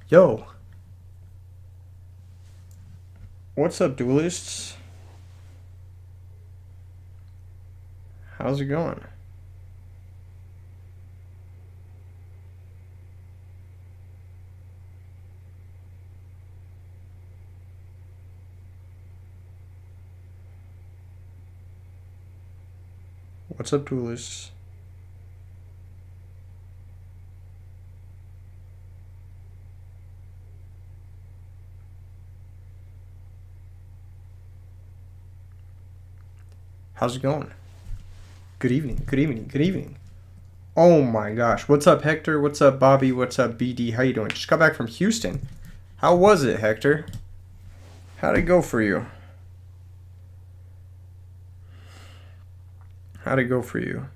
Yo, what's up, duelists? How's it going? What's up, duelists? How's it going? Good evening, good evening, good evening. Oh my gosh, what's up, Hector? What's up, Bobby? What's up, BD? How you doing? Just got back from Houston. How was it, Hector? How'd it go for you? How'd it go for you?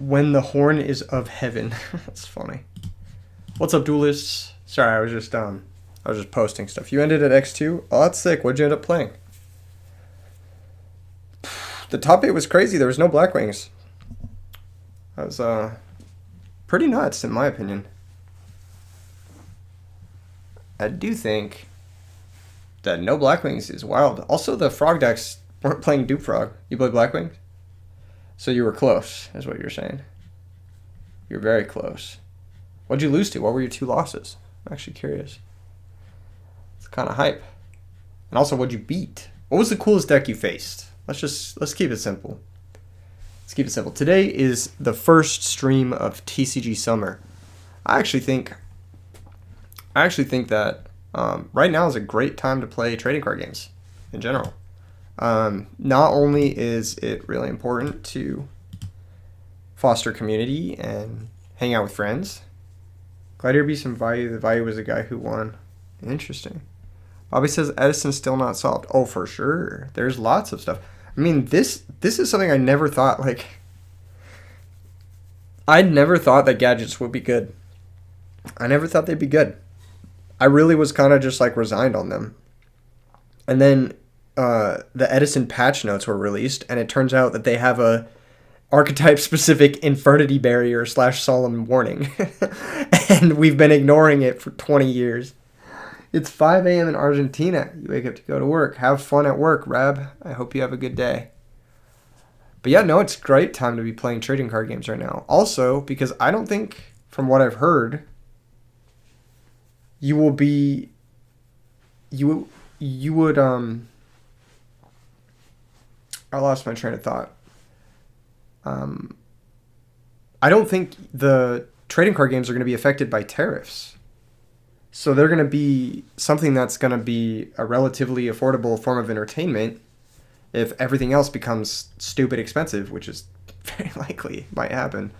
When the horn is of heaven. That's funny. What's up, duelists? Sorry, I was just posting stuff. You ended at X2? Oh, that's sick. What'd you end up playing? The top 8 was crazy. There was no Blackwings. That was pretty nuts in my opinion. I do think that no Blackwings is wild. Also, the Frog decks weren't playing Dupe Frog. You played Blackwings? So you were close, is what you're saying. You're very close. What'd you lose to? What were your 2 losses? I'm actually curious. It's kind of hype. And also, what'd you beat? What was the coolest deck you faced? Let's keep it simple. Let's keep it simple. Today is the first stream of TCG Summer. I actually think that right now is a great time to play trading card games in general. Not only is it really important to foster community and hang out with friends. Glad here be some value. The value was the guy who won. Interesting. Bobby says Edison's still not solved. Oh, for sure. There's lots of stuff. I mean, this is something I never thought, I never thought that gadgets would be good. I never thought they'd be good. I really was kind of just resigned on them. And then the Edison patch notes were released, and it turns out that they have a archetype-specific infernity barrier / solemn warning. And we've been ignoring it for 20 years. It's 5 a.m. in Argentina. You wake up to go to work. Have fun at work, Rab. I hope you have a good day. But yeah, no, it's a great time to be playing trading card games right now. Also, because I don't think, from what I've heard, you will be... You would, I lost my train of thought. I don't think the trading card games are going to be affected by tariffs. So they're going to be something that's going to be a relatively affordable form of entertainment if everything else becomes stupid expensive, which is very likely might happen.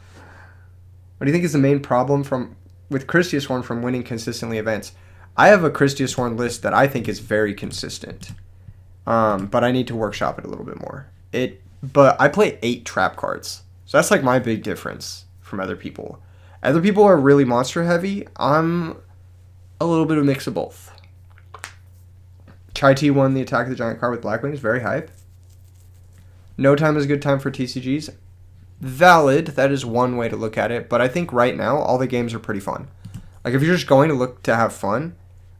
What do you think is the main problem with Christius Horn from winning consistently events? I have a Christius Horn list that I think is very consistent, but I need to workshop it a little bit more. But I play 8 trap cards, so that's my big difference from other people. Other people are really monster heavy. I'm a little bit of a mix of both. Chai T won the Attack of the Giant card with Blackwings, very hype. No time is a good time for TCGs. Valid, that is one way to look at it, but I think right now all the games are pretty fun. If you're just going to look to have fun,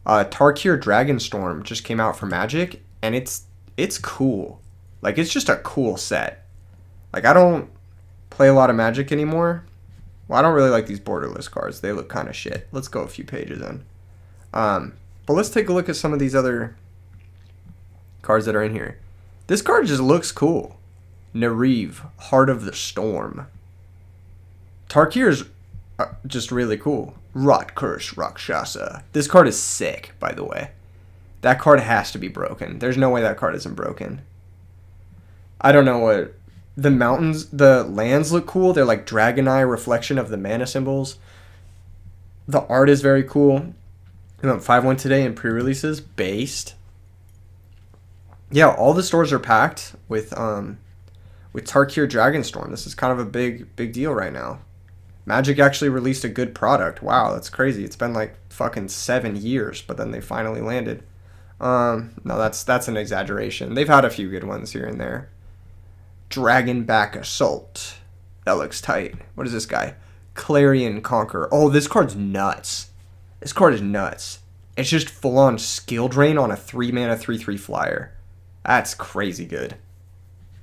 Tarkir Dragonstorm just came out for Magic, and it's cool. It's just a cool set. I don't play a lot of Magic anymore. Well, I don't really like these borderless cards. They look kind of shit. Let's go a few pages in. But let's take a look at some of these other cards that are in here. This card just looks cool. Nariv, Heart of the Storm. Tarkir is just really cool. Rot Curse Rakshasa. This card is sick, by the way. That card has to be broken. There's no way that card isn't broken. I don't know what... The lands look cool. They're like Dragon Eye reflection of the mana symbols. The art is very cool. We went 5-1 today in pre-releases. Based. Yeah, all the stores are packed with Tarkir Dragonstorm. This is kind of a big deal right now. Magic actually released a good product. Wow, that's crazy. It's been fucking 7 years, but then they finally landed. No, that's an exaggeration. They've had a few good ones here and there. Dragonback Assault. That looks tight. What is this guy? Clarion Conqueror. Oh, this card's nuts. This card is nuts. It's just full-on skill drain on a 3-mana 3/3 flyer. That's crazy good.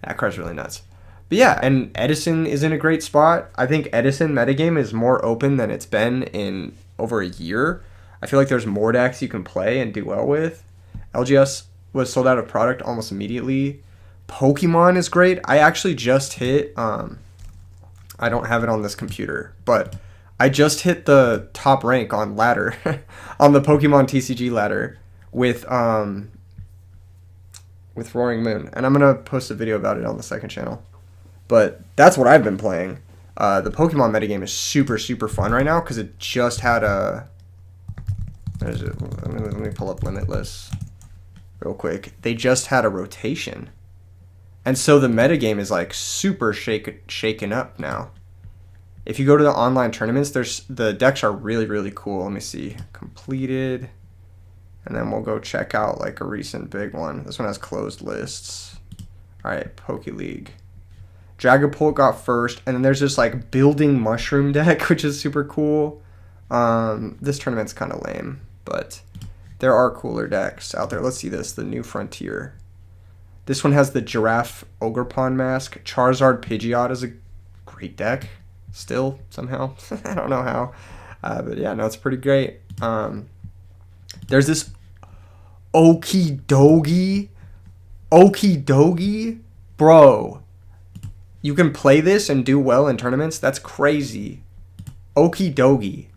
That card's really nuts. But yeah, and Edison is in a great spot. I think Edison metagame is more open than it's been in over a year. I feel like there's more decks you can play and do well with. LGS was sold out of product almost immediately. Pokemon is great. I actually just hit, I don't have it on this computer, but I just hit the top rank on ladder, on the Pokemon TCG ladder with Roaring Moon. And I'm going to post a video about it on the second channel. But that's what I've been playing. The Pokemon metagame is super, super fun right now because it just had a... Let me pull up Limitless real quick. They just had a rotation. And so the metagame is like super shaken up now. If you go to the online tournaments, the decks are really, really cool. Let me see. Completed. And then we'll go check out like a recent big one. This one has closed lists. Alright, Poke League. Dragapult got first. And then there's this like building mushroom deck, which is super cool. This tournament's kind of lame, but there are cooler decks out there. Let's see this. The New Frontier. This one has the Giraffe Ogerpon Mask. Charizard Pidgeot is a great deck. Still, somehow. I don't know how. But yeah, no, it's pretty great. There's this Okidogi. Bro, you can play this and do well in tournaments? That's crazy. Okidogi.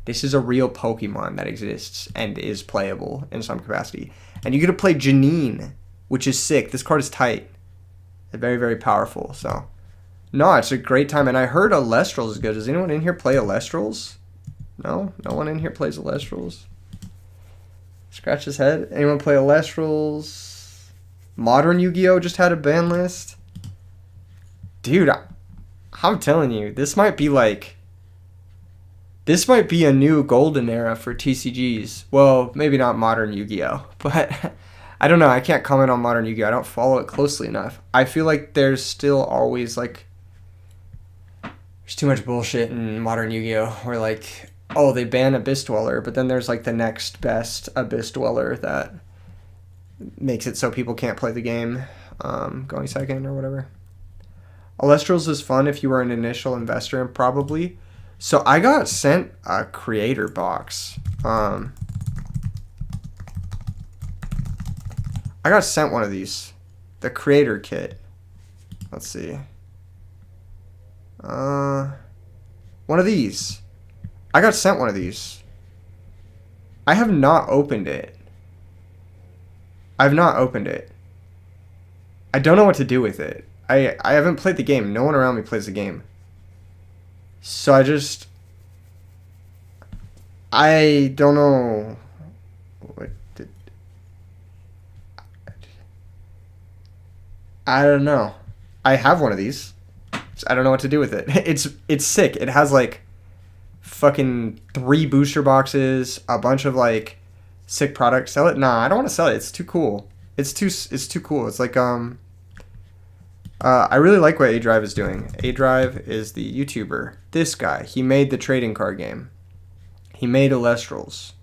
This is a real Pokemon that exists and is playable in some capacity. And you get to play Janine, which is sick. This card is tight. Very, very powerful. So, no, it's a great time. And I heard Elestrals is good. Does anyone in here play Elestrals? No? No one in here plays Elestrals? Scratch his head. Anyone play Elestrals? Modern Yu-Gi-Oh! Just had a ban list. Dude, I'm telling you, this might be like... This might be a new golden era for TCGs. Well, maybe not Modern Yu-Gi-Oh! But I don't know. I can't comment on Modern Yu-Gi-Oh! I don't follow it closely enough. I feel like there's still always like... There's too much bullshit in Modern Yu-Gi-Oh! Where like... Oh, they ban Abyss Dweller, but then there's like the next best Abyss Dweller that makes it so people can't play the game going second or whatever. Elestrals is fun if you were an initial investor, and probably. So I got sent a creator box. I got sent one of these. The creator kit. Let's see. One of these. I got sent one of these. I have not opened it. I've not opened it. I don't know what to do with it. I haven't played the game. No one around me plays the game. So I don't know I don't know. I have one of these. So I don't know what to do with it. It's sick. It has like fucking 3 booster boxes, a bunch of like sick products. Sell it? Nah, I don't want to sell it. It's too cool. It's too cool. It's like I really like what A-Drive is doing. A-Drive is the YouTuber. This guy, he made the trading card game. He made Elestrals,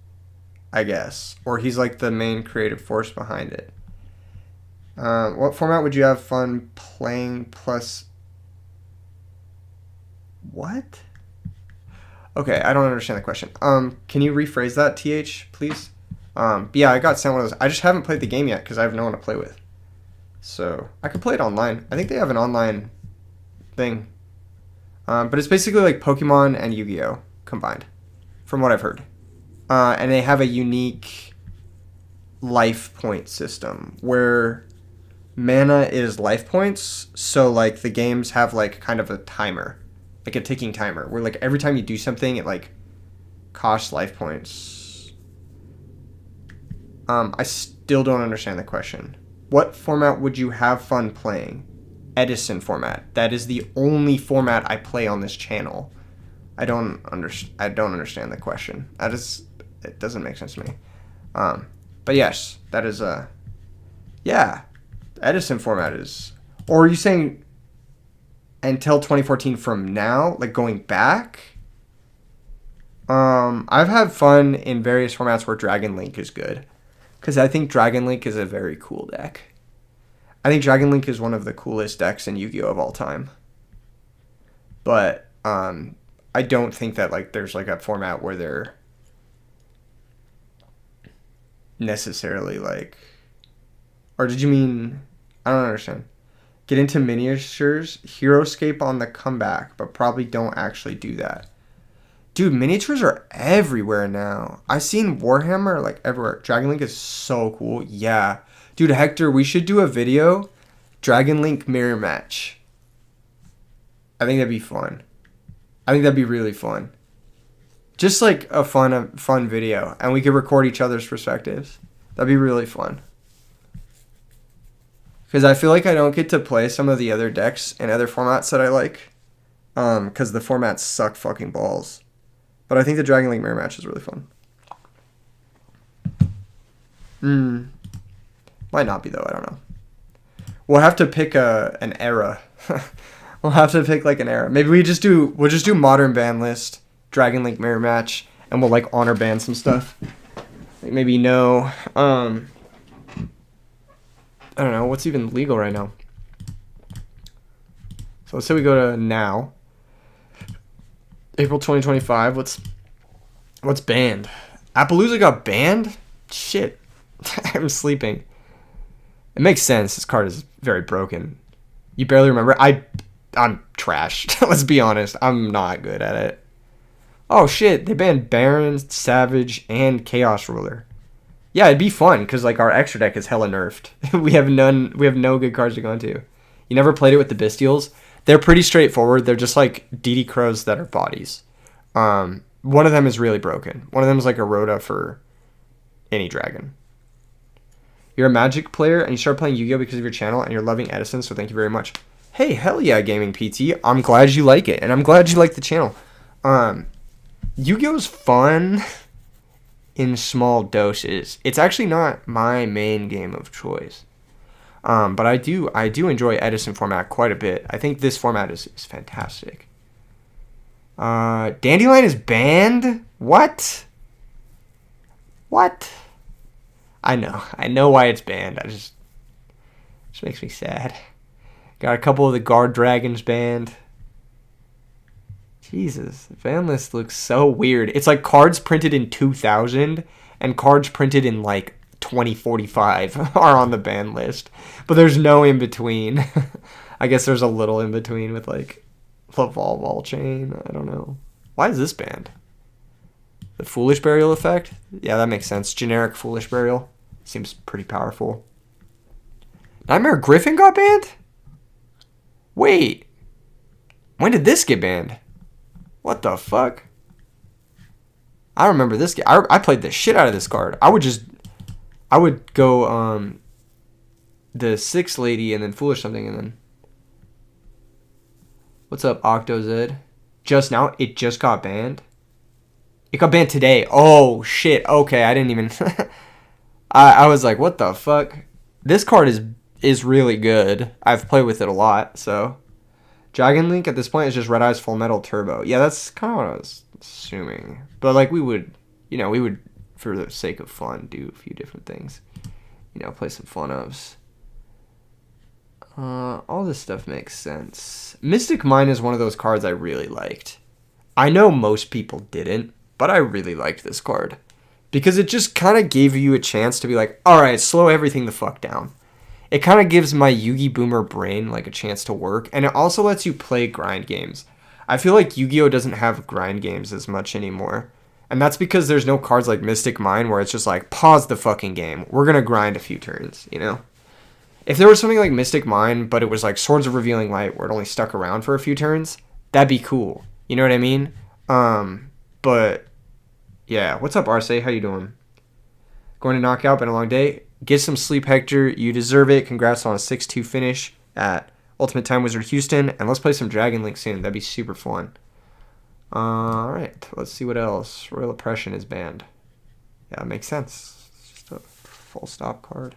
I guess. Or he's like the main creative force behind it. What format would you have fun playing plus... What? Okay, I don't understand the question. Can you rephrase that, TH, please? Yeah, I got sent one of those. I just haven't played the game yet because I have no one to play with. So, I could play it online. I think they have an online thing. But it's basically like Pokemon and Yu-Gi-Oh! Combined, from what I've heard. And they have a unique life point system where mana is life points. So, like, the games have, like, kind of a timer. Like a ticking timer. Where, like, every time you do something, it, like, costs life points. I still don't understand the question. What format would you have fun playing? Edison format. That is the only format I play on this channel. I don't understand the question. It doesn't make sense to me. But But yes, that is yeah, Edison format is. Or are you saying until 2014 from now, like going back? I've had fun in various formats where Dragon Link is good, because I think Dragon Link is a very cool deck. I think Dragon Link is one of the coolest decks in Yu-Gi-Oh of all time. But I don't think that like there's like a format where they're necessarily like. Or did you mean? I don't understand. Get into miniatures, Heroescape on the comeback, but probably don't actually do that. Dude, miniatures are everywhere now. I've seen Warhammer like everywhere. Dragon Link is so cool. Yeah. Dude, Hector, we should do a video. Dragon Link mirror match. I think that'd be fun. I think that'd be really fun. Just like a fun video. And we could record each other's perspectives. That'd be really fun. Because I feel like I don't get to play some of the other decks and other formats that I like. Because the formats suck fucking balls. But I think the Dragon Link mirror match is really fun. Might not be though, I don't know. We'll have to pick an era. We'll have to pick like an era. Maybe we'll just do modern ban list, Dragon Link mirror match, and we'll like honor ban some stuff. Like maybe no. I don't know what's even legal right now. So let's say we go to now. April 2025. What's banned? Appaloosa got banned? Shit. I'm sleeping. It makes sense. This card is very broken. You barely remember? I'm trash. Let's be honest. I'm not good at it. Oh shit. They banned Baron, Savage, and Chaos Ruler. Yeah, it'd be fun because like our extra deck is hella nerfed. We have no good cards to go into. You never played it with the Bestials? They're pretty straightforward. They're just like DD Crows that are bodies. One of them is really broken. One of them is like a Rhoda for any dragon. You're a Magic player and you start playing Yu-Gi-Oh because of your channel and you're loving Edison, so thank you very much. Hey, hell yeah, Gaming PT. I'm glad you like it and I'm glad you like the channel. Yu-Gi-Oh's fun in small doses. It's actually not my main game of choice. But I do enjoy Edison format quite a bit. I think this format is fantastic. Dandelion is banned? What? I know why it's banned. It just makes me sad. Got a couple of the Guard Dragons banned. Jesus, the ban list looks so weird. It's like cards printed in 2000 and cards printed in like 2045 are on the ban list, but there's no in between. I guess there's a little in between with like Laval Wall Chain. I don't know. Why is this banned? The Foolish Burial effect? Yeah, that makes sense. Generic Foolish Burial seems pretty powerful. Nightmare Griffin got banned? Wait, when did this get banned? What the fuck? I remember this game. I played the shit out of this card. I would go the 6 lady and then Foolish something and then. What's up, OctoZed? Just now, it just got banned. It got banned today. Oh shit. Okay, I didn't even. I was like, what the fuck? This card is really good. I've played with it a lot. So, Dragon Link at this point is just Red Eyes Full Metal Turbo. Yeah, that's kind of what I was assuming. But like we would for the sake of fun do a few different things. Play some fun ofs. All this stuff makes sense. Mystic Mine is one of those cards I really liked. I know most people didn't, but I really liked this card. Because it just kind of gave you a chance to be like, alright, slow everything the fuck down. It kind of gives my Yugi Boomer brain like a chance to work, and it also lets you play grind games. I feel like Yu-Gi-Oh doesn't have grind games as much anymore. And that's because there's no cards like Mystic Mine where it's just like, pause the fucking game. We're going to grind a few turns, If there was something like Mystic Mine, but it was like Swords of Revealing Light where it only stuck around for a few turns, that'd be cool. You know what I mean? But yeah, what's up, Arce? How you doing? Going to knock out, been a long day. Get some sleep, Hector. You deserve it. Congrats on a 6-2 finish at Ultimate Time Wizard Houston. And let's play some Dragon Link soon. That'd be super fun. Alright, let's see what else. Royal Oppression is banned. Yeah, that makes sense. Full stop card.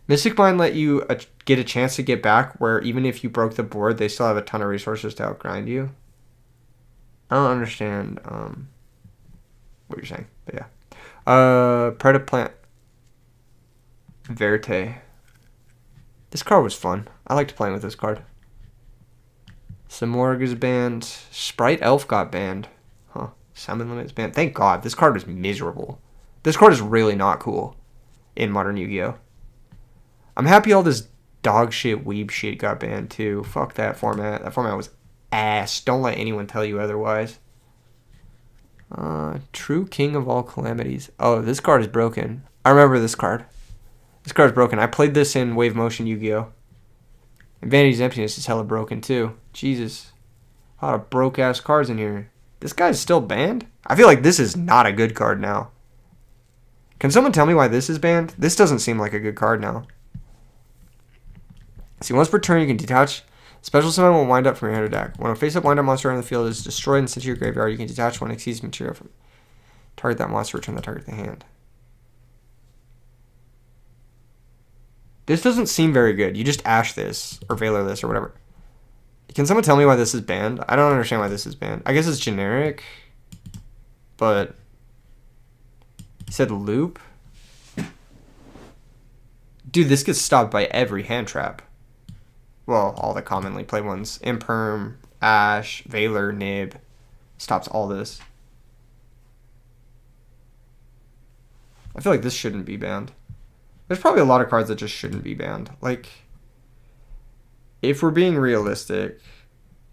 Mystic Mind let you get a chance to get back, where even if you broke the board, they still have a ton of resources to outgrind you. I don't understand what you're saying, but yeah. Predaplant Verte. This card was fun. I liked playing with this card. Samorg is banned. Sprite Elf got banned. Huh. Salmon Limit's banned. Thank God. This card was miserable. This card is really not cool in Modern Yu-Gi-Oh! I'm happy all this dog shit, weeb shit got banned too. Fuck that format. That format was ass. Don't let anyone tell you otherwise. True King of All Calamities. Oh, this card is broken. I remember this card. This card is broken. I played this in Wave Motion Yu-Gi-Oh! And Vanity's Emptiness is hella broken too. Jesus. A lot of broke-ass cards in here. This guy's still banned? I feel like this is not a good card now. Can someone tell me why this is banned? This doesn't seem like a good card now. See, once per turn you can detach. Special summon will wind up from your hand or deck. When a face-up wind-up monster on the field is destroyed and sent to your graveyard, you can detach one exceeds material from target that monster, return the target to the hand. This doesn't seem very good. You just Ash this, or Valor this, or whatever. Can someone tell me why this is banned? I don't understand why this is banned. I guess it's generic, but... He said loop? Dude, this gets stopped by every hand trap. Well, all the commonly played ones. Imperm, Ash, Valor, Nib. Stops all this. I feel like this shouldn't be banned. There's probably a lot of cards that just shouldn't be banned. Like, if we're being realistic,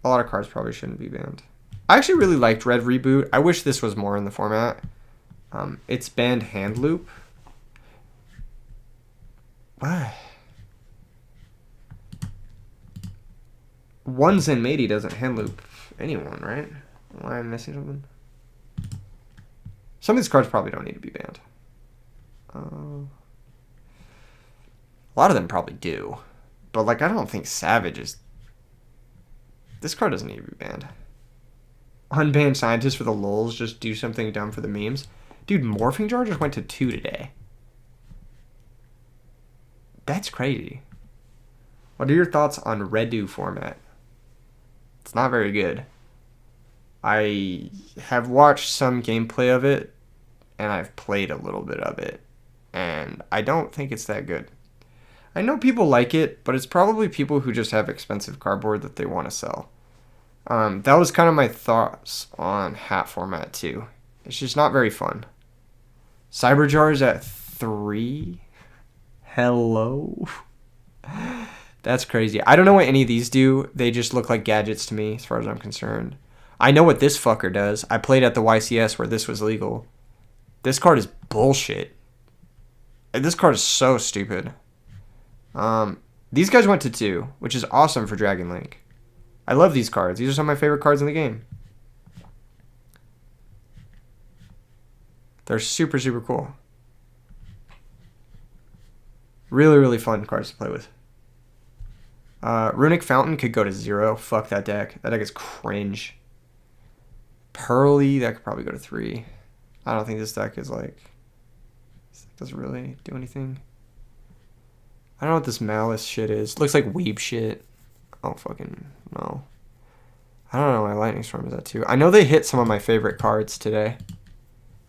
a lot of cards probably shouldn't be banned. I actually really liked Red Reboot. I wish this was more in the format. It's banned Hand Loop. What? One Zenmaity doesn't hand loop anyone, right? Am I missing something? Some of these cards probably don't need to be banned. A lot of them probably do. But, like, I don't think Savage is... This card doesn't need to be banned. Unbanned Scientists for the lulz. Just do something dumb for the memes. Dude, Morphing Jar just went to 2 today. That's crazy. What are your thoughts on Redo format? It's not very good. I have watched some gameplay of it, and I've played a little bit of it, and I don't think it's that good. I know people like it, but it's probably people who just have expensive cardboard that they want to sell. That was kind of my thoughts on hat format too. It's just not very fun. Cyberjar's at 3. Hello? That's crazy. I don't know what any of these do. They just look like gadgets to me, as far as I'm concerned. I know what this fucker does. I played at the YCS where this was legal. This card is bullshit. This card is so stupid. These guys went to 2, which is awesome for Dragon Link. I love these cards. These are some of my favorite cards in the game. They're super, super cool. Really, really fun cards to play with. Runic Fountain could go to 0. Fuck that deck. That deck is cringe. Pearly, that could probably go to 3. I don't think this deck is like... This deck doesn't really do anything. I don't know what this Malice shit is. Looks like weeb shit. Oh, fucking no. I don't know why Lightning Storm is at 2. I know they hit some of my favorite cards today.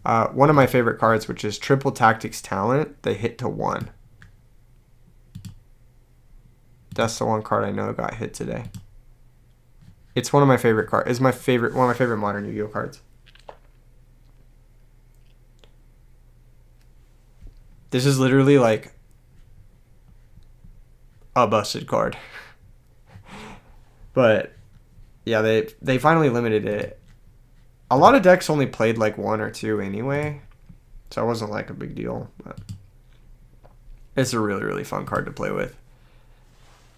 One of my favorite cards, which is Triple Tactics Talent, they hit to 1. That's the one card I know got hit today. It's one of my favorite cards. It's one of my favorite modern Yu-Gi-Oh cards. This is literally like a busted card. But yeah, they finally limited it. A lot of decks only played like 1 or 2 anyway, so it wasn't like a big deal. But it's a really, really fun card to play with.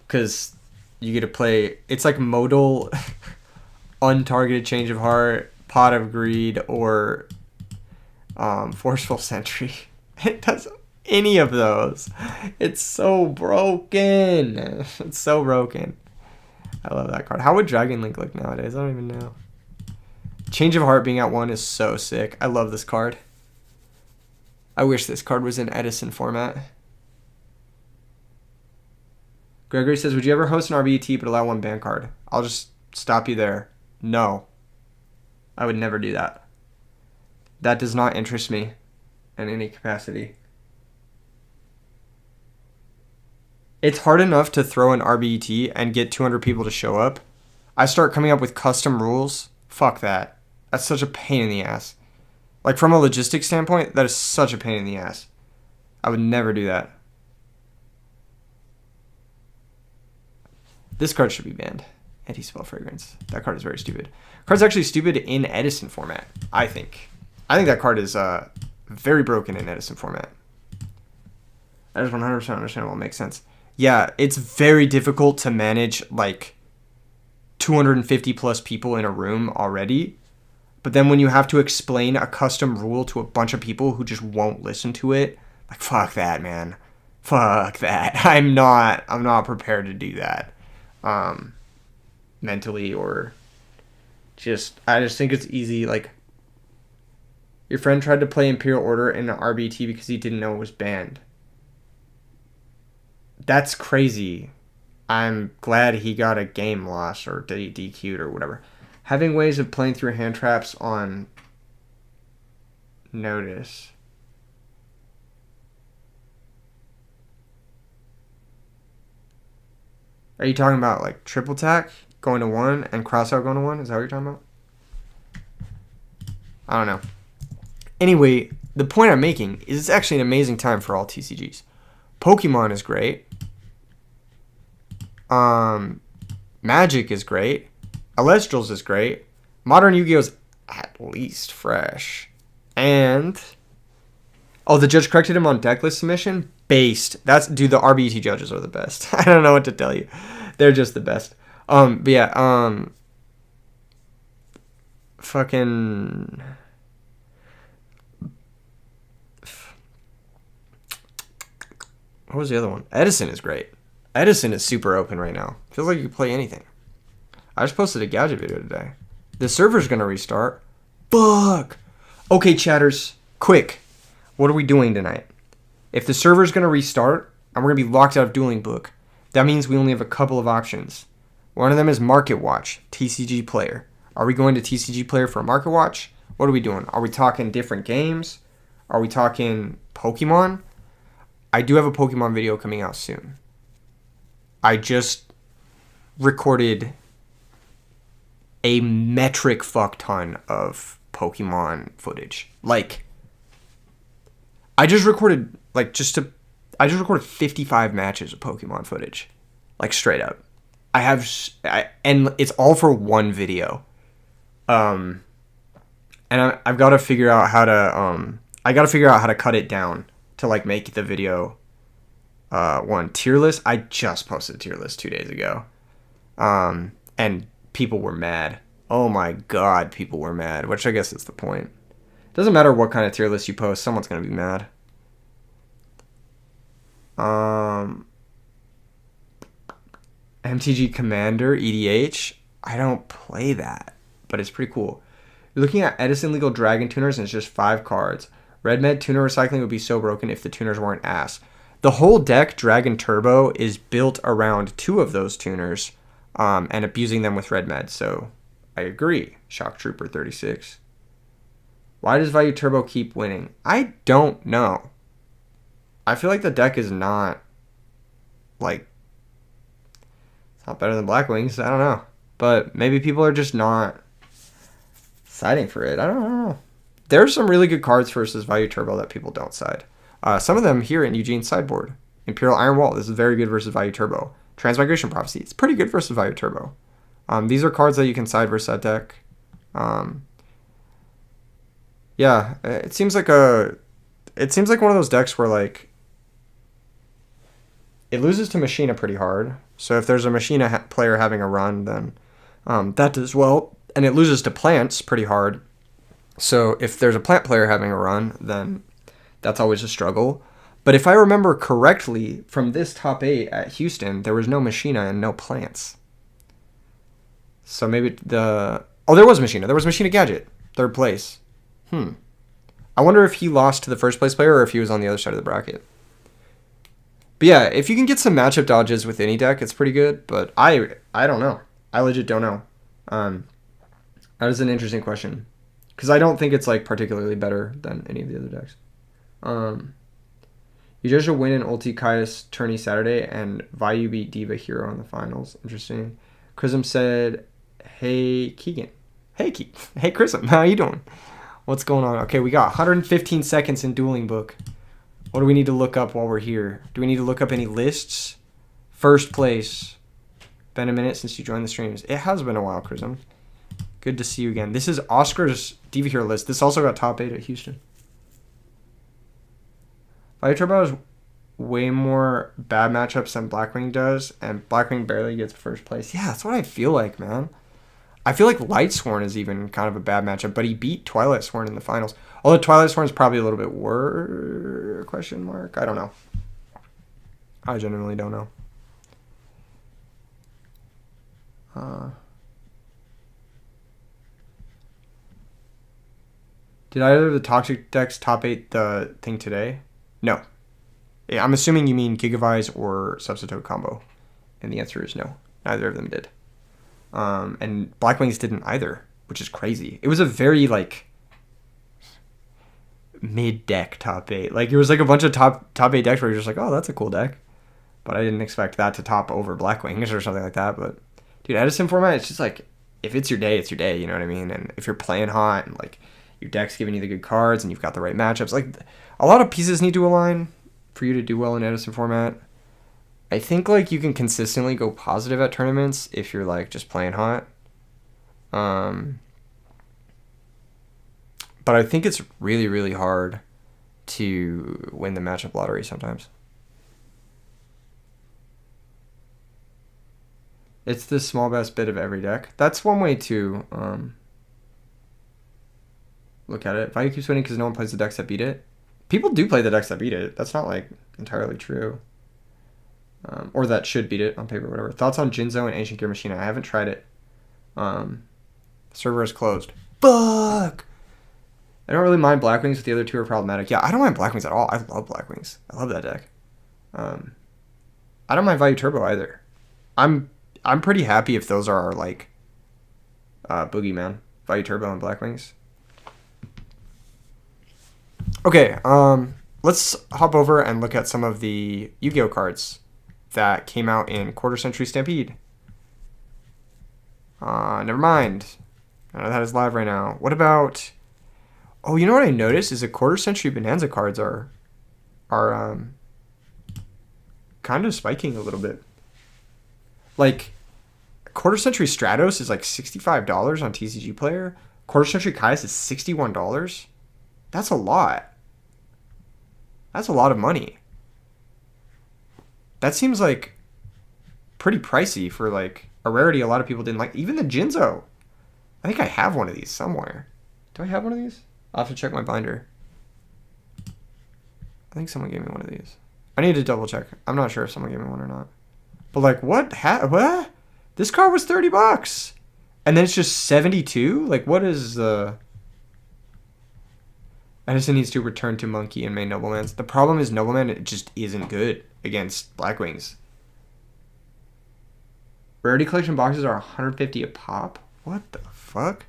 Because you get to play, it's like modal, untargeted Change of Heart, Pot of Greed, or Forceful Sentry. It does any of those. It's so broken. It's so broken. I love that card. How would Dragon Link look nowadays? I don't even know. Change of Heart being at 1 is so sick. I love this card. I wish this card was in Edison format. Gregory says, would you ever host an RBET but allow one ban card? I'll just stop you there. No. I would never do that. That does not interest me in any capacity. It's hard enough to throw an RBET and get 200 people to show up. I start coming up with custom rules. Fuck that. That's such a pain in the ass. Like, from a logistics standpoint, that is such a pain in the ass. I would never do that. This card should be banned. Anti-spell fragrance. That card is very stupid. Card's actually stupid in Edison format, I think. I think that card is very broken in Edison format. That is 100% understandable. It makes sense. Yeah, it's very difficult to manage, like, 250 plus people in a room already. But then when you have to explain a custom rule to a bunch of people who just won't listen to it, like, fuck that, man. Fuck that. I'm not prepared to do that. Mentally, or I just think it's easy. Like, your friend tried to play Imperial Order in an RBT because he didn't know it was banned. That's crazy. I'm glad he got a game loss or DQ'd or whatever. Having ways of playing through hand traps on notice. Are you talking about, like, triple tack going to 1 and cross out going to 1? Is that what you're talking about? I don't know. Anyway, the point I'm making is it's actually an amazing time for all TCGs. Pokemon is great. Magic is great. Elestrals is great. Modern Yu-Gi-Oh! Is at least fresh. And... oh, the judge corrected him on decklist submission? Based. Dude, the RBET judges are the best. I don't know what to tell you. They're just the best. But yeah, fucking... what was the other one? Edison is great. Edison is super open right now. Feels like you can play anything. I just posted a gadget video today. The server's gonna restart. Fuck! Okay, chatters. Quick. What are we doing tonight? If the server's gonna restart, and we're gonna be locked out of Dueling Book, that means we only have a couple of options. One of them is Market Watch, TCG Player. Are we going to TCG Player for a Market Watch? What are we doing? Are we talking different games? Are we talking Pokemon? I do have a Pokemon video coming out soon. I just recorded a metric fuck ton of Pokemon footage. Like, I just recorded 55 matches of Pokemon footage. Like, straight up. And it's all for one video. And I've got to figure out how to cut it down to, like, make the video one tier list. I just posted a tier list 2 days ago. And people were mad. Oh my god, people were mad, which I guess is the point. Doesn't matter what kind of tier list you post, someone's gonna be mad. MTG Commander, EDH. I don't play that, but it's pretty cool. You're looking at Edison Legal Dragon tuners, and it's just 5 cards. Red Med tuner recycling would be so broken if the tuners weren't ass. The whole deck, Dragon Turbo, is built around 2 of those tuners, and abusing them with Red Med, so I agree. Shock Trooper 36. Why does Value Turbo keep winning? I don't know. I feel like the deck is not, like, it's not better than Black Wings. I don't know. But maybe people are just not siding for it. I don't know. There's some really good cards versus Value Turbo that people don't side. Some of them here in Eugene's sideboard. Imperial Iron Wall. This is very good versus Value Turbo. Transmigration Prophecy. It's pretty good versus Value Turbo. These are cards that you can side versus that deck. Yeah, it seems like one of those decks where, like, it loses to Machina pretty hard. So if there's a Machina player having a run, then that does well. And it loses to plants pretty hard. So if there's a plant player having a run, then that's always a struggle. But if I remember correctly, from this top 8 at Houston, there was no Machina and no plants. So maybe there was Machina. There was Machina Gadget, 3rd place. I wonder if he lost to the first place player or if he was on the other side of the bracket. But yeah, if you can get some matchup dodges with any deck, it's pretty good. But I don't know. I legit don't know. That is an interesting question. Because I don't think it's like particularly better than any of the other decks. Yugioh win in Ulti Kaius tourney Saturday, and Vayu beat Diva Hero in the finals. Interesting. Chrism said, "Hey Keegan, hey Chrism, how you doing? What's going on?" Okay, we got 115 seconds in Dueling Book. What do we need to look up while we're here? Do we need to look up any lists? First place. Been a minute since you joined the streams. It has been a while, Chrism. Good to see you again. This is Oscar's Diva Hero list. This also got top 8 at Houston. Vayu Turbo has way more bad matchups than Blackwing does, and Blackwing barely gets first place. Yeah, that's what I feel like, man. I feel like Lightsworn is even kind of a bad matchup, but he beat Twilight Sworn in the finals. Although Twilight Sworn is probably a little bit worse, question mark? I don't know. I genuinely don't know. Did either of the Toxic decks top 8 the thing today? No. Yeah, I'm assuming you mean Gigavise or Substitute combo. And the answer is no. Neither of them did. And Blackwings didn't either, which is crazy. It was a very, like, mid-deck top 8. Like, it was like a bunch of top 8 decks where you're just like, oh, that's a cool deck. But I didn't expect that to top over Blackwings or something like that. But, dude, Edison format, it's just like, if it's your day, it's your day, you know what I mean? And if you're playing hot and, like, your deck's giving you the good cards and you've got the right matchups, like, a lot of pieces need to align for you to do well in Edison format. I think, like, you can consistently go positive at tournaments if you're, like, just playing hot. But I think it's really, really hard to win the matchup lottery sometimes. It's the small best bit of every deck. That's one way to look at it. Vayu keeps winning because no one plays the decks that beat it. People do play the decks that beat it. That's not, like, entirely true. Or that should beat it on paper, whatever. Thoughts on Jinzo and Ancient Gear Machina? I haven't tried it. Server is closed. Fuck! I don't really mind Blackwings, but the other two are problematic. Yeah, I don't mind Blackwings at all. I love Blackwings. I love that deck. I don't mind Vayu Turbo either. I'm pretty happy if those are our, like, boogeyman. Vayu Turbo and Blackwings. Okay, let's hop over and look at some of the Yu-Gi-Oh cards that came out in Quarter Century Stampede. Never mind. That is live right now. What about... Oh, you know what I noticed is the Quarter Century Bonanza cards are kind of spiking a little bit. Like, Quarter Century Stratos is like $65 on TCG Player. Quarter Century Kaius is $61. That's a lot. That's a lot of money. That seems like pretty pricey for, like, a rarity a lot of people didn't like. Even the Jinzo. I think I have one of these somewhere. Do I have one of these? I'll have to check my binder. I think someone gave me one of these. I need to double check. I'm not sure if someone gave me one or not. But, like, what? What? This card was $30. And then it's just 72? Like, what is the... Edison needs to return to Monkey and main Nobleman's. The problem is Nobleman, it just isn't good against Blackwings. Rarity collection boxes are $150 a pop? What the fuck?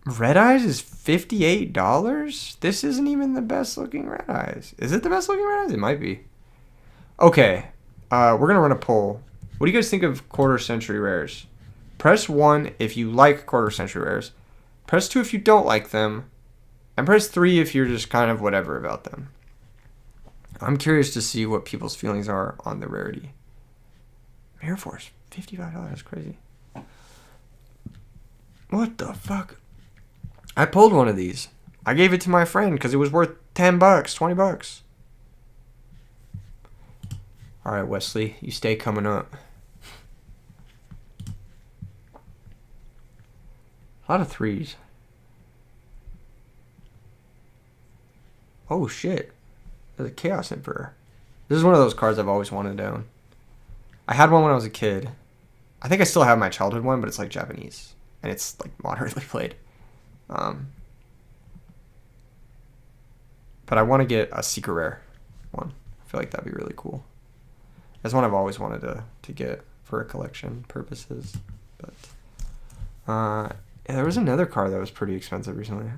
Red Eyes is $58? This isn't even the best looking Red Eyes. Is it the best looking Red Eyes? It might be. Okay. We're going to run a poll. What do you guys think of Quarter Century Rares? Press 1 if you like Quarter Century Rares. Press 2 if you don't like them. And press 3 if you're just kind of whatever about them. I'm curious to see what people's feelings are on the rarity. Mirror Force, $55. That's crazy. What the fuck? I pulled one of these. I gave it to my friend because it was worth $10, $20. All right, Wesley, you stay coming up. A lot of threes. Oh shit. There's a Chaos Emperor. This is one of those cards I've always wanted to own. I had one when I was a kid. I think I still have my childhood one, but it's like Japanese. And it's like moderately played. But I want to get a secret rare one. I feel like that'd be really cool. That's one I've always wanted to get for collection purposes. But yeah, there was another card that was pretty expensive recently.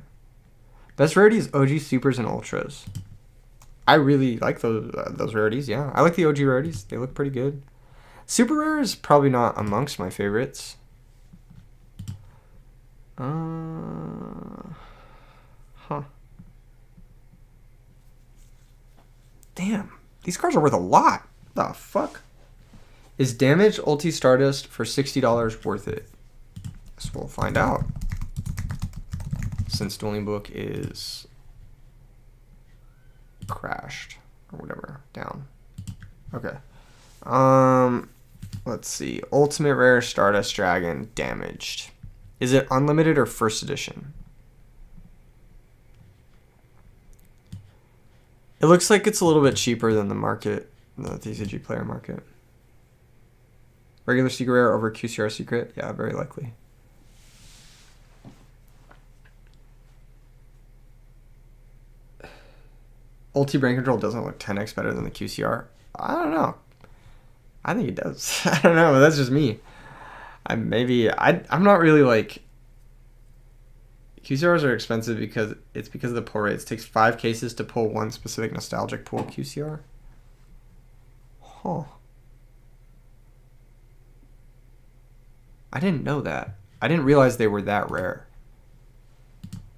Best rarities, OG Supers and Ultras. I really like those rarities, yeah. I like the OG rarities. They look pretty good. Super rare is probably not amongst my favorites. Huh. Damn. These cards are worth a lot. The fuck? Is damaged ulti Stardust for $60 worth it? Guess we'll find out. Since Dueling Book is crashed or whatever, down. Okay. Let's see. Ultimate Rare Stardust Dragon damaged. Is it unlimited or first edition? It looks like it's a little bit cheaper than the market, the TCG player market. Regular secret rare over QCR secret? Yeah, very likely. Ulti brain control doesn't look 10x better than the QCR. I don't know. I think it does. I don't know. That's just me. I'm not really like. QCRs are expensive because of the pull rates. It takes 5 cases to pull one specific nostalgic pool QCR. Huh. I didn't know that. I didn't realize they were that rare.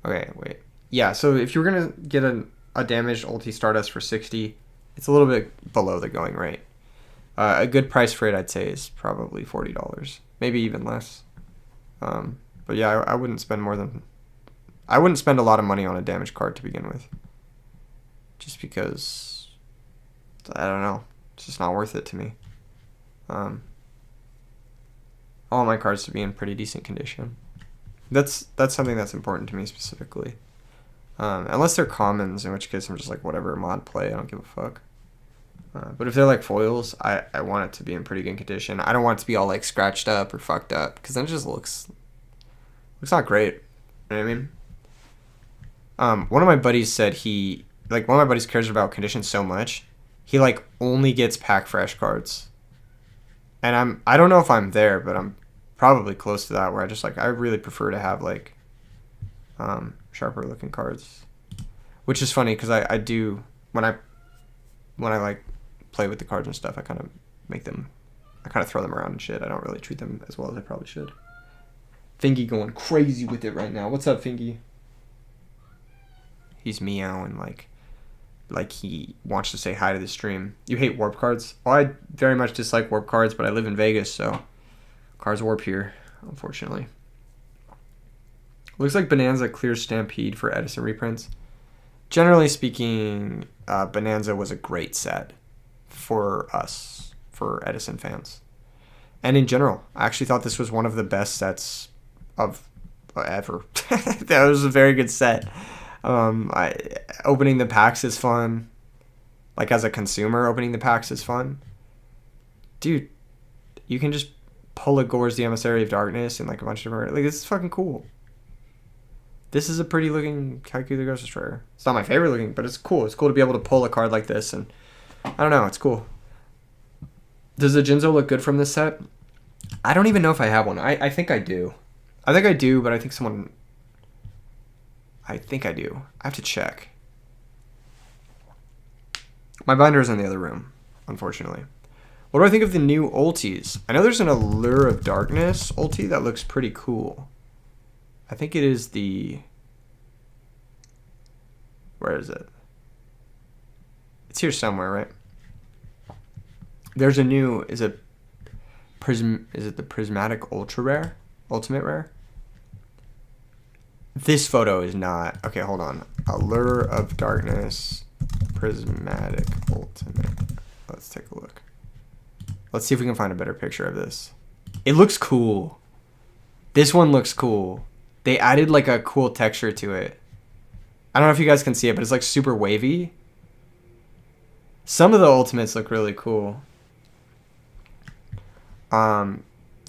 Okay, wait. Yeah, so if you're gonna get a damaged ulti Stardust for 60, it's a little bit below the going rate. A good price for it, I'd say, is probably $40, maybe even less. But yeah, I wouldn't spend I wouldn't spend a lot of money on a damaged card to begin with. Just because, I don't know, it's just not worth it to me. All my cards to be in pretty decent condition. That's something that's important to me specifically. Unless they're commons, in which case I'm just like, whatever, mod play, I don't give a fuck. But if they're like foils, I want it to be in pretty good condition. I don't want it to be all like scratched up or fucked up, because then it just looks not great. You know what I mean? One of my buddies said one of my buddies cares about condition so much, he like only gets pack fresh cards. And I don't know if I'm there, but I'm probably close to that, where I really prefer to have like sharper looking cards. Which is funny because I do when I like play with the cards and stuff, I kind of throw them around and shit. I don't really treat them as well as I probably should. Fingy going crazy with it right now. What's up, Fingy? He's meowing like he wants to say hi to the stream. You hate warp cards? Oh, I very much dislike warp cards, but I live in Vegas, so cards warp here, unfortunately. Looks like Bonanza clears Stampede for Edison reprints. Generally speaking, Bonanza was a great set for us, for Edison fans. And in general, I actually thought this was one of the best sets of ever. That was a very good set. Opening the packs is fun. Like, as a consumer, opening the packs is fun. Dude, you can just pull a Gore's the Emissary of Darkness and like a bunch of different... Like, this is fucking cool. This is a pretty looking Kaiku the Ghost Destroyer. It's not my favorite looking, but it's cool. It's cool to be able to pull a card like this, and I don't know, it's cool. Does the Jinzo look good from this set? I don't even know if I have one. I think I do. I think I do, but I think I do. I have to check. My binder is in the other room, unfortunately. What do I think of the new ultis? I know there's an Allure of Darkness ulti that looks pretty cool. I think it is the... Where is it? It's here somewhere, right? There's a new... Is it the Prismatic Ultra Rare? Ultimate Rare? This photo is not... Okay, hold on. Allure of Darkness, Prismatic Ultimate. Let's take a look. Let's see if we can find a better picture of this. It looks cool. This one looks cool. They added like a cool texture to it. I don't know if you guys can see it, but it's like super wavy. Some of the ultimates look really cool. The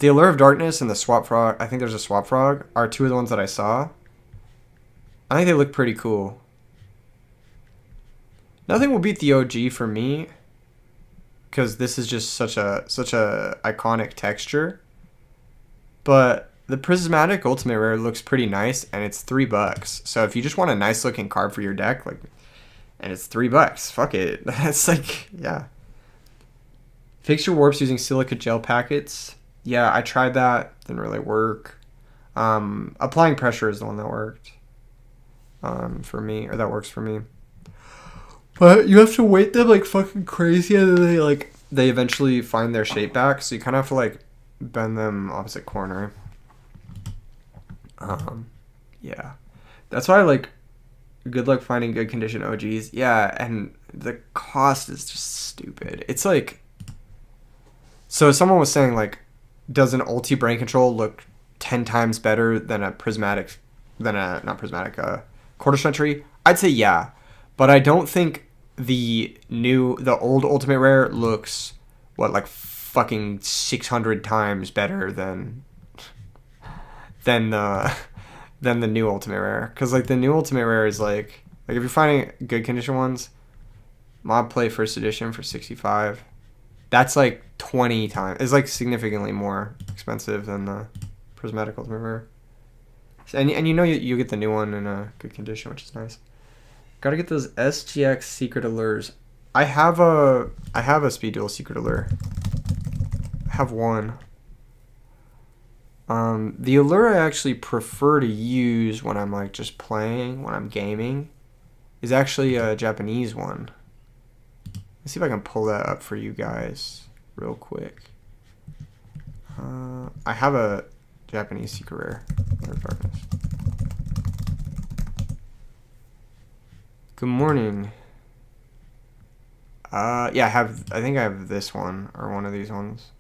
Allure of Darkness and the Swap Frog, I think there's a Swap Frog, are two of the ones that I saw. I think they look pretty cool. Nothing will beat the OG for me, because this is just such a iconic texture. But the prismatic ultimate rare looks pretty nice, and it's $3. So if you just want a nice looking card for your deck, like, and it's $3, fuck it. That's like, yeah. Fix your warps using silica gel packets. Yeah, I tried that. Didn't really work. Applying pressure is the one that worked for me, or that works for me. But you have to weight them like fucking crazy, and then they eventually find their shape back. So you kind of have to like bend them opposite corner. Yeah, that's why I like good luck finding good condition OGs. Yeah, and the cost is just stupid. It's like, so someone was saying like, does an ulti brain control look 10 times better than a prismatic, quarter century? I'd say yeah, but I don't think the old ultimate rare looks like fucking 600 times better than the new ultimate rare. Because like the new ultimate rare is like if you're finding good condition ones, mob play first edition for 65. That's like 20 times. It's like significantly more expensive than the prismatic ultimate rare. And you get the new one in a good condition, which is nice. Gotta get those SGX secret allures. I have a speed duel secret allure. I have one. The allure I actually prefer to use when I'm like just playing, when I'm gaming, is actually a Japanese one. Let's see if I can pull that up for you guys real quick. I have a Japanese secret rare. Darkness. Good morning. Yeah, I think I have this one, or one of these ones.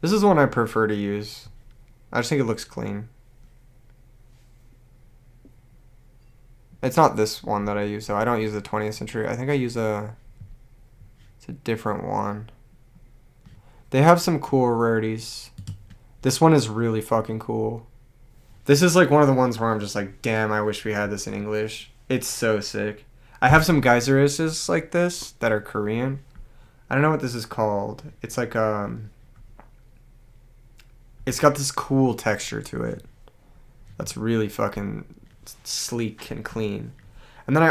This is the one I prefer to use. I just think it looks clean. It's not this one that I use, though. I don't use the 20th century. I think I use it's a different one. They have some cool rarities. This one is really fucking cool. This is like one of the ones where I'm just like, damn, I wish we had this in English. It's so sick. I have some Geyserises like this that are Korean. I don't know what this is called. It's like it's got this cool texture to it. That's really fucking sleek and clean. And then I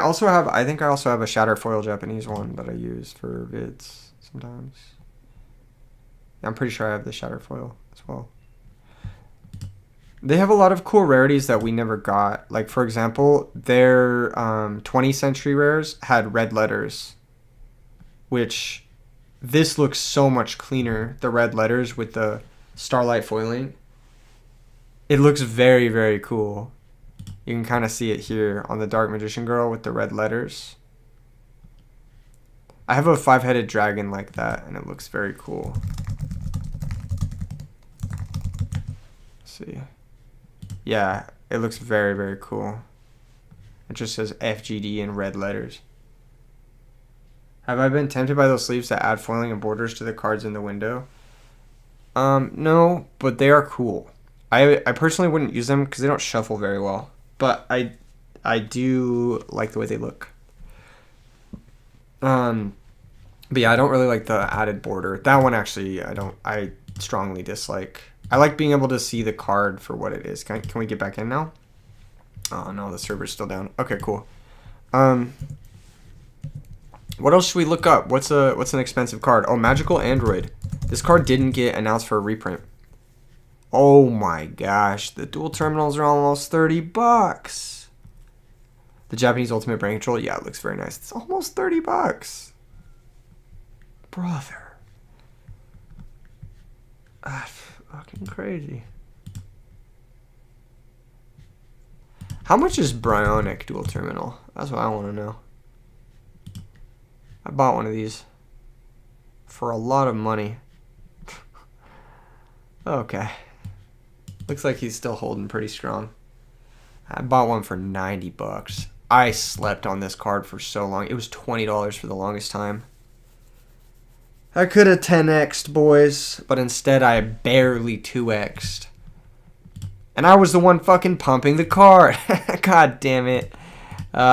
think I also have a Shatterfoil Japanese one that I use for vids sometimes. I'm pretty sure I have the Shatterfoil as well. They have a lot of cool rarities that we never got. Like, for example, their 20th century rares had red letters, which this looks so much cleaner. The red letters with the starlight foiling. It looks very, very cool. You can kind of see it here on the Dark Magician Girl with the red letters. I have a 5-headed dragon like that, and it looks very cool. Let's see. Yeah, it looks very, very cool. It just says FGD in red letters. Have I been tempted by those sleeves that add foiling and borders to the cards in the window? No, but they are cool. I personally wouldn't use them because they don't shuffle very well. But I do like the way they look. But yeah, I don't really like the added border. That one actually, I strongly dislike. I like being able to see the card for what it is. Can we get back in now? Oh no, the server's still down. Okay, cool. What else should we look up? What's an expensive card? Oh, Magical Android. This card didn't get announced for a reprint. Oh my gosh, the dual terminals are almost $30. The Japanese Ultimate Brain Control, yeah, it looks very nice. It's almost $30. Brother. Fucking crazy. How much is Bryonic dual terminal? That's what I want to know. I bought one of these for a lot of money. Okay. Looks like he's still holding pretty strong. I bought one for $90. I slept on this card for so long. It was $20 for the longest time. I could have 10x'd, boys, but instead I barely 2x'd. And I was the one fucking pumping the card. God damn it. Red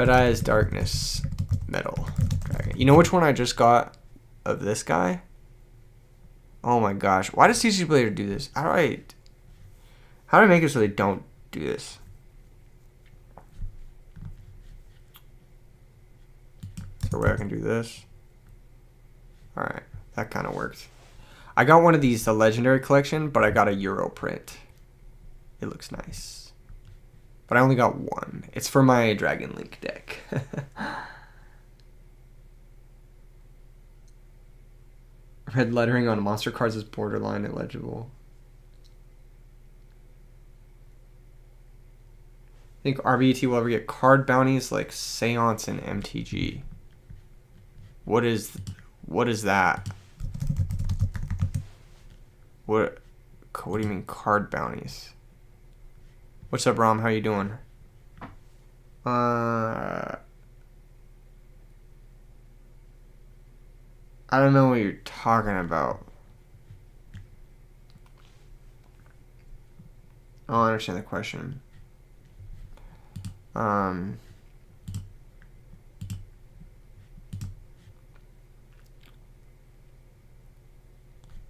Eyes, Darkness, Metal, Dragon. You know which one I just got of this guy? Oh my gosh. Why does TCG Player do this? How do I make it so they don't do this? Is there a way I can do this? Alright, that kind of worked. I got one of these, the Legendary Collection, but I got a Euro print. It looks nice. But I only got one. It's for my Dragon Link deck. Red lettering on monster cards is borderline illegible. I think RBET will ever get card bounties like Seance and MTG. What is that? What do you mean card bounties? What's up, Rom? How you doing? I don't know what you're talking about. I don't understand the question.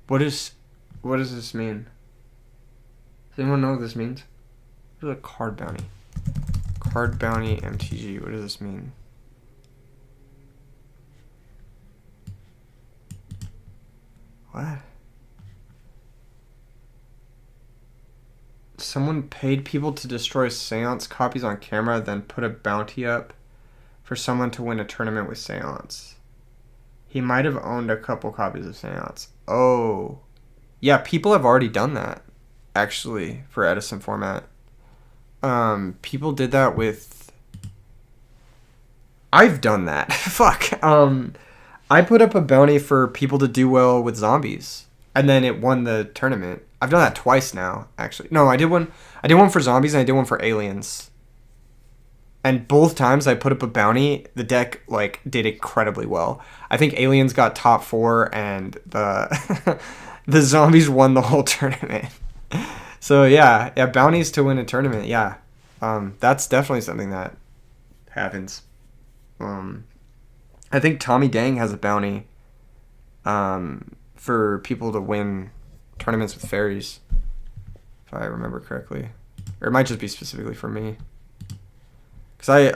What does this mean? Does anyone know what this means? What is a card bounty? Card bounty MTG. What does this mean? What? Someone paid people to destroy Seance copies on camera, then put a bounty up for someone to win a tournament with Seance. He might have owned a couple copies of Seance. Oh. Yeah, people have already done that, actually, for Edison format. People did that with... I've done that. Fuck. I put up a bounty for people to do well with zombies, and then it won the tournament. I've done that twice now, actually. No, I did one for zombies, and I did one for aliens. And both times I put up a bounty, the deck did incredibly well. I think aliens got top 4, and the the zombies won the whole tournament. So yeah, bounties to win a tournament. Yeah, that's definitely something that happens. I think Tommy Dang has a bounty for people to win tournaments with fairies, if I remember correctly, or it might just be specifically for me. Cause I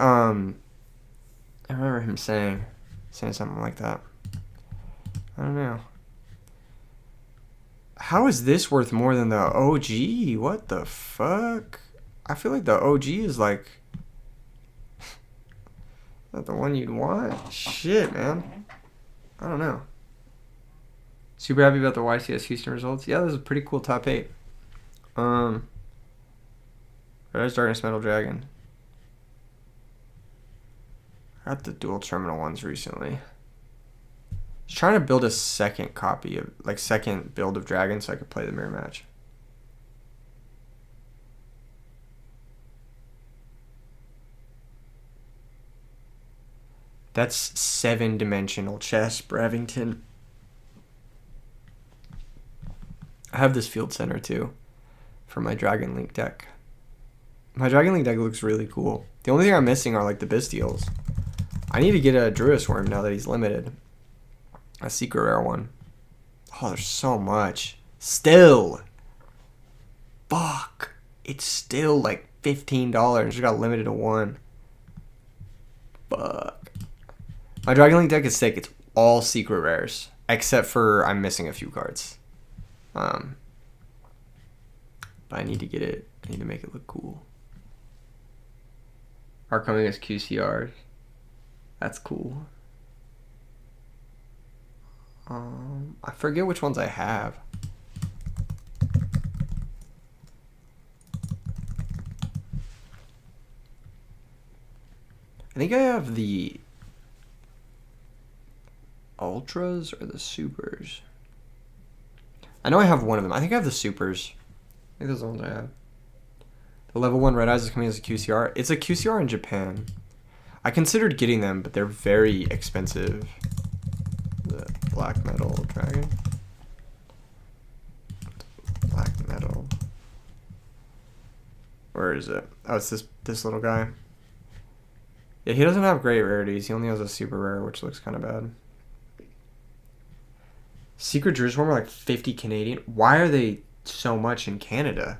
remember him saying something like that. I don't know. How is this worth more than the OG? What the fuck? I feel like the OG is like not the one you'd want. Shit, man. I don't know. Super happy about the YCS Houston results. Yeah, that was a pretty cool top 8. Red Eyes Darkness Metal Dragon. I got the dual terminal ones recently. I was trying to build a second copy of, second build of Dragon so I could play the mirror match. That's 7-dimensional chess, Brevington. I have this Field Center too for my Dragon Link deck. My Dragon Link deck looks really cool. The only thing I'm missing are the Bestials. I need to get a Druid Worm now that he's limited. A secret rare one. Oh, there's so much. Still. Fuck. It's still $15. Just got limited to 1. Fuck. My Dragon Link deck is sick. It's all secret rares. Except for I'm missing a few cards. But I need to get it. I need to make it look cool. Are coming as QCRs. That's cool. I forget which ones I have. I think I have the Ultras or the Supers. I know I have one of them. I think I have the Supers. I think those are the ones I have. The level 1 Red Eyes is coming as a QCR. It's a QCR in Japan. I considered getting them, but they're very expensive. The Black Metal Dragon. Black Metal. Where is it? Oh, it's this This little guy. Yeah, he doesn't have great rarities. He only has a super rare, which looks kind of bad. Secret Jerusalem are like 50 Canadian. Why are they so much in Canada?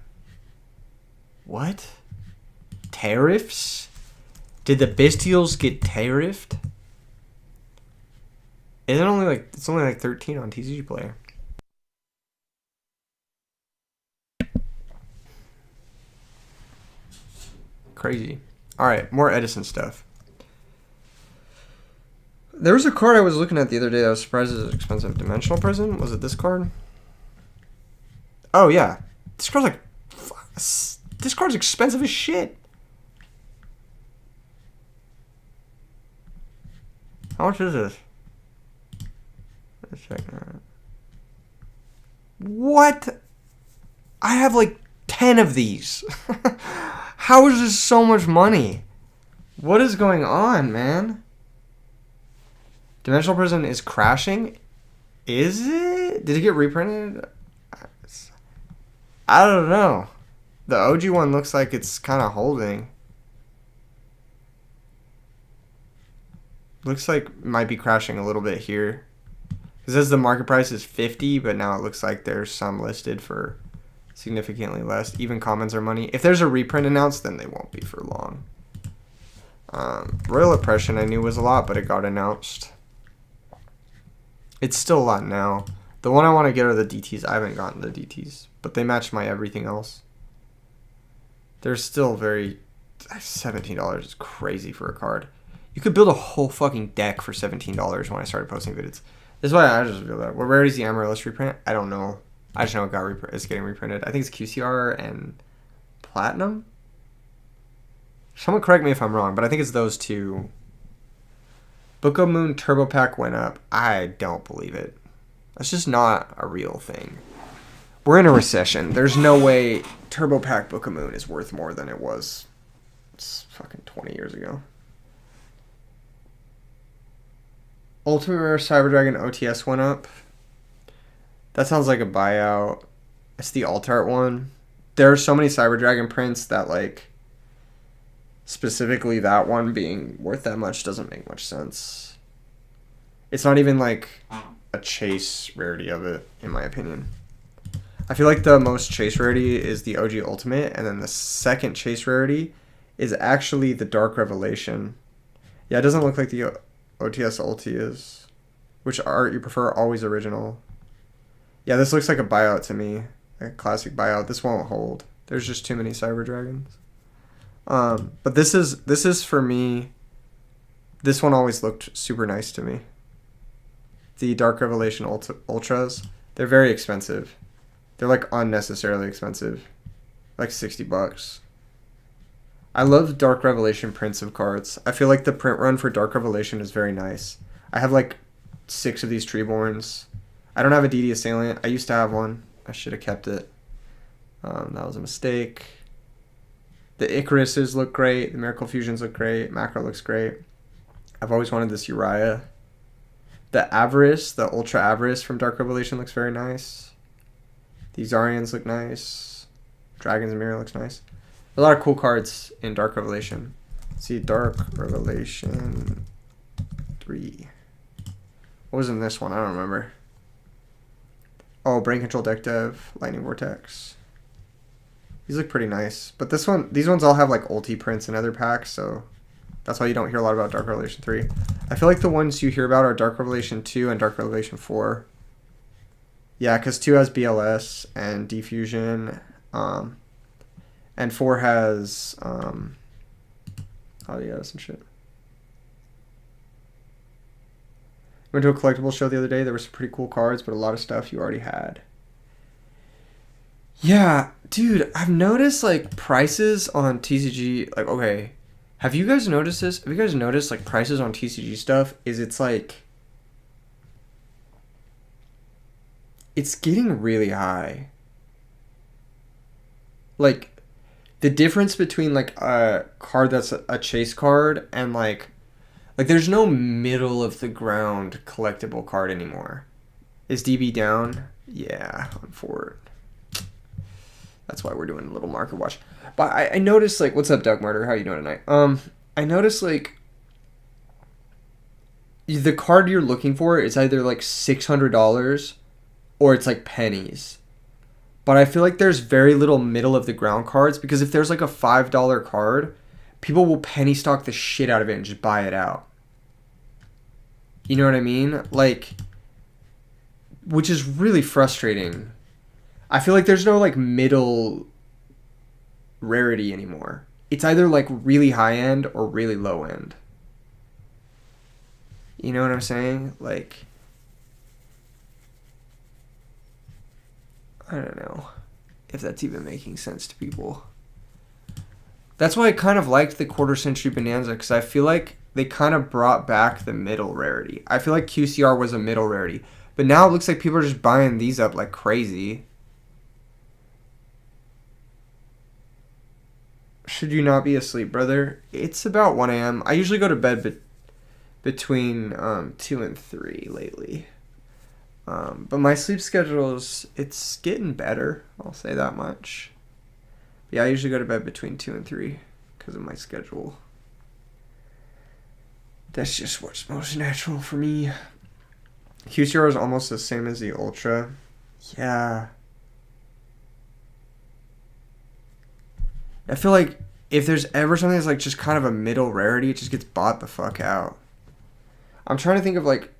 What? Tariffs? Did the Bestials get tariffed? Is it only like it's only like 13 on TCG Player? Crazy. All right, more Edison stuff. There was a card I was looking at the other day that I was surprised it was expensive. Dimensional Prison? Was it this card? Oh yeah, this card's like, this card's expensive as shit. How much is this? Let's check. What? I have like 10 of these. How is this so much money? What is going on, man? Dimensional Prison is crashing? Is it? Did it get reprinted? I don't know. The OG one looks like it's kind of holding. Looks like it might be crashing a little bit here. It says the market price is 50, but now it looks like there's some listed for significantly less. Even commons are money. If there's a reprint announced, then they won't be for long. Royal Oppression I knew was a lot, but it got announced. It's still a lot now. The one I want to get are the DTs. I haven't gotten the DTs, but they match my everything else. They're still very... $17 is crazy for a card. You could build a whole fucking deck for $17 when I started posting vids. This is why I just feel that. What rarity is the Amaryllis reprint? I don't know. I just know it's getting reprinted. I think it's QCR and Platinum. Someone correct me if I'm wrong, but I think it's those two. Book of Moon Turbo Pack went up. I don't believe it. That's just not a real thing. We're in a recession. There's no way Turbo Pack Book of Moon is worth more than it was fucking 20 years ago. Ultimate Rare Cyber Dragon OTS went up. That sounds like a buyout. It's the alt art one. There are so many Cyber Dragon prints that, like, specifically that one being worth that much doesn't make much sense. It's not even like a chase rarity of it, in my opinion. I feel like the most chase rarity is the OG Ultimate, and then the second chase rarity is actually the Dark Revelation. Yeah, it doesn't look like the OTS Ulti is. Which art you prefer? Always original. Yeah, this looks like a buyout to me. A classic buyout. This won't hold. There's just too many Cyber Dragons. But this is for me. This one always looked super nice to me. The Dark Revelation Ultras. They're very expensive. They're like unnecessarily expensive. Like $60. I love Dark Revelation prints of cards. I feel like the print run for Dark Revelation is very nice. I have like 6 of these Treeborns. I don't have a DD Assailant. I used to have one. I should have kept it. That was a mistake. The Icaruses look great. The Miracle Fusions look great. Macro looks great. I've always wanted this Uriah. The Avarice, the Ultra Avarice from Dark Revelation looks very nice. These Zarians look nice. Dragon's Mirror looks nice. A lot of cool cards in Dark Revelation. Let's see, Dark Revelation 3. What was in this one? I don't remember. Oh, Brain Control Deck Dev, Lightning Vortex. These look pretty nice. But this one, these ones all have like ulti prints and other packs, so that's why you don't hear a lot about Dark Revelation 3. I feel like the ones you hear about are Dark Revelation 2 and Dark Revelation 4. Yeah, because 2 has BLS and Diffusion. And 4 has oh yeah, some shit. Went to a collectible show the other day. There were some pretty cool cards, but a lot of stuff you already had. Yeah, dude, I've noticed like prices on TCG. Like, okay, have you guys noticed this? Have you guys noticed like prices on TCG stuff? It's like it's getting really high. Like the difference between like a card that's a chase card and like there's no middle of the ground collectible card anymore. Is DB down? Yeah, on forward. That's why we're doing a little market watch. But I noticed, like, what's up, Doug Murder? How you doing tonight? I noticed, like, the card you're looking for is either, like, $600 or it's, like, pennies. But I feel like there's very little middle of the ground cards, because if there's, like, a $5 card, people will penny stock the shit out of it and just buy it out. You know what I mean? Like, which is really frustrating. I feel like there's no, like, middle rarity anymore. It's either, like, really high end or really low end. You know what I'm saying? Like, I don't know if that's even making sense to people. That's why I kind of liked the quarter century bonanza, because I feel like they kind of brought back the middle rarity. I feel like QCR was a middle rarity, but now it looks like people are just buying these up like crazy. Should you not be asleep, brother? It's about 1 a.m. I usually go to bed between 2 and 3 lately. But my sleep schedule it's getting better. I'll say that much. Yeah, I usually go to bed between 2 and 3 because of my schedule. That's just what's most natural for me. QCR is almost the same as the Ultra. Yeah. I feel like if there's ever something that's like just kind of a middle rarity, it just gets bought the fuck out. I'm trying to think of like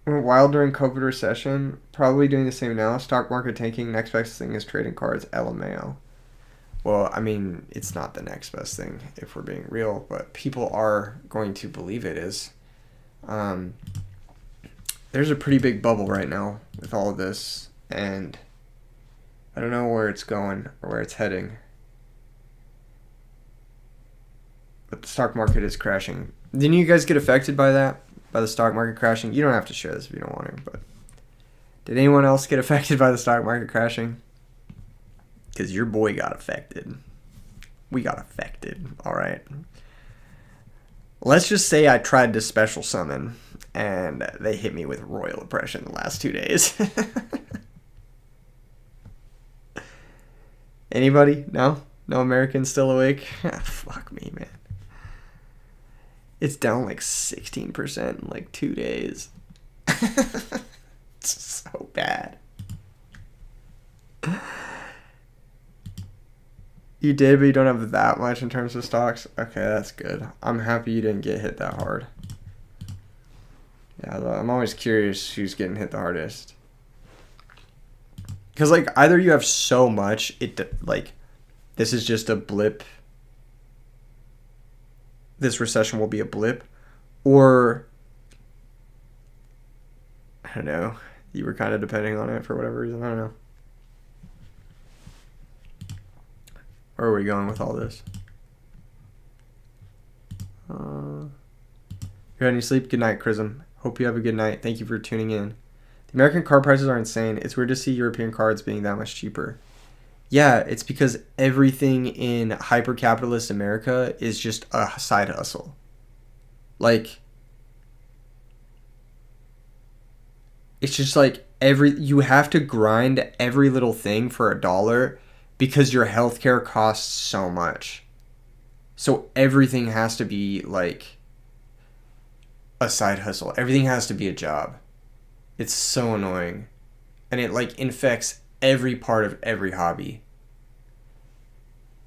while during COVID recession, probably doing the same now. Stock market tanking, next best thing is trading cards, LMAO. Well, I mean, it's not the next best thing if we're being real, but people are going to believe it is. There's a pretty big bubble right now with all of this, and I don't know where it's going or where it's heading. But the stock market is crashing. Didn't you guys get affected by that? By the stock market crashing? You don't have to share this if you don't want to, but did anyone else get affected by the stock market crashing? Because your boy got affected. We got affected, alright? Let's just say I tried to special summon, and they hit me with royal oppression the last 2 days. Anybody? No? No Americans still awake? Fuck me, man. It's down like 16% in like 2 days. It's so bad. You did, but you don't have that much in terms of stocks? Okay, that's good. I'm happy you didn't get hit that hard. Yeah, I'm always curious who's getting hit the hardest. Because, like, either you have so much, like, this is just a blip. This recession will be a blip. Or, I don't know, you were kind of depending on it for whatever reason. I don't know. Where are we going with all this? You're having sleep? Good night, Chrism. Hope you have a good night. Thank you for tuning in. The American car prices are insane. It's weird to see European cards being that much cheaper. Yeah, it's because everything in hyper-capitalist America is just a side hustle. Like, it's just like you have to grind every little thing for $1 because your healthcare costs so much. So everything has to be like a side hustle. Everything has to be a job. It's so annoying. And it like infects every part of every hobby.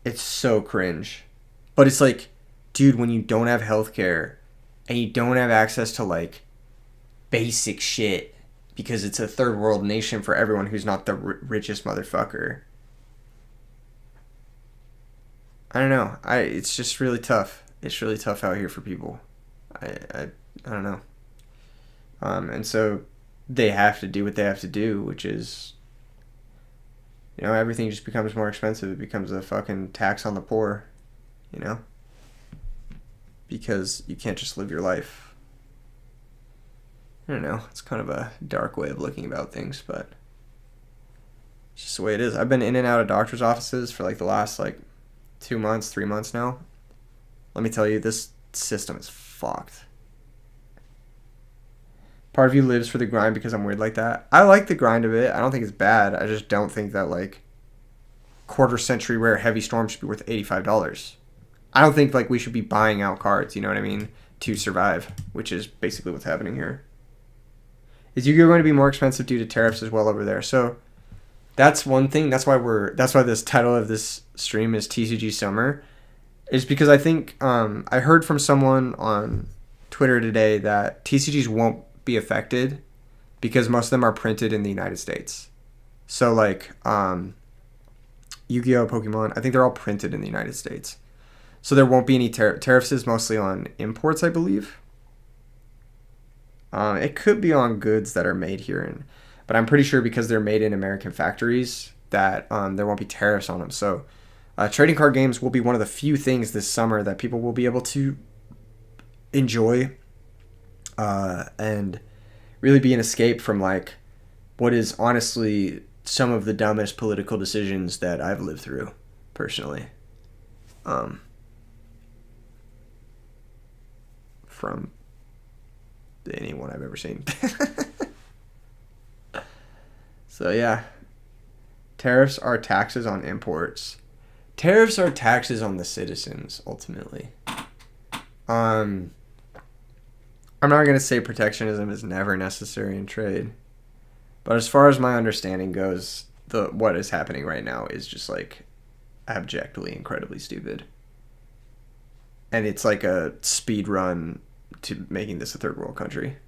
It's so cringe. But it's like, dude, when you don't have healthcare and you don't have access to like basic shit because it's a third world nation for everyone who's not the richest motherfucker. I don't know. It's just really tough. It's really tough out here for people. I don't know. And so they have to do what they have to do, which is, you know, everything just becomes more expensive. It becomes a fucking tax on the poor, you know? Because you can't just live your life. I don't know. It's kind of a dark way of looking about things, but it's just the way it is. I've been in and out of doctor's offices for like the last like 2 months, 3 months now. Let me tell you, this system is fucked. Part of you lives for the grind because I'm weird like that. I like the grind of it. I don't think it's bad. I just don't think that like quarter century rare heavy storm should be worth $85. I don't think like we should be buying out cards, you know what I mean, to survive, which is basically what's happening here. Is Yu-Gi-Oh going to be more expensive due to tariffs as well over there? So that's one thing. That's why this title of this stream is TCG Summer, is because I think I heard from someone on Twitter today that TCGs won't be affected because most of them are printed in the United States. So like Yu-Gi-Oh, Pokemon, I think they're all printed in the United States. So there won't be any tariffs is mostly on imports, I believe. It could be on goods that are made here, but I'm pretty sure because they're made in American factories that there won't be tariffs on them. So trading card games will be one of the few things this summer that people will be able to enjoy and really be an escape from like what is honestly some of the dumbest political decisions that I've lived through personally. From anyone I've ever seen. So yeah, tariffs are taxes on imports. Tariffs are taxes on the citizens ultimately. I'm not going to say protectionism is never necessary in trade, but as far as my understanding goes, what is happening right now is just like abjectly incredibly stupid, and it's like a speed run to making this a third world country.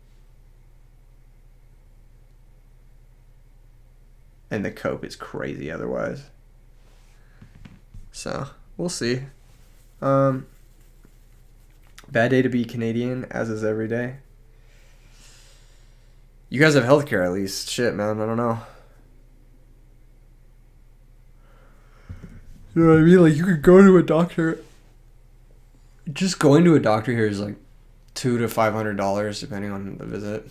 And the cope is crazy otherwise. So, we'll see. Bad day to be Canadian, as is every day. You guys have healthcare at least. Shit, man, I don't know. You know what I mean? Like, you could go to a doctor. Just going to a doctor here is like $200 to $500 depending on the visit.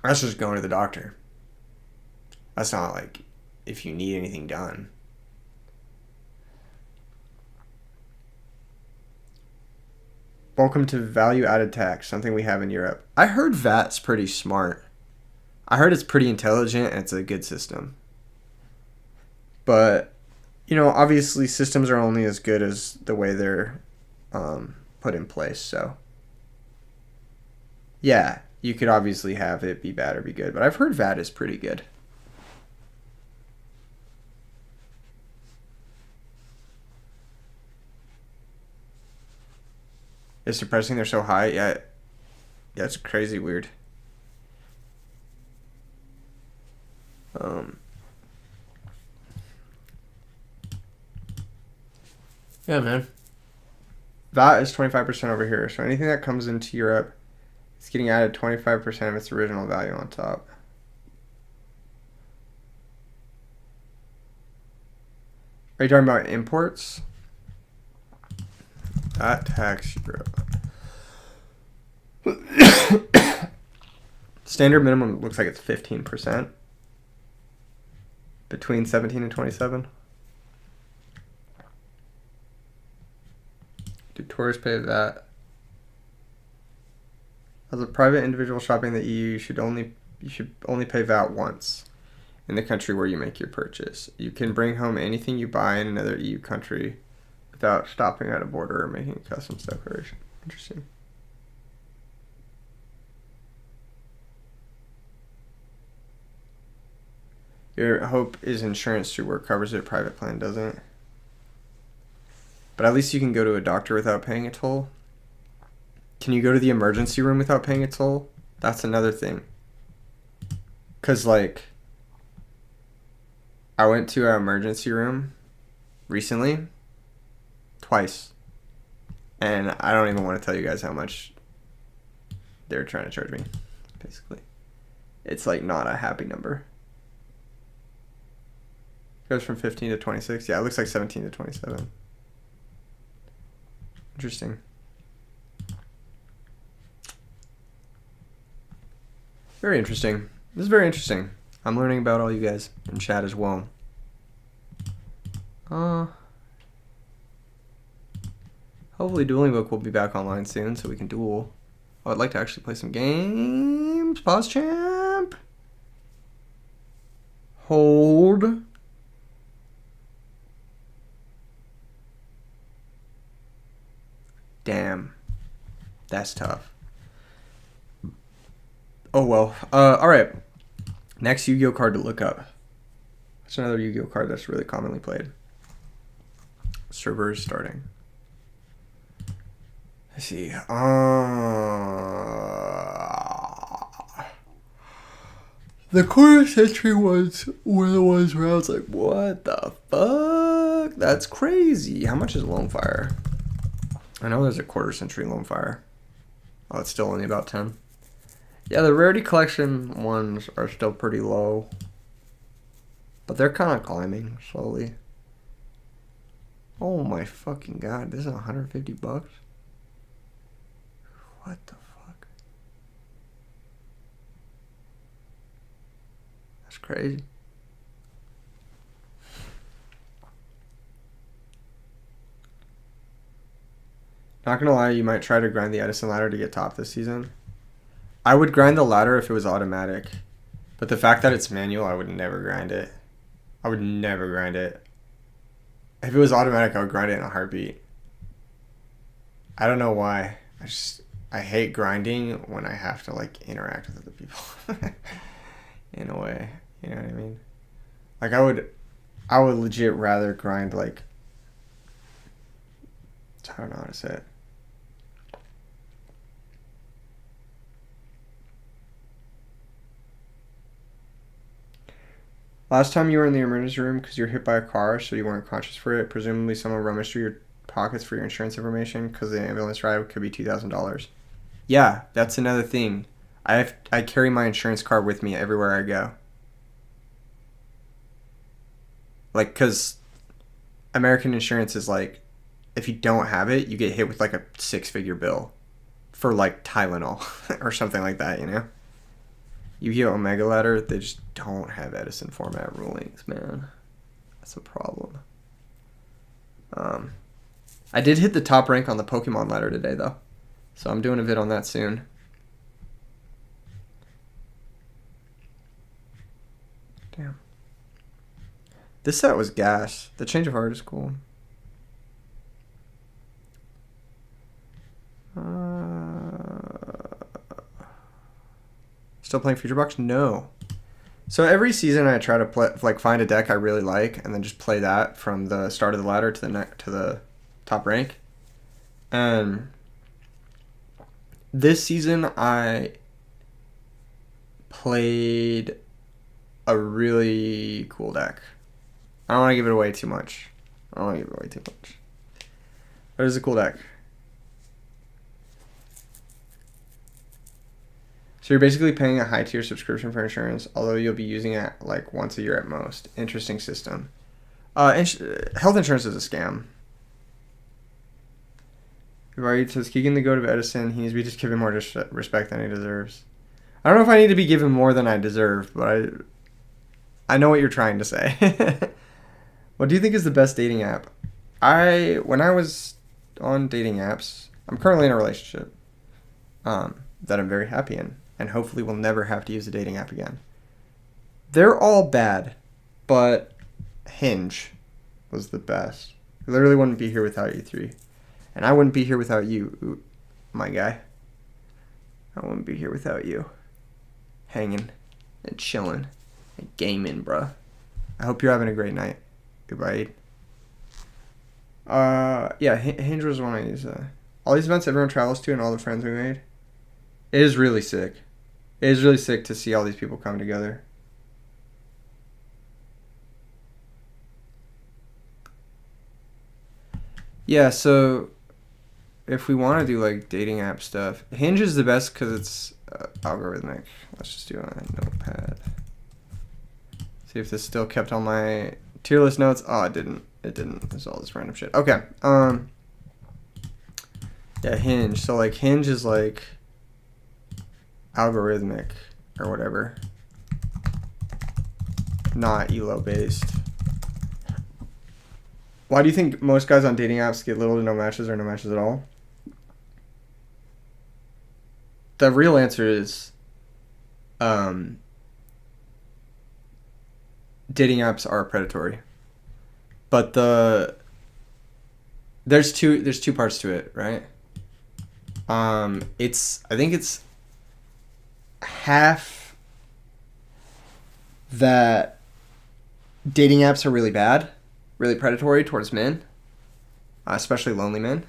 That's just going to the doctor. That's not like if you need anything done. Welcome to value added tax, something we have in Europe. I heard VAT's pretty smart. I heard it's pretty intelligent and it's a good system. But, you know, obviously systems are only as good as the way they're put in place. So, yeah, you could obviously have it be bad or be good. But I've heard VAT is pretty good. It's depressing they're so high. Yeah, it's crazy weird. Yeah, man. VAT is 25% over here. So anything that comes into Europe is getting added 25% of its original value on top. Are you talking about imports? That tax Europe. Standard minimum looks like it's 15%. Between 17 and 27. Do tourists pay that? As a private individual shopping in the EU, you should only pay VAT once in the country where you make your purchase. You can bring home anything you buy in another EU country without stopping at a border or making a customs declaration. Interesting. Your hope is insurance through work covers it, private plan doesn't. But at least you can go to a doctor without paying a toll. Can you go to the emergency room without paying a toll? That's another thing. Because, like, I went to an emergency room recently. Twice. And I don't even want to tell you guys how much they're trying to charge me, basically. It's, like, not a happy number. Goes from 15 to 26. Yeah, it looks like 17 to 27. Interesting. Very interesting. This is very interesting. I'm learning about all you guys in chat as well. Hopefully Dueling Book will be back online soon so we can duel. Oh, I'd like to actually play some games. Pause champ. Hold. Damn. That's tough. Oh, well. Alright. Next Yu-Gi-Oh card to look up. That's another Yu-Gi-Oh card that's really commonly played. Server is starting. Let's see. The quarter century ones were the ones where I was like, what the fuck? That's crazy. How much is Lone Fire? I know there's a quarter century Lone Fire. Oh, it's still only about 10. Yeah, the rarity collection ones are still pretty low. But they're kind of climbing slowly. Oh my fucking god, this is 150 bucks? What the fuck? That's crazy. Not gonna lie, you might try to grind the Edison ladder to get top this season. I would grind the ladder if it was automatic. But the fact that it's manual, I would never grind it. I would never grind it. If it was automatic, I would grind it in a heartbeat. I don't know why. I hate grinding when I have to like interact with other people. In a way. You know what I mean? Like I would legit rather grind like, I don't know how to say it. Last time you were in the emergency room because you were hit by a car, so you weren't conscious for it. Presumably someone rummaged through your pockets for your insurance information because the ambulance ride could be $2,000. Yeah, that's another thing. I carry my insurance card with me everywhere I go. Like, because American insurance is like, if you don't have it, you get hit with like a 6-figure bill for like Tylenol or something like that, you know? Yu-Gi-Oh! Omega Ladder, they just don't have Edison format rulings, man. That's a problem. I did hit the top rank on the Pokemon ladder today, though. So I'm doing a vid on that soon. Damn. This set was gas. The change of heart is cool. Still playing Future Box? No. So every season I try to play, like find a deck I really like and then just play that from the start of the ladder to the top rank. And this season I played a really cool deck. I don't want to give it away too much. But it's a cool deck. So you're basically paying a high tier subscription for insurance, although you'll be using it like once a year at most. Interesting system. Health insurance is a scam. Right, says Keegan the goat of Edison. He needs to be just given more respect than he deserves. I don't know if I need to be given more than I deserve, but I know what you're trying to say. What do you think is the best dating app? When I was on dating apps, I'm currently in a relationship that I'm very happy in, and hopefully will never have to use a dating app again. They're all bad, but Hinge was the best. I literally wouldn't be here without you three. And I wouldn't be here without you, my guy. I wouldn't be here without you. Hanging and chilling and gaming, bruh. I hope you're having a great night. Goodbye. Yeah, Hinge was one I use. All these events everyone travels to and all the friends we made. It is really sick. It is really sick to see all these people come together. Yeah, so if we want to do like dating app stuff, Hinge is the best because it's algorithmic. Let's just do it on a notepad. See if this still kept on my tier list notes. Oh, it didn't. It didn't. There's all this random shit. Okay. Yeah, Hinge. So like Hinge is like algorithmic or whatever, not ELO based. Why do you think most guys on dating apps get little to no matches or no matches at all? the real answer is dating apps are predatory. But there's two parts to it, right? I think it's half that dating apps are really bad, really predatory towards men, especially lonely men.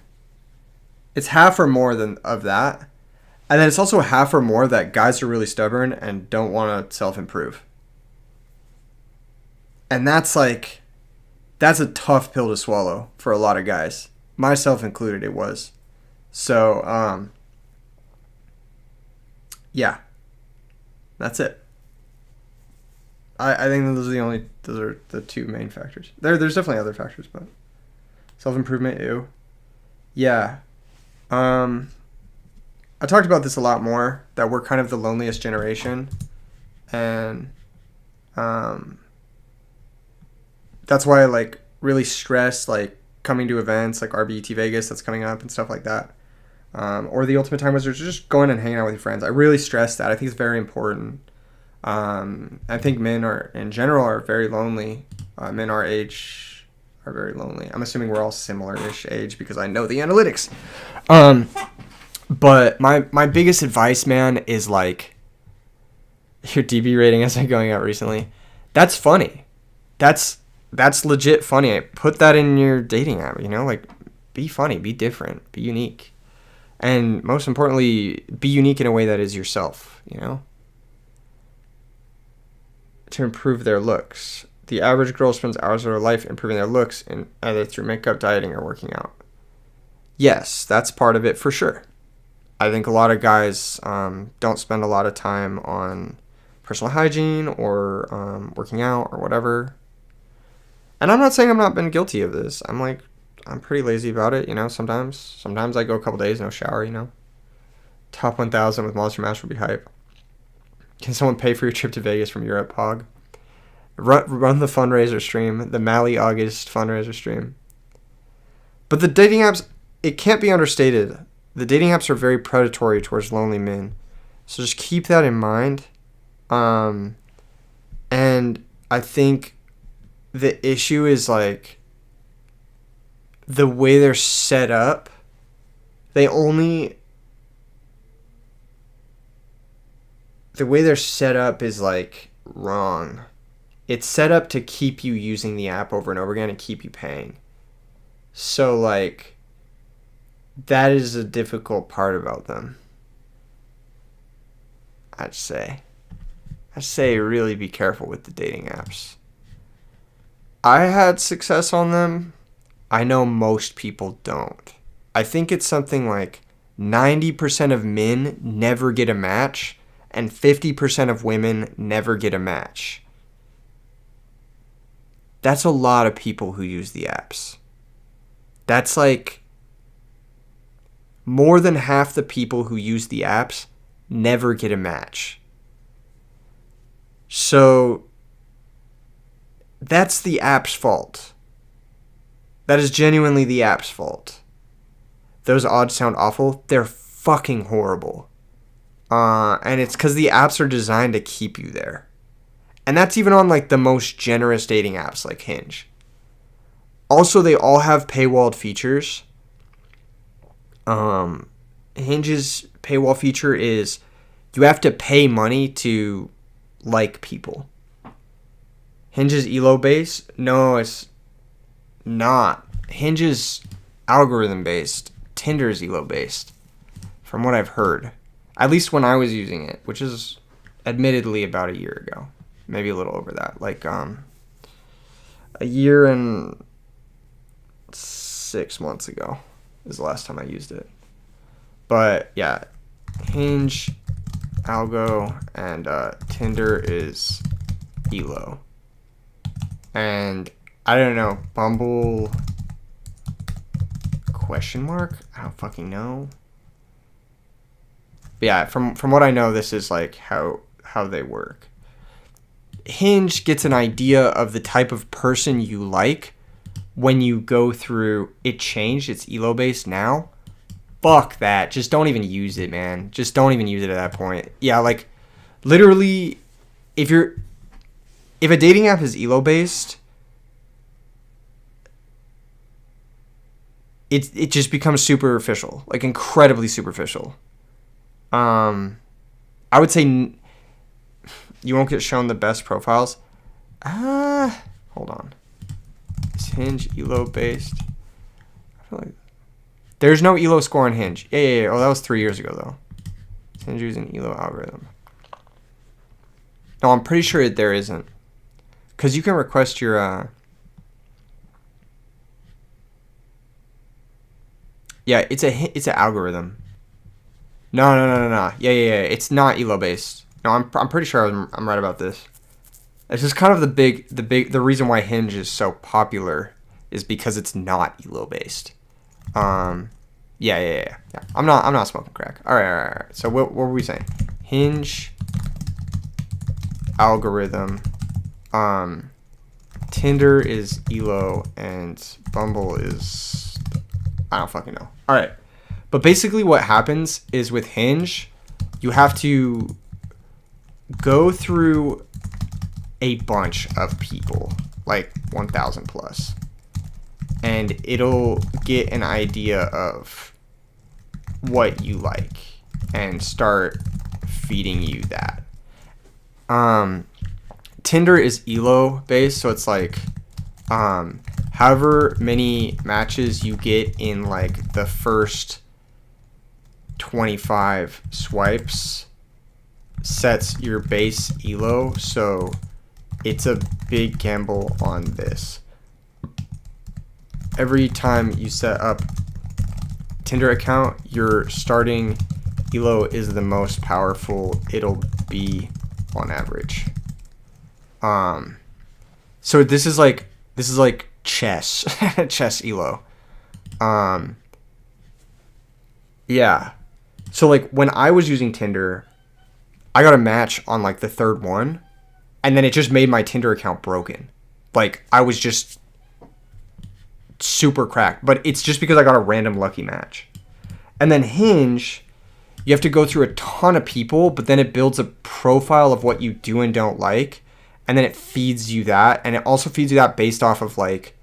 It's half or more of that. And then it's also half or more that guys are really stubborn and don't want to self-improve. And that's a tough pill to swallow for a lot of guys. Myself included, it was. So, yeah. That's it. I think those are the two main factors. There's definitely other factors, but self-improvement, ew. Yeah. I talked about this a lot more, that we're kind of the loneliest generation. And that's why I like really stress like coming to events like RBET Vegas that's coming up and stuff like that. Or the Ultimate Time Wizards, just going and hanging out with your friends. I really stress that. I think it's very important. I think men in general are very lonely. Men our age are very lonely. I'm assuming we're all similar-ish age because I know the analytics. But my biggest advice, man, is like your DB rating has been going up recently. That's funny. That's legit funny. Put that in your dating app, like be funny, be different, be unique. And most importantly, be unique in a way that is yourself, To improve their looks. The average girl spends hours of her life improving their looks, either through makeup, dieting, or working out. Yes, that's part of it for sure. I think a lot of guys don't spend a lot of time on personal hygiene or working out or whatever. And I'm not saying I've not been guilty of this. I'm pretty lazy about it, sometimes. Sometimes I go a couple days, no shower, Top 1,000 with Monster Mash would be hype. Can someone pay for your trip to Vegas from Europe, Pog? Run the fundraiser stream, the Mally August fundraiser stream. But the dating apps, it can't be understated. The dating apps are very predatory towards lonely men. So just keep that in mind. And I think the issue is like the way they're set up. The way they're set up is like wrong. It's set up to keep you using the app over and over again and keep you paying. So like that is a difficult part about them. I'd say really be careful with the dating apps. I had success on them. I know most people don't. I think it's something like 90% of men never get a match and 50% of women never get a match. That's a lot of people who use the apps. That's like more than half the people who use the apps never get a match. So that's the app's fault. That is genuinely the app's fault. Those odds sound awful. They're fucking horrible. And it's because the apps are designed to keep you there. And that's even on like the most generous dating apps like Hinge. Also, they all have paywalled features. Hinge's paywall feature is you have to pay money to like people. Hinge's elo based? No, it's not. Hinge's algorithm based. Tinder's elo based. From what I've heard. At least when I was using it, which is admittedly about a year ago. Maybe a little over that. Like a year and 6 months ago is the last time I used it. But yeah, Hinge, Algo, and Tinder is elo. And I don't know, Bumble ? I don't fucking know. But yeah, from what I know, this is like how they work. Hinge gets an idea of the type of person you like when you go through. It changed. It's elo based now. fuck that. Just don't even use it, man. Just don't even use it at that point. Yeah, like, literally, if a dating app is elo based, it just becomes superficial, like incredibly superficial. I would say you won't get shown the best profiles. Hold on. Is Hinge elo based? I feel like there's no elo score on Hinge. Yeah. Oh, that was 3 years ago though. Hinge using elo algorithm. No, I'm pretty sure there isn't, because you can request your. Yeah, it's an algorithm. No. Yeah. It's not elo based. No, I'm pretty sure I'm right about this. It's just kind of the reason why Hinge is so popular is because it's not elo based. Yeah. I'm not smoking crack. All right. So what were we saying? Hinge algorithm. Tinder is elo and Bumble is, I don't fucking know. All right. But basically what happens is with Hinge, you have to go through a bunch of people, like 1,000 plus, and it'll get an idea of what you like and start feeding you that. Tinder is elo based, so it's like however many matches you get in like the first 25 swipes sets your base elo, so it's a big gamble on this. Every time you set up Tinder account, your starting elo is the most powerful it'll be on average. So this is like chess chess elo. Yeah. So like when I was using Tinder, I got a match on like the third one, and then it just made my Tinder account broken. Like I was just super cracked, but it's just because I got a random lucky match. And then Hinge, you have to go through a ton of people, but then it builds a profile of what you do and don't like, and then it feeds you that, and it also feeds you that based off of like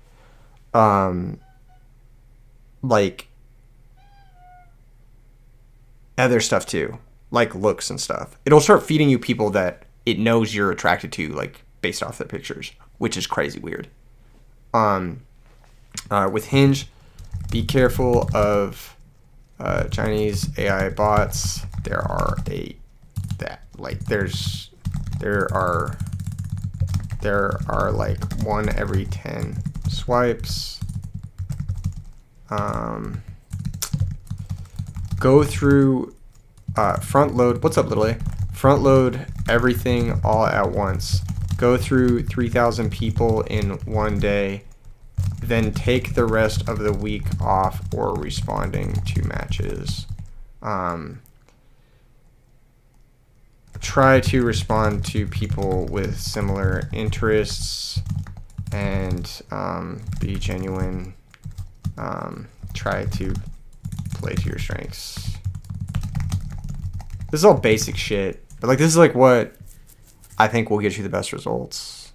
other stuff too, like looks and stuff. It'll start feeding you people that it knows you're attracted to, like based off their pictures, which is crazy weird. With Hinge, be careful of Chinese AI bots. There are like 1 every 10 swipes. Go through front load. What's up, little A? Front load everything all at once. Go through 3,000 people in one day. Then take the rest of the week off or responding to matches. Try to respond to people with similar interests and be genuine. Try to play to your strengths. This is all basic shit, but like this is like what I think will get you the best results.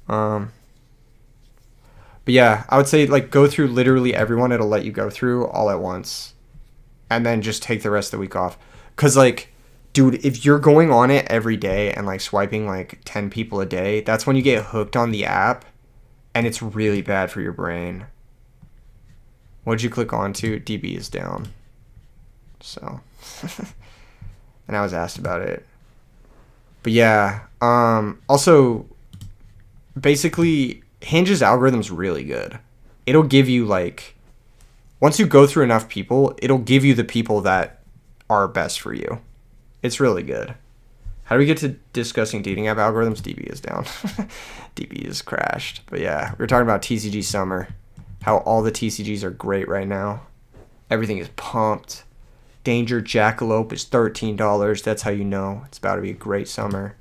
But yeah, I would say like go through literally everyone it'll let you go through all at once, and then just take the rest of the week off. Cause like, dude, if you're going on it every day and like swiping like 10 people a day, that's when you get hooked on the app, and it's really bad for your brain. What'd you click on to? DB is down. So, and I was asked about it. But yeah, also, basically, Hinge's algorithm's really good. It'll give you like, once you go through enough people, it'll give you the people that are best for you. It's really good. How do we get to discussing dating app algorithms? DB is down. DB is crashed. But yeah, we were talking about TCG summer. How all the TCGs are great right now. Everything is pumped. Danger Jackalope is $13. That's how you know it's about to be a great summer.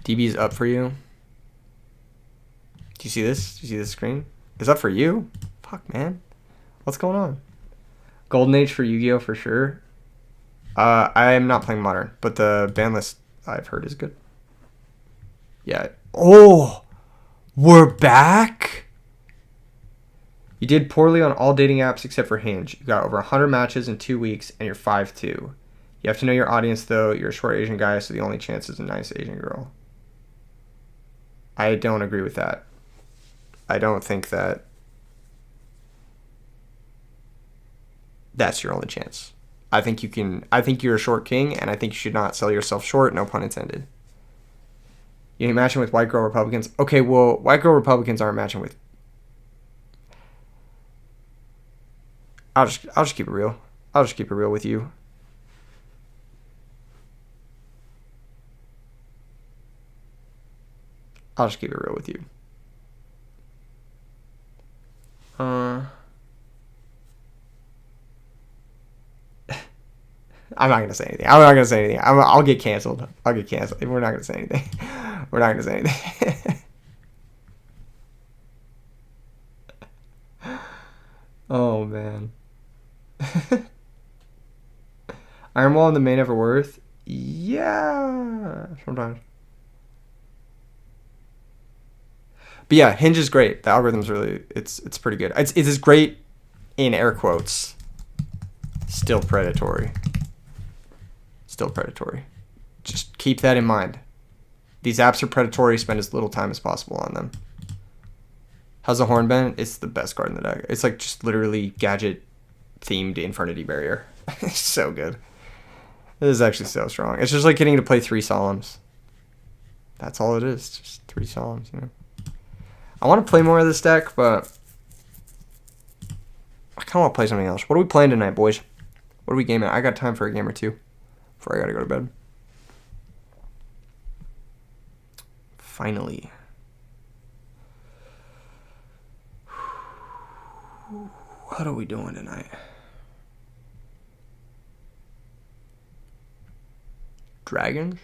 DB is up for you. Do you see this? Do you see this screen? It's up for you? Fuck, man. What's going on? Golden Age for Yu-Gi-Oh! For sure. I am not playing Modern, but the ban list I've heard is good. Yeah. Oh! We're back? You did poorly on all dating apps except for Hinge. You got over 100 matches in 2 weeks, and you're 5'2". You have to know your audience, though. You're a short Asian guy, so the only chance is a nice Asian girl. I don't agree with that. I don't think that that's your only chance. I think you can. I think you're a short king, and I think you should not sell yourself short. No pun intended. You ain't matching with white girl Republicans. Okay, well, white girl Republicans aren't matching with. I'll just keep it real. I'll just keep it real with you. I'll just keep it real with you. I'm not gonna say anything. I'm not gonna say anything. I'll get canceled. I'll get canceled. We're not gonna say anything. We're not gonna say anything. Oh man. Iron Wall and the main ever worth? Yeah, sometimes. But yeah, Hinge is great. The algorithm's really it's pretty good. It is great in air quotes. Still predatory. Still predatory. Just keep that in mind. These apps are predatory. Spend as little time as possible on them. How's the Hornbent? It's the best card in the deck. It's like just literally gadget themed Infernity Barrier. It's so good. It is actually so strong. It's just like getting to play 3 Solemns. That's all it is. Just 3 Solemns, you know. I want to play more of this deck, but I kind of want to play something else. What are we playing tonight, boys? What are we gaming? I got time for a game or two before I gotta go to bed. Finally. What are we doing tonight? Dragons?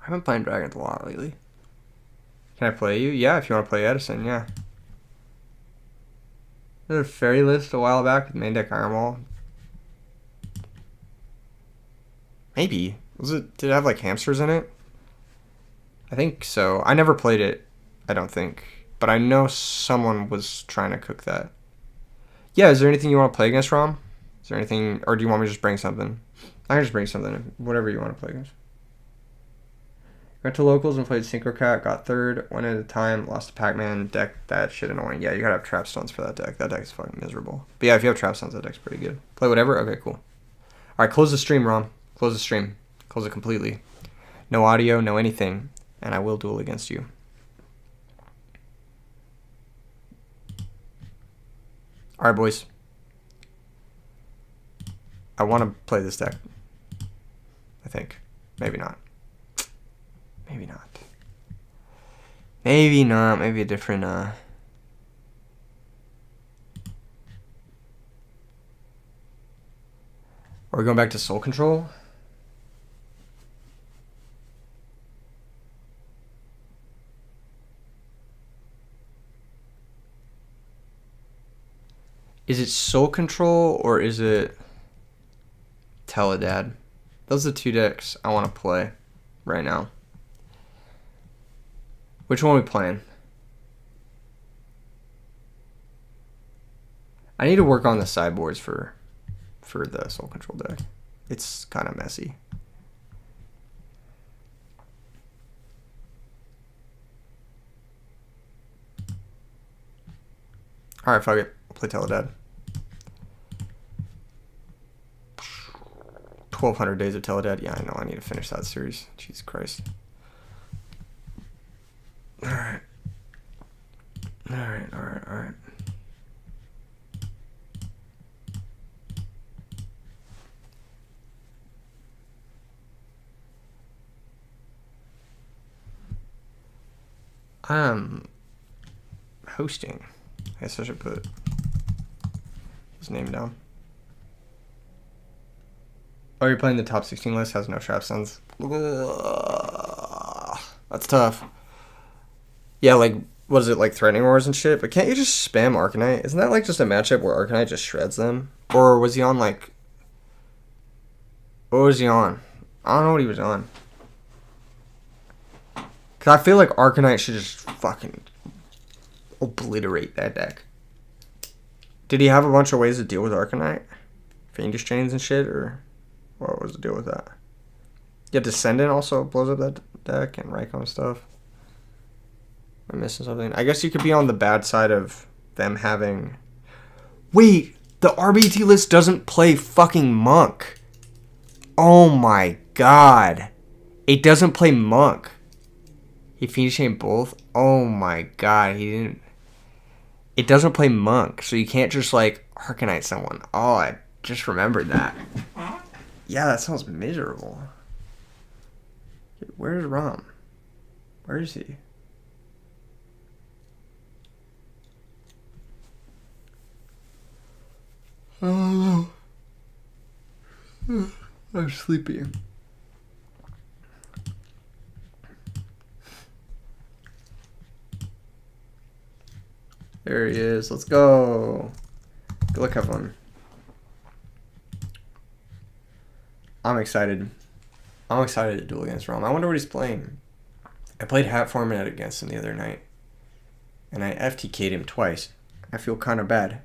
I've been playing Dragons a lot lately. Can I play you? Yeah, if you want to play Edison, yeah. There's a fairy list a while back with main deck Iron Wall. Maybe. Did it have like hamsters in it? I think so. I never played it, I don't think. But I know someone was trying to cook that. Yeah, is there anything you want to play against, Rom? Is there anything, or do you want me to just bring something? I can just bring something, whatever you want to play against. Went to locals and played Synchro Cat, got third, one at a time, lost to Pac-Man, deck, that shit annoying. Yeah, you gotta have Trap Stones for that deck. That deck's fucking miserable. But yeah, if you have Trap Stones, that deck's pretty good. Play whatever? Okay, cool. Alright, close the stream, Rom. Close the stream. Close it completely. No audio, no anything. And I will duel against you. Alright, boys. I want to play this deck. I think. Maybe not. Maybe not. Maybe not. Maybe a different, Are we going back to Soul Control? Is it Soul Control or is it Teledad? Those are the 2 decks I want to play right now. Which one are we playing? I need to work on the sideboards for the Soul Control deck. It's kind of messy. Alright, fuck it. I'll play Teledad. 1,200 days of Teledad. Yeah, I know. I need to finish that series. Jesus Christ. Alright. Alright. I'm hosting. I guess I should put his name down. Oh, you're playing the top 16 list? Has no Trap Stones. That's tough. Yeah, like what is it, like Threatening Wars and shit? But can't you just spam Arcanite? Isn't that like just a matchup where Arcanite just shreds them? Or was he on like... What was he on? I don't know what he was on. Because I feel like Arcanite should just fucking obliterate that deck. Did he have a bunch of ways to deal with Arcanite? Fiendish Chains and shit? Or what was the deal with that? Yeah, Descendant also blows up that deck and Raycon stuff. I'm missing something. I guess you could be on the bad side of them having... Wait! The RBET list doesn't play fucking Monk. Oh my god. It doesn't play Monk. He Fiendish Chain both? Oh my god, he didn't... It doesn't play Monk, so you can't just, like, Arcanite someone. Oh, I just remembered that. Yeah, that sounds miserable. Where's Rom? Where is he? Oh, I'm sleepy. There he is. Let's go. Good luck, have fun. I'm excited. I'm excited to duel against Rom. I wonder what he's playing. I played Hat Format against him the other night. And I FTK'd him twice. I feel kind of bad.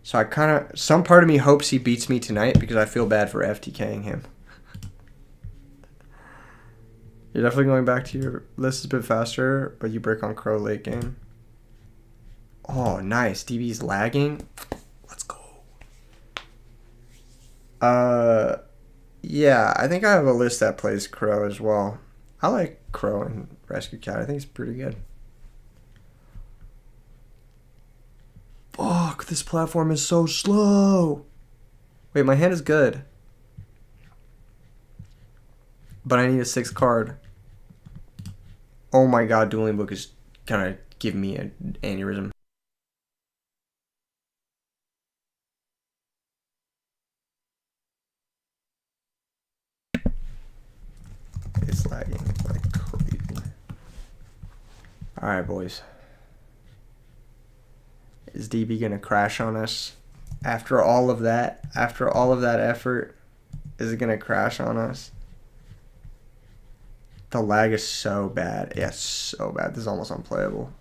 So I kind of... Some part of me hopes he beats me tonight because I feel bad for FTKing him. You're definitely going back to your list a bit faster, but you break on Crow late game. Oh, nice. DB's lagging. Let's go. Yeah, I think I have a list that plays Crow as well. I like Crow and Rescue Cat. I think it's pretty good. Fuck, this platform is so slow. Wait, my hand is good. But I need a 6th card. Oh my god, Dueling Book is gonna give me an aneurysm. It's lagging like crazy. Alright, boys. Is DB gonna crash on us? After all of that effort, is it gonna crash on us? The lag is so bad. Yeah, so bad. This is almost unplayable.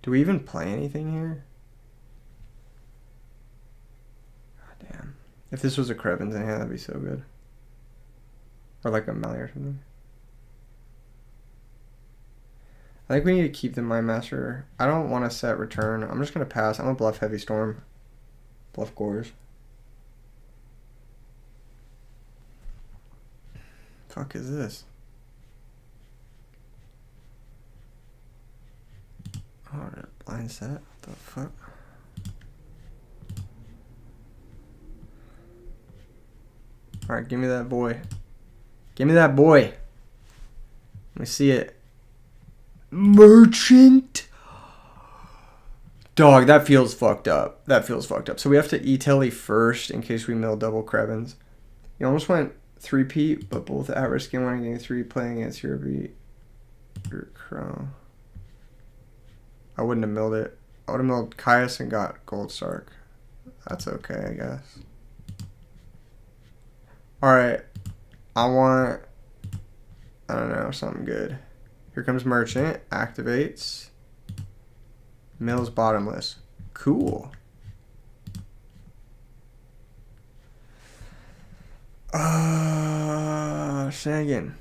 Do we even play anything here? God damn. If this was a Krebins in hand, that'd be so good. Or like a Mally or something. I think we need to keep the Mind Master. I don't want to set return. I'm just going to pass. I'm going to bluff Heavy Storm. Bluff Gores. Fuck is this? Oh, blind set? What the fuck? Alright, give me that boy. Give me that boy. Let me see it. Merchant? Dog, that feels fucked up. That feels fucked up. So we have to E-Telly first in case we mill double Krebins. You almost went 3-peat, but both at risk in 1 game 3 playing against your Crow. I wouldn't have milled it. I would have milled Caius and got Gold Stark. That's okay, I guess. Alright. I want... I don't know, something good. Here comes Merchant. Activates. Mills bottomless. Cool. Shenanigan.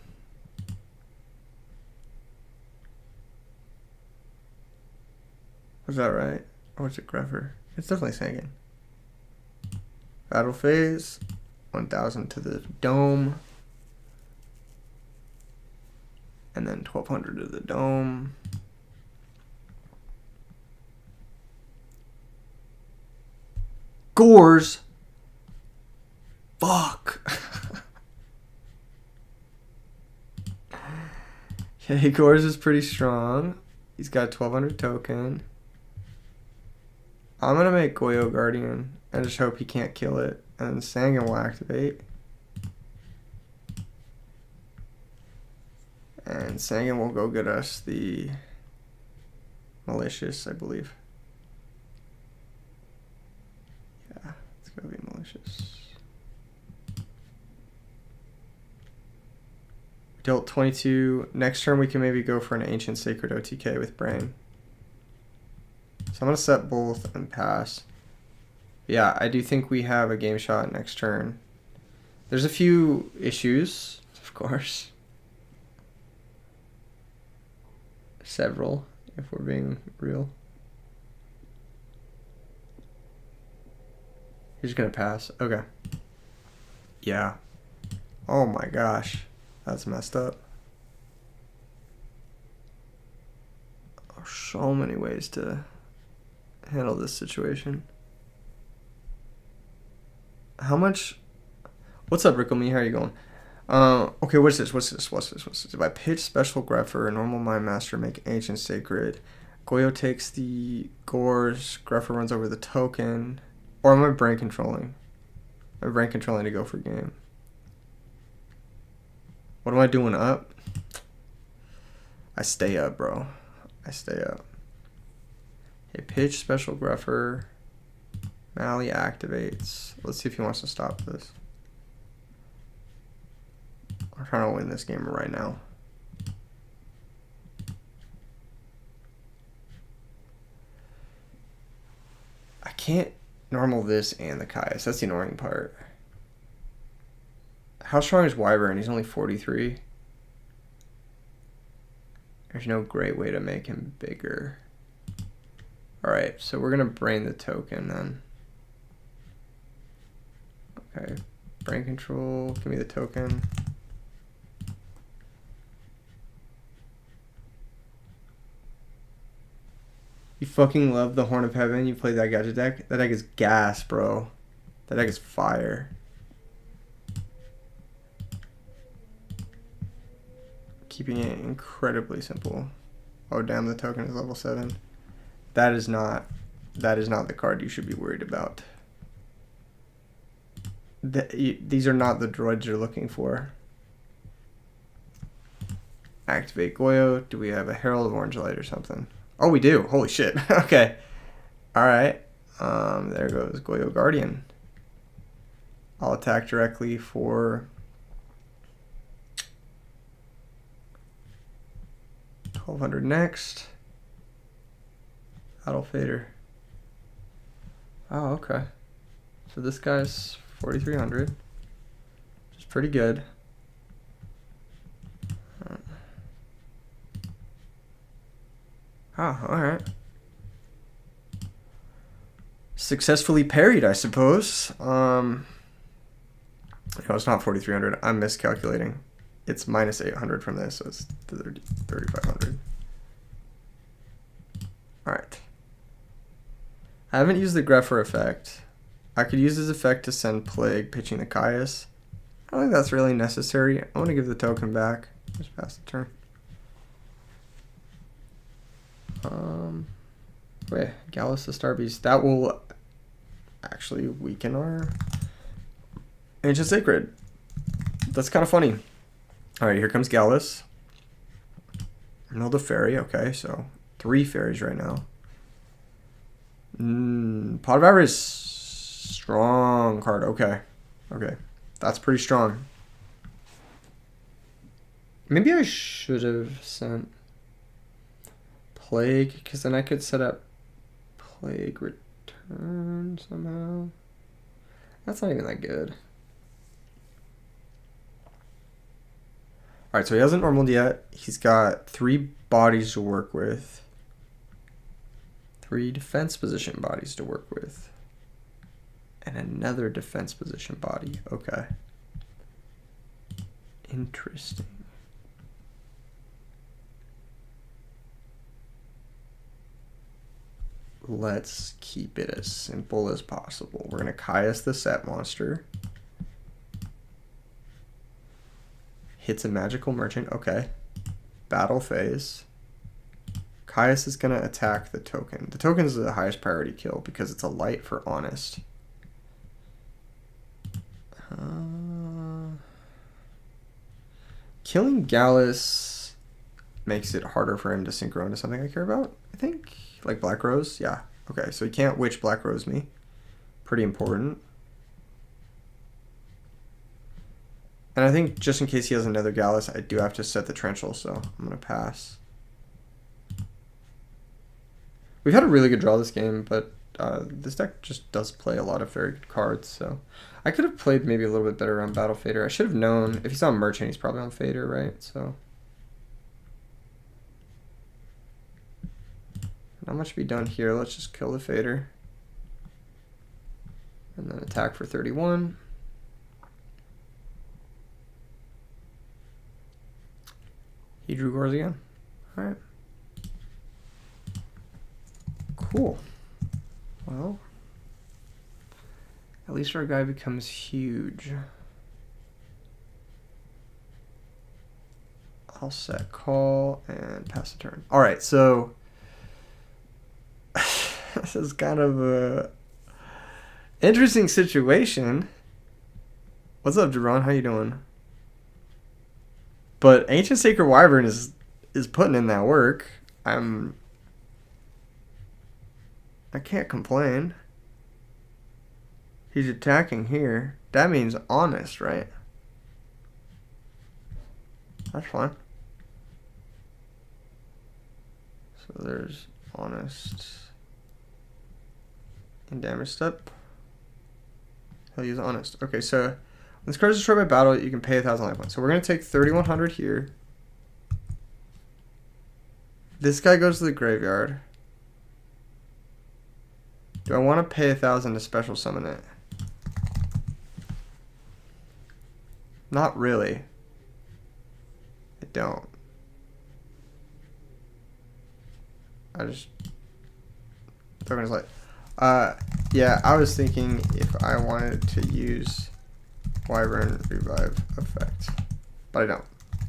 Was that right? Or is it Greffer? It's definitely Shenanigan. Battle phase. 1000 to the dome. And then 1200 to the dome. Gores. Fuck. Okay, Gores is pretty strong. He's got 1200 token. I'm gonna make Goyo Guardian. I just hope he can't kill it. And then Sangan will activate. And Sangan will go get us the malicious, I believe. Yeah, it's gonna be malicious. Dealt 22. Next turn we can maybe go for an Ancient Sacred OTK with Brain. So I'm gonna set both and pass. Yeah, I do think we have a game shot next turn. There's a few issues, of course. Several, if we're being real. He's gonna pass. Okay. Yeah. Oh my gosh. That's messed up. So many ways to handle this situation. How much? What's up, Rickle-Me? How are you going? Okay, what's this? If I pitch Special Grepher, Normal Mind Master, make Ancient Sacred, Goyo takes the Gores, Grepher runs over the token, or am I brain controlling? I'm brain controlling to go for game. What am I doing up? I stay up, bro. I stay up. Okay, pitch Special Grepher. Mally activates. Let's see if he wants to stop this. I'm trying to win this game right now. I can't normal this and the Caius. That's the annoying part. How strong is Wyvern? He's only 43. There's no great way to make him bigger. Alright, so we're going to brain the token then. Okay, brain control, give me the token. You fucking love the Horn of Heaven. You play that gadget deck. That deck is gas, bro. That deck is fire. Keeping it incredibly simple. Oh damn, the token is level 7. That is not the card you should be worried about. These are not the droids you're looking for. Activate Goyo. Do we have a Herald of Orange Light or something? Oh, we do. Holy shit. Okay. Alright. There goes Goyo Guardian. I'll attack directly for 1200 next. Battle Fader. Oh, okay. So this guy's 4300. Which is pretty good. Oh, alright. Successfully parried, I suppose. No, it's not 4300. I'm miscalculating. It's minus 800 from this, so it's 3500. Alright. I haven't used the Grepher effect. I could use this effect to send Plague, pitching the Caius. I don't think that's really necessary. I want to give the token back. Just pass the turn. Wait, Gallus the Star Beast. That will actually weaken our Ancient Sacred. That's kind of funny. Alright, here comes Gallus. Another fairy, okay, so 3 fairies right now. Pot of Avarice, strong card, okay. Okay, that's pretty strong. Maybe I should have sent Plague, because then I could set up Plague Return somehow. That's not even that good. Alright, so he hasn't normaled yet. He's got 3 bodies to work with. 3 defense position bodies to work with. And another defense position body. Okay. Interesting. Let's keep it as simple as possible. We're going to Caius the set monster. Hits a magical merchant. Okay. Battle phase. Caius is going to attack the token. The token is the highest priority kill because it's a light for honest. Killing Gallus makes it harder for him to synchro into something I care about, I think. Like Black Rose, yeah. Okay, so he can't Witch Black Rose me. Pretty important. And I think just in case he has another Gallus, I do have to set the Torrential, so I'm going to pass. We've had a really good draw this game, but this deck just does play a lot of very good cards, so I could have played maybe a little bit better on Battle Fader. I should have known. If he's on Merchant, he's probably on Fader, right? So not much to be done here. Let's just kill the Fader. And then attack for 31. He drew Gores again. Alright. Cool. Well, at least our guy becomes huge. I'll set call and pass the turn. Alright, so this is kind of a interesting situation. What's up, Duran? How you doing? But Ancient Sacred Wyvern is putting in that work. I can't complain. He's attacking here. That means honest, right? That's fine. So there's honest. And damage step. He'll use honest. Okay, so when this card is destroyed by battle, you can pay 1,000 life points. So we're going to take 3,100 here. This guy goes to the graveyard. Do I want to pay 1,000 to special summon it? Not really. I don't. I just... Token is light. Yeah, I was thinking if I wanted to use Wyvern Revive effect. But I don't.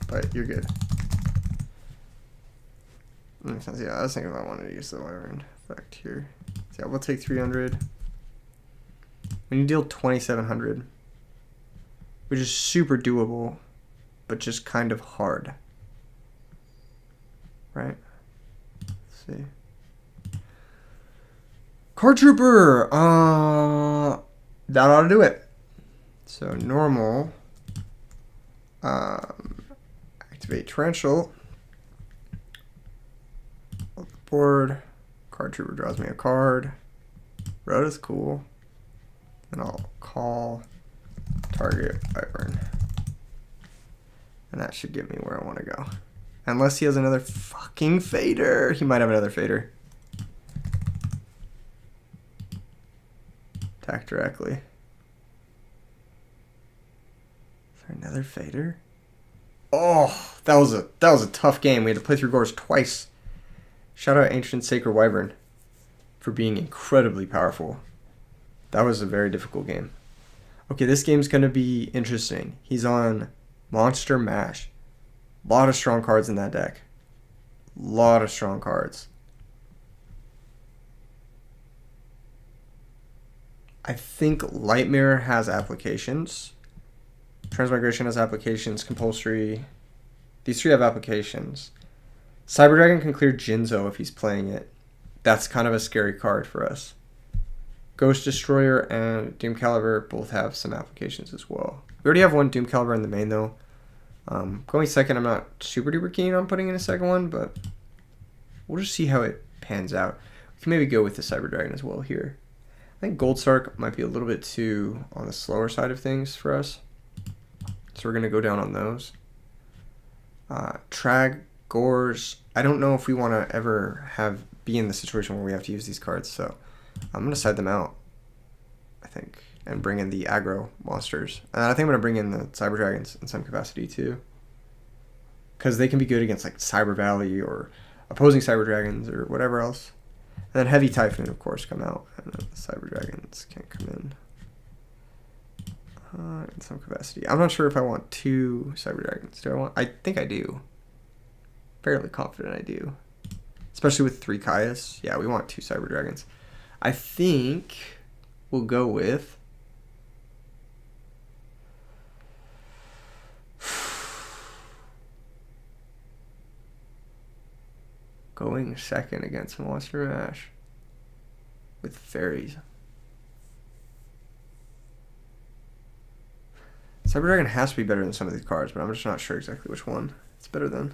But you're good. Makes sense. Yeah, I was thinking if I wanted to use the Wyvern effect here. So yeah, we'll take 300. When you deal 2,700, which is super doable, but just kind of hard. Right? Let's see. Card Trooper! That ought to do it. So normal. Activate Torrential. Board. Card Trooper draws me a card. Road is cool. And I'll call target Wyvern. And that should get me where I want to go. Unless he has another fucking Fader. He might have another Fader. Attack directly. Is there another Fader? Oh, that was a tough game. We had to play through Gores twice. Shout out Ancient Sacred Wyvern for being incredibly powerful. That was a very difficult game. Okay, this game's going to be interesting. He's on Monster Mash. A lot of strong cards in that deck. A lot of strong cards. I think Light Mirror has applications. Transmigration has applications. Compulsory. These three have applications. Cyber Dragon can clear Jinzo if he's playing it. That's kind of a scary card for us. Ghost Destroyer and Doom Caliber both have some applications as well. We already have one Doom Caliber in the main though. Going second, I'm not super duper keen on putting in a second one, but we'll just see how it pans out. We can maybe go with the Cyber Dragon as well here. I think Gold Sark might be a little bit too on the slower side of things for us. So we're going to go down on those. Trag, Gores. I don't know if we want to ever be in the situation where we have to use these cards, so I'm going to side them out, I think, and bring in the aggro monsters. And I think I'm going to bring in the Cyber Dragons in some capacity too, because they can be good against like Cyber Valley or opposing Cyber Dragons or whatever else. And then Heavy Typhoon, of course, come out, and then the Cyber Dragons can't come in some capacity. I'm not sure if I want 2 Cyber Dragons. Do I want? I think I do. Fairly confident I do. Especially with 3 Caius. Yeah, we want 2 Cyber Dragons. I think we'll go with... Going second against Monster Mash with fairies. Cyber Dragon has to be better than some of these cards, but I'm just not sure exactly which one it's better than.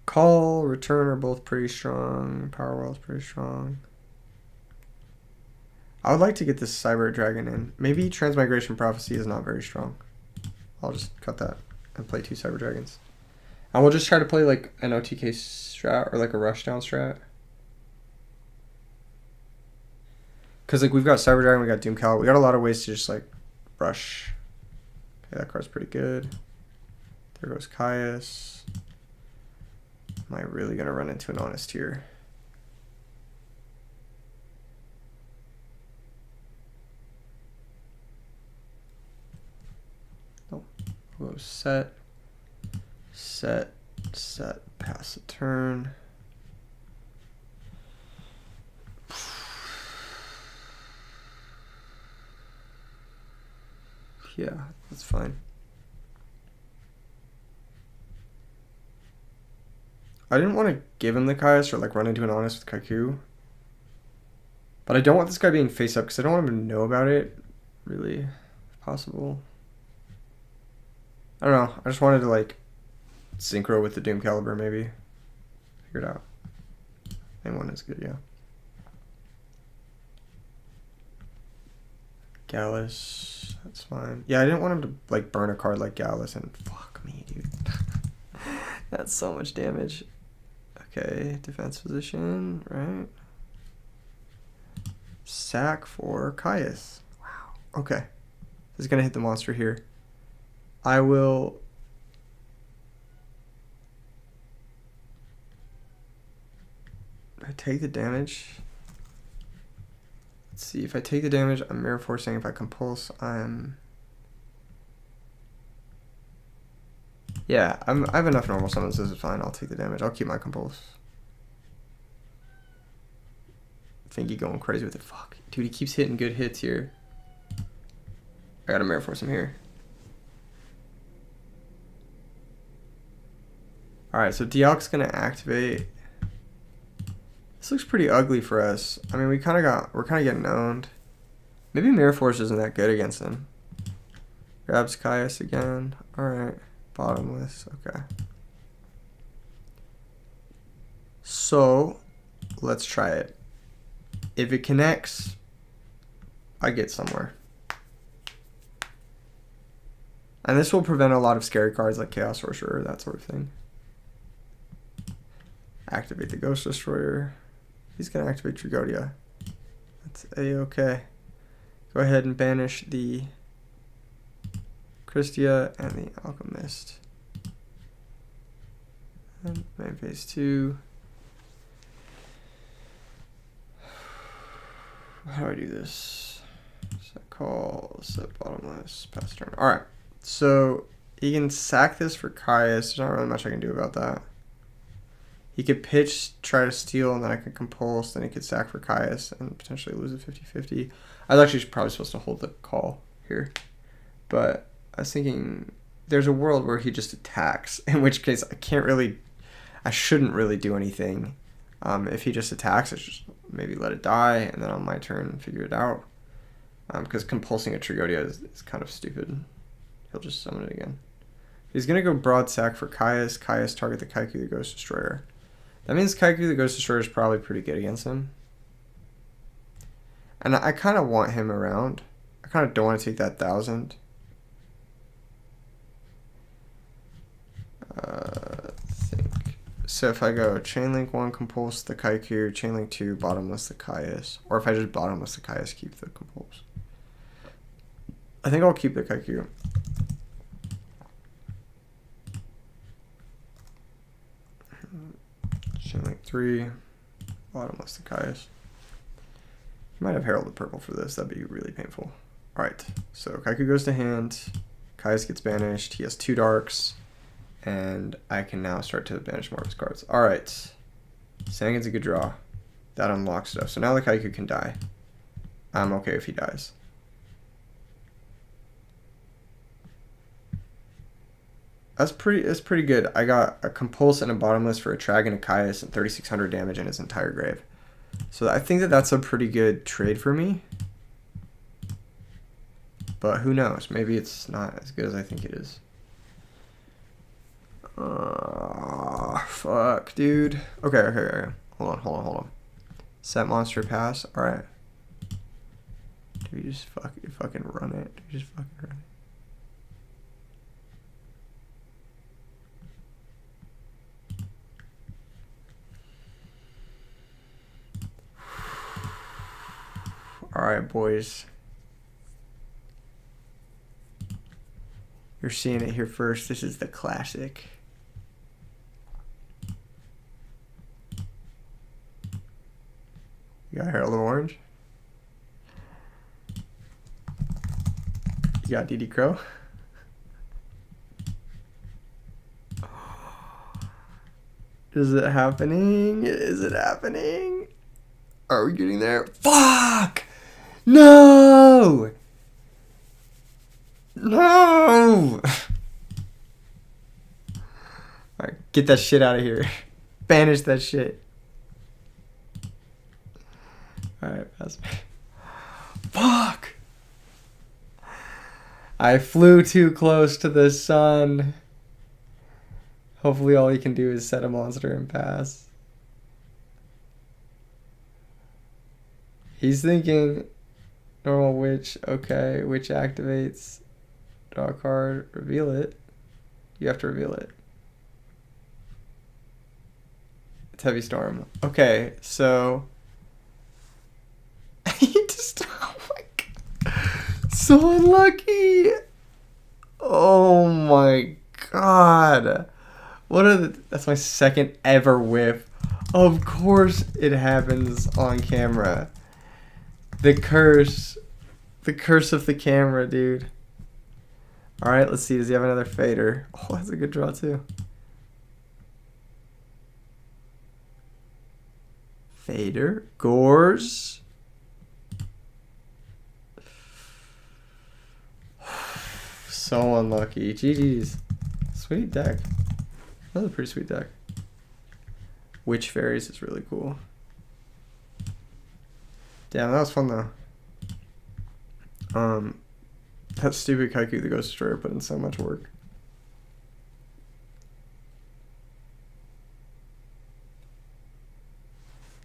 Call, Return are both pretty strong. Powerwell's pretty strong. I would like to get this Cyber Dragon in. Maybe Transmigration Prophecy is not very strong. I'll just cut that and play 2 Cyber Dragons. And we'll just try to play like an OTK strat or like a rushdown strat. Because like we've got Cyber Dragon, we got Doom Cal. We got a lot of ways to just like rush. Okay, that card's pretty good. There goes Caius. Am I really going to run into an Honest here? Nope. We'll go set, pass a turn. Yeah, that's fine. I didn't want to give him the Caius or like run into an Honest with Kaiku. But I don't want this guy being face up because I don't want him to know about it, really, if possible. I don't know. I just wanted to like synchro with the Doom Caliber maybe. Figure it out. Anyone is good, yeah. Gallus, that's fine. Yeah, I didn't want him to like burn a card like Gallus and fuck me, dude. That's so much damage. Okay, defense position, right? Sack for Caius. Wow. Okay. This is gonna hit the monster here. I will. I take the damage. Let's see. If I take the damage, I'm mirror forcing. If I compulse, I'm. Yeah, I have enough normal summons. This is fine. I'll take the damage. I'll keep my compulse. Thingy going crazy with it. Fuck. Dude, he keeps hitting good hits here. I gotta mirror force him here. Alright, so Dialk's gonna activate. This looks pretty ugly for us. I mean, we're kind of getting owned. Maybe mirror force isn't that good against him. Grabs Caius again. Alright. Bottomless. Okay. So, let's try it. If it connects, I get somewhere. And this will prevent a lot of scary cards like Chaos Sorcerer, that sort of thing. Activate the Ghost Destroyer. He's going to activate Trigodia. That's A-okay. Go ahead and banish the Christia and the Alchemist. And main phase 2. How do I do this? Set call, set bottomless, pass turn. Alright, so he can sack this for Caius. There's not really much I can do about that. He could pitch, try to steal, and then I could compulse. Then he could sack for Caius and potentially lose a 50-50. I was actually probably supposed to hold the call here. But I was thinking there's a world where he just attacks, in which case I shouldn't really do anything. If he just attacks, I just maybe let it die, and then on my turn figure it out. Because compulsing a Trigodia is kind of stupid. He'll just summon it again. He's going to go broad sack for Caius. Caius target the Kaiku the Ghost Destroyer. That means Kaiku the Ghost Destroyer is probably pretty good against him. And I kind of want him around. I kind of don't want to take that 1,000. So if I go Chainlink 1, compulse the Kaiku, Chainlink 2, bottomless the Caius. Or if I just bottomless the Caius, keep the compulse. I think I'll keep the Kaiku. Chainlink 3, bottomless the Caius. You might have Herald of Purple for this, that'd be really painful. Alright, so Kaiku goes to hand, Caius gets banished, he has 2 darks. And I can now start to banish more of his cards. Alright. Sangan's a good draw. That unlocks stuff. So now the Kaiku can die. I'm okay if he dies. That's pretty good. I got a Compulse and a Bottomless for a Trag and a Caius and 3,600 damage in his entire grave. So I think that that's a pretty good trade for me. But who knows? Maybe it's not as good as I think it is. Fuck, dude. Okay. Hold on. Set monster pass. Alright. Do we just fucking run it? Alright, boys. You're seeing it here first. This is the classic. You got Herald of Orange. You got DD Crow. Is it happening? Is it happening? Are we getting there? Fuck! No! No! Alright, get that shit out of here. Banish that shit. Alright, pass me. Fuck! I flew too close to the sun. Hopefully all he can do is set a monster and pass. He's thinking normal witch. Okay, witch activates. Draw a card. Reveal it. You have to reveal it. It's Heavy Storm. Okay, so... he just... oh my god. So unlucky. Oh my god. What are the... that's my second ever whiff. Of course it happens on camera. The curse. The curse of the camera, dude. Alright, let's see. Does he have another fader? Oh, that's a good draw, too. Fader. Gores. So unlucky. GG's. Sweet deck. That was a pretty sweet deck. Witch Fairies is really cool. Damn, that was fun though. That stupid Kaiku the Ghost Destroyer put in so much work.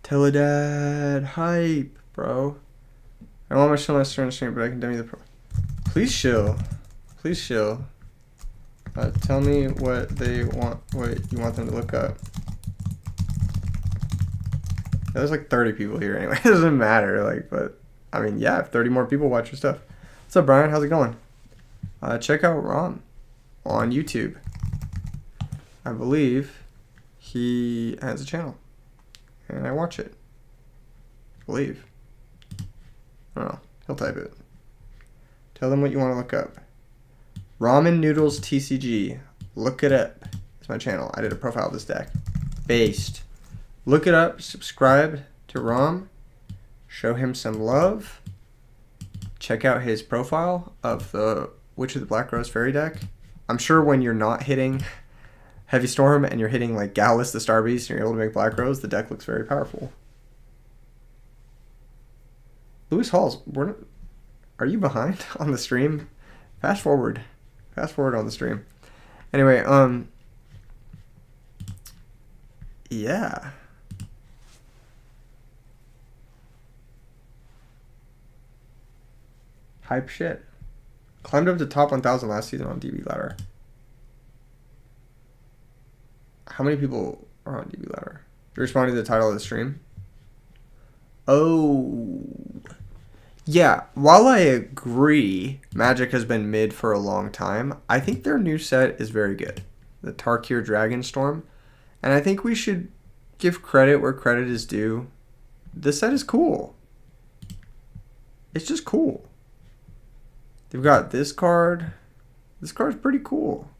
Teledad hype, bro. I want my shill master on stream, but I can dummy the pro. Please shill. Please shill. Tell me what they want, what you want them to look up. There's like 30 people here anyway. It doesn't matter, like, but I mean, yeah, if 30 more people watch your stuff. What's up, Brian? How's it going? Check out Ron on YouTube. I believe he has a channel, and I watch it. I believe. I don't know. He'll type it. Tell them what you want to look up. Ramen Noodles TCG. Look it up. It's my channel. I did a profile of this deck. Based. Look it up. Subscribe to Rom. Show him some love. Check out his profile of the Witch of the Black Rose Fairy deck. I'm sure when you're not hitting Heavy Storm and you're hitting like Gallus the Star Beast and you're able to make Black Rose, the deck looks very powerful. Lewis Halls, are you behind on the stream? Fast forward. Fast forward on the stream. Anyway, yeah. Hype shit. Climbed up to top 1,000 last season on DB Ladder. How many people are on DB Ladder? You're responding to the title of the stream? Oh. Yeah, while I agree Magic has been mid for a long time, I think their new set is very good. The Tarkir Dragonstorm. And I think we should give credit where credit is due. This set is cool. It's just cool. They've got this card. This card's pretty cool.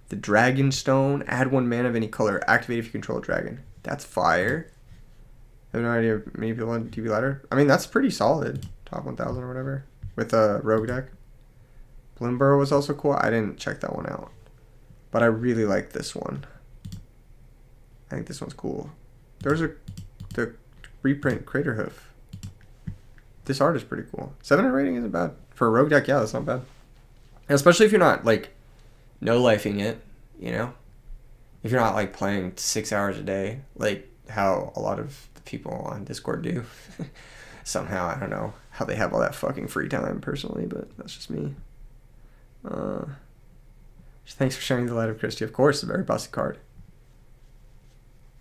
The Dragon Stone. Add 1 mana of any color. Activate if you control a dragon. That's fire. I have no idea if many people on TV ladder. I mean, that's pretty solid. Top 1,000 or whatever. With a rogue deck. Bloomburrow was also cool. I didn't check that one out. But I really like this one. I think this one's cool. There's the reprint Craterhoof. This art is pretty cool. 700 rating isn't bad. For a rogue deck, yeah, that's not bad. And especially if you're not, like, no-lifing it, you know? If you're not, like, playing 6 hours a day, like how a lot of the people on Discord do. Somehow, I don't know how they have all that fucking free time, personally, but that's just me. Thanks for sharing the light of Christie. Of course, a very busted card.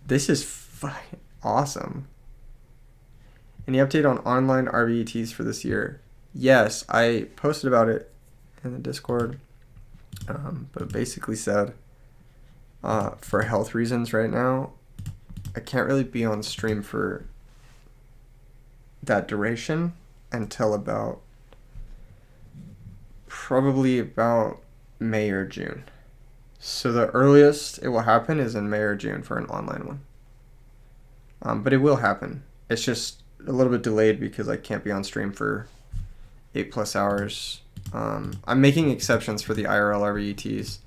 This is fucking awesome. Any update on online RBETs for this year? Yes, I posted about it in the Discord, but basically said, for health reasons right now, I can't really be on stream for that duration until probably about May or June. So the earliest it will happen is in May or June for an online one. But it will happen. It's just a little bit delayed because I can't be on stream for 8+ hours. I'm making exceptions for the IRL RBETs,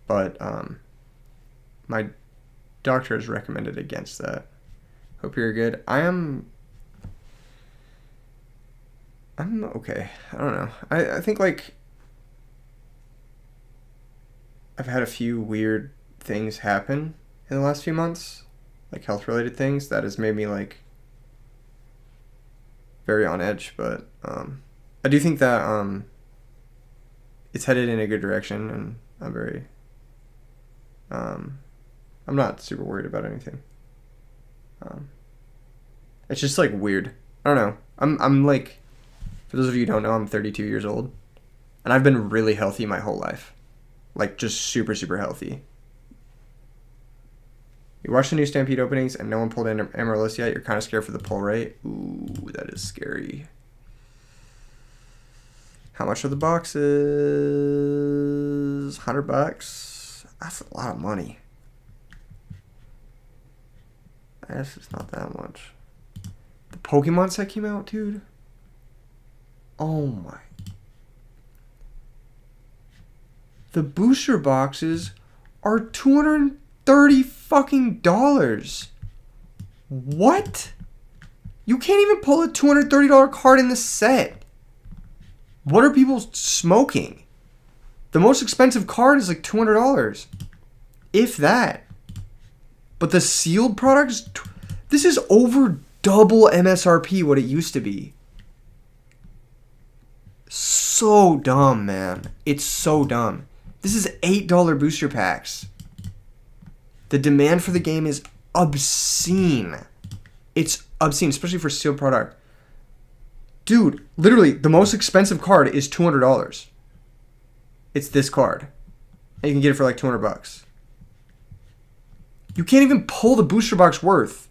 but my doctor has recommended against that. Hope you're good. I'm okay. I don't know. I think, like, I've had a few weird things happen in the last few months, like health-related things, that has made me, like, very on edge, but I do think that it's headed in a good direction, and I'm very I'm not super worried about anything. It's just, like, weird. I don't know. I'm like, for those of you who don't know, I'm 32 years old, and I've been really healthy my whole life. Like, just super, super healthy. You watch the new Stampede openings and no one pulled in Amaryllis yet. You're kind of scared for the pull rate. Ooh, that is scary. How much are the boxes? $100. That's a lot of money. I guess it's not that much. The Pokemon set came out, dude. Oh my. The booster boxes are $230 fucking dollars. What? You can't even pull a $230 card in the set. What are people smoking? The most expensive card is like $200. If that. But the sealed products, this is over double MSRP what it used to be. So dumb, man. It's so dumb. This is $8 booster packs. The demand for the game is obscene. It's obscene, especially for sealed product. Dude, literally, the most expensive card is $200. It's this card. And you can get it for like $200. You can't even pull the booster box worth.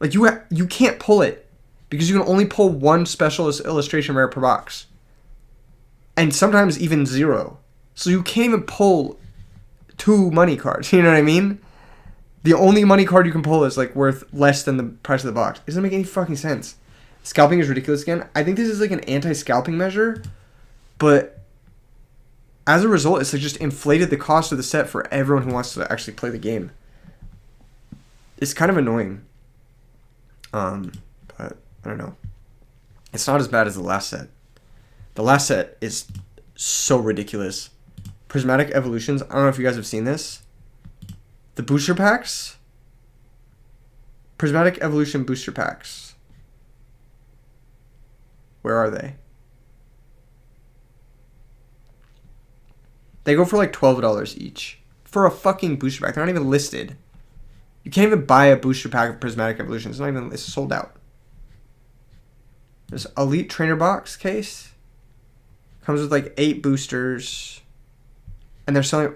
Like, you can't pull it. Because you can only pull one special illustration rare per box. And sometimes even 0. So you can't even pull 2 money cards. You know what I mean? The only money card you can pull is like worth less than the price of the box. It doesn't make any fucking sense. Scalping is ridiculous again. I think this is like an anti-scalping measure. But as a result, it's like just inflated the cost of the set for everyone who wants to actually play the game. It's kind of annoying. But I don't know. It's not as bad as the last set. The last set is so ridiculous. Prismatic Evolutions. I don't know if you guys have seen this. The booster packs. Prismatic Evolution booster packs. Where are they? They go for like $12 each. For a fucking booster pack. They're not even listed. You can't even buy a booster pack of Prismatic Evolution. It's sold out. There's Elite Trainer Box case. Comes with like 8 boosters. And they're selling...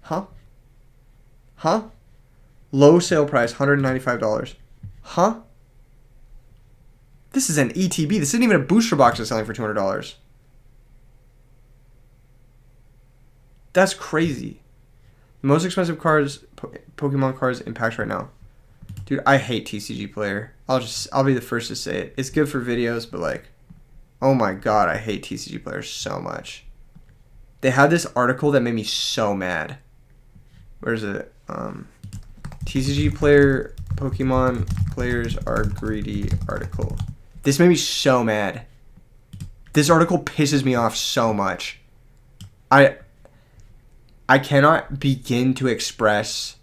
Huh? Low sale price, $195. Huh? This is an ETB. This isn't even a booster box that's selling for $200. That's crazy. Most expensive cards, Pokemon cards in packs right now. Dude, I hate TCG Player. I'll be the first to say it. It's good for videos, but like, oh my god, I hate TCG Player so much. They had this article that made me so mad. Where is it? TCG Player, Pokemon players are greedy article. This made me so mad. This article pisses me off so much. I cannot begin to express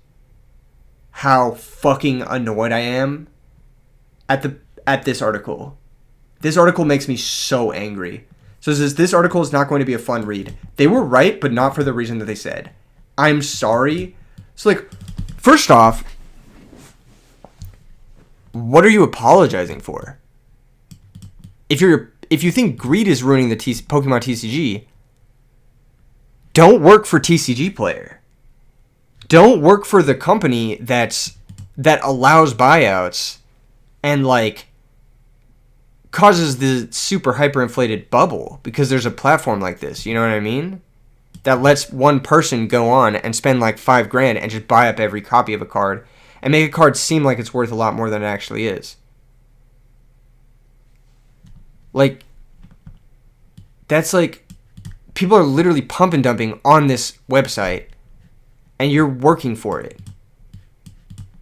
how fucking annoyed I am at this article. This article makes me so angry. So it says, this article is not going to be a fun read. They were right, but not for the reason that they said. I'm sorry. So like, first off, what are you apologizing for? If you think greed is ruining the Pokemon TCG, don't work for TCG Player. Don't work for the company that allows buyouts and like causes the super hyperinflated bubble because there's a platform like this. You know what I mean? That lets one person go on and spend like $5,000 and just buy up every copy of a card and make a card seem like it's worth a lot more than it actually is. Like, that's like, people are literally pump and dumping on this website and you're working for it.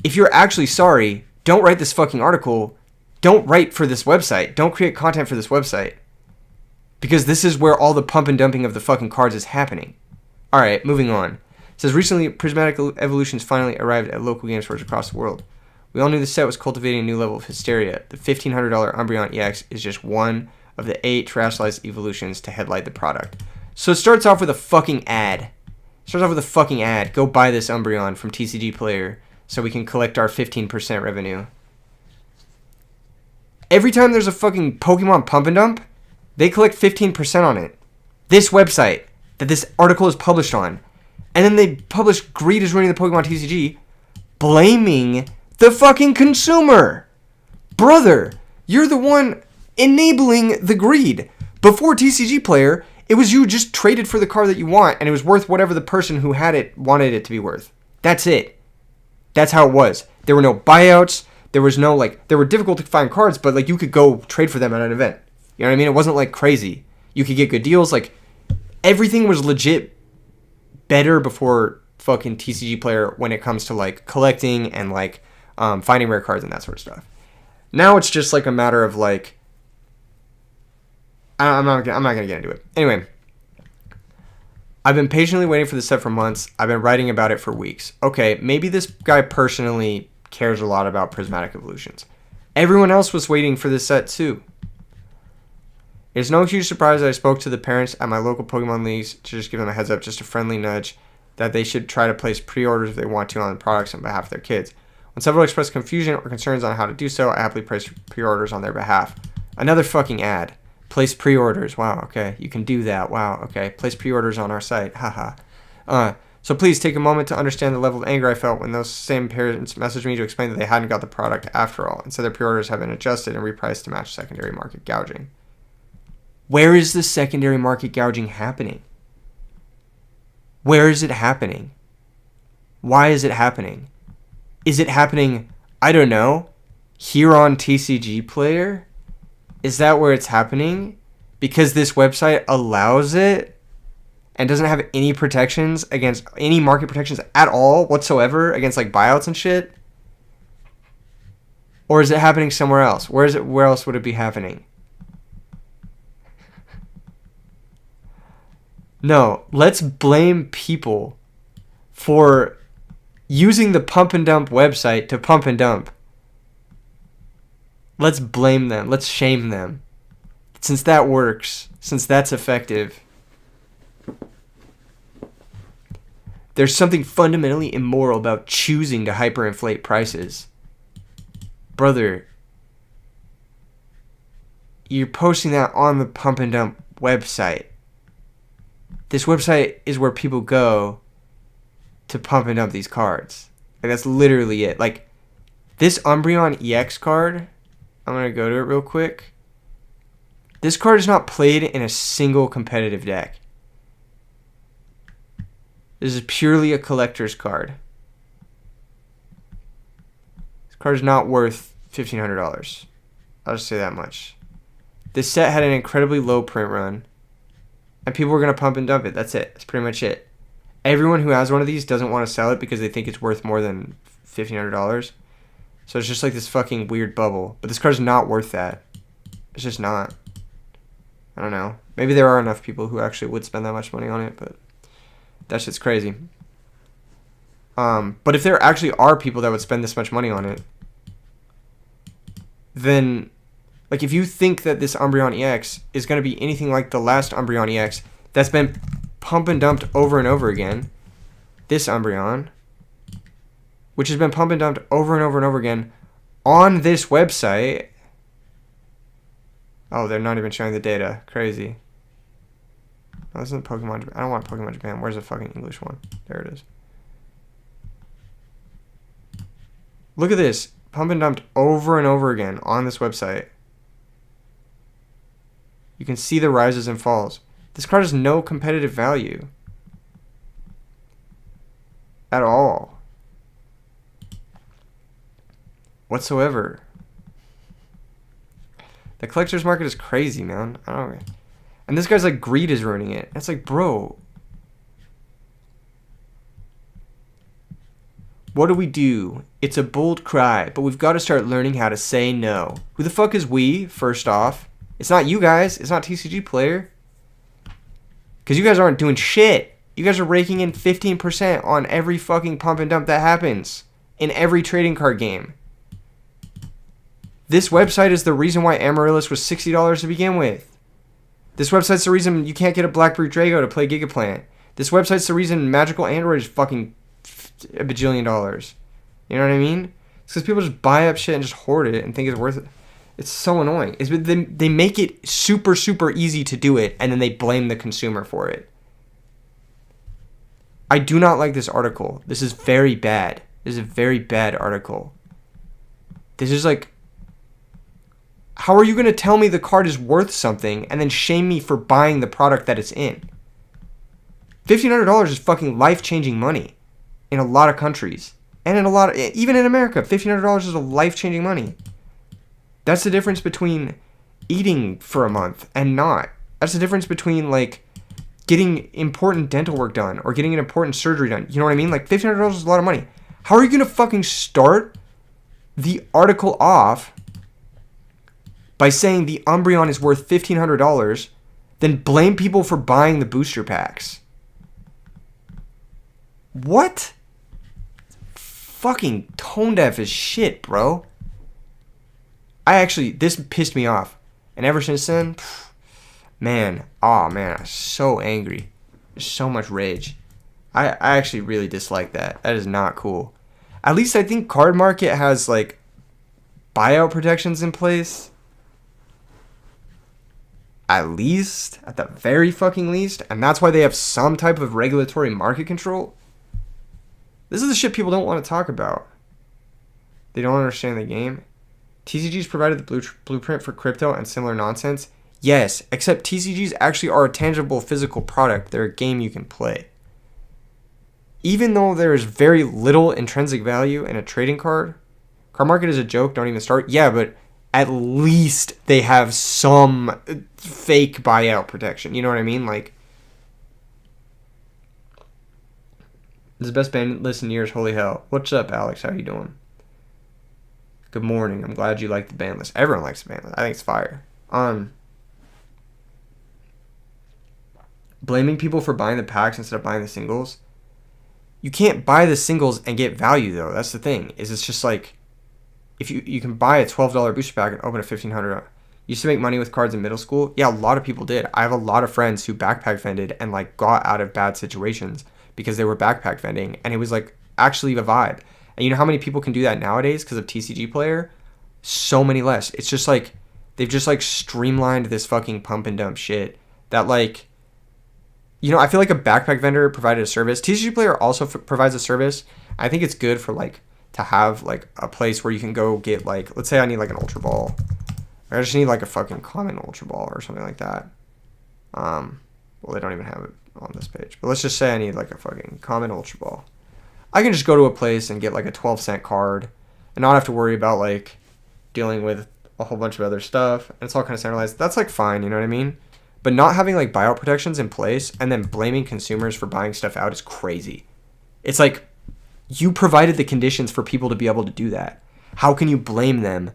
If you're actually sorry, don't write this fucking article. Don't write for this website. Don't create content for this website. Because this is where all the pump and dumping of the fucking cards is happening. Alright, moving on. It says, recently, Prismatic Evolutions finally arrived at local game stores across the world. We all knew the set was cultivating a new level of hysteria. The $1,500 Umbreon EX is just one of the 8 terrestrialized evolutions to headlight the product. So it starts off with a fucking ad. Go buy this Umbreon from TCG Player so we can collect our 15% revenue. Every time there's a fucking Pokemon pump and dump, they collect 15% on it. This website that this article is published on. And then they publish greed is ruining the Pokemon TCG, blaming the fucking consumer. Brother, you're the one enabling the greed. Before TCG Player, it was you just traded for the card that you want, and it was worth whatever the person who had it wanted it to be worth. That's it. That's how it was. There were no buyouts. There was no, like, there were difficult to find cards, but, like, you could go trade for them at an event. You know what I mean? It wasn't, like, crazy. You could get good deals. Like, everything was legit better before fucking TCG Player when it comes to, like, collecting and, like, finding rare cards and that sort of stuff. Now it's just, like, a matter of, like, I'm not gonna get into it. Anyway, I've been patiently waiting for this set for months. I've been writing about it for weeks. Okay, maybe this guy personally cares a lot about Prismatic Evolutions. Everyone else was waiting for this set too. It's no huge surprise that I spoke to the parents at my local Pokemon leagues to just give them a heads up, just a friendly nudge, that they should try to place pre-orders if they want to on the products on behalf of their kids. When several expressed confusion or concerns on how to do so, I happily placed pre-orders on their behalf. Another fucking ad. Place pre-orders. Wow, okay. You can do that. Wow, okay. Place pre-orders on our site. Haha. So please take a moment to understand the level of anger I felt when those same parents messaged me to explain that they hadn't got the product after all, and said their pre-orders have been adjusted and repriced to match secondary market gouging. Where is the secondary market gouging happening? Where is it happening? Why is it happening? Is it happening, I don't know, here on TCG Player? Is that where it's happening? Because this website allows it and doesn't have any protections against any market protections at all whatsoever against like buyouts and shit? Or is it happening somewhere else? Where else would it be happening? No, let's blame people for using the pump and dump website to pump and dump. Let's blame them. Let's shame them. Since that works, since that's effective, there's something fundamentally immoral about choosing to hyperinflate prices. Brother, you're posting that on the pump and dump website. This website is where people go to pump and dump these cards. Like, that's literally it. Like, this Umbreon EX card, I'm going to go to it real quick. This card is not played in a single competitive deck. This is purely a collector's card. This card is not worth $1,500. I'll just say that much. This set had an incredibly low print run, and people were going to pump and dump it. That's it. That's pretty much it. Everyone who has one of these doesn't want to sell it because they think it's worth more than $1,500. So it's just like this fucking weird bubble. But this card's not worth that. It's just not. I don't know. Maybe there are enough people who actually would spend that much money on it, but that shit's crazy. But if there actually are people that would spend this much money on it, then, like, if you think that this Umbreon EX is going to be anything like the last Umbreon EX that's been pump and dumped over and over again, this Umbreon, which has been pump and dumped over and over and over again on this website. Oh, they're not even showing the data. Crazy. Oh, this isn't Pokemon Japan. I don't want Pokemon Japan. Where's the fucking English one? There it is. Look at this. Pump and dumped over and over again on this website. You can see the rises and falls. This card has no competitive value. At all. Whatsoever. The collector's market is crazy, man. I don't know. And this guy's like, greed is ruining it. It's like, bro. What do we do? It's a bold cry, but we've got to start learning how to say no. Who the fuck is we, first off? It's not you guys. It's not TCG Player. Because you guys aren't doing shit. You guys are raking in 15% on every fucking pump and dump that happens. In every trading card game. This website is the reason why Amaryllis was $60 to begin with. This website's the reason you can't get a Blackberry Drago to play Gigaplant. This website's the reason Magical Android is fucking a bajillion dollars. You know what I mean? It's because people just buy up shit and just hoard it and think it's worth it. It's so annoying. They make it super, super easy to do it, and then they blame the consumer for it. I do not like this article. This is very bad. This is a very bad article. This is like, how are you going to tell me the card is worth something and then shame me for buying the product that it's in? $1,500 is fucking life-changing money in a lot of countries. And in a lot of, even in America, $1,500 is a life-changing money. That's the difference between eating for a month and not. That's the difference between, like, getting important dental work done or getting an important surgery done. You know what I mean? Like, $1,500 is a lot of money. How are you going to fucking start the article off by saying the Umbreon is worth $1,500, then blame people for buying the booster packs? What? Fucking tone deaf as shit, bro. This pissed me off. And ever since then, man, I'm so angry. There's so much rage. I actually really dislike that. That is not cool. At least I think Card Market has, like, buyout protections in place. At least. At the very fucking least. And that's why they have some type of regulatory market control. This is the shit people don't want to talk about. They don't understand the game. TCGs provided the blueprint for crypto and similar nonsense. Yes, except TCGs actually are a tangible physical product. They're a game you can play. Even though there is very little intrinsic value in a trading card, Card Market is a joke, don't even start. Yeah, but at least they have some fake buyout protection. You know what I mean? Like, this is the best band list in years. Holy hell. What's up, Alex? How you doing? Good morning. I'm glad you like the band list. Everyone likes the band list. I think it's fire. Blaming people for buying the packs instead of buying the singles. You can't buy the singles and get value, though. That's the thing. It's just like, if you can buy a $12 booster pack and open a $1,500. Used to make money with cards in middle school. Yeah, a lot of people did. I have a lot of friends who backpack vended and, like, got out of bad situations because they were backpack vending, and it was, like, actually a vibe. And you know how many people can do that nowadays because of TCG Player? So many less. It's just like, they've just, like, streamlined this fucking pump and dump shit that, like, you know, I feel like a backpack vendor provided a service. TCG Player also provides a service. I think it's good for, like, to have, like, a place where you can go get, like, let's say I need, like, an Ultra Ball. Or I just need, like, a fucking common Ultra Ball or something like that. Well, they don't even have it on this page. But let's just say I need like a fucking common Ultra Ball. I can just go to a place and get like a 12-cent card and not have to worry about like dealing with a whole bunch of other stuff. And it's all kind of centralized. That's like fine, you know what I mean? But not having like buyout protections in place and then blaming consumers for buying stuff out is crazy. It's like you provided the conditions for people to be able to do that. How can you blame them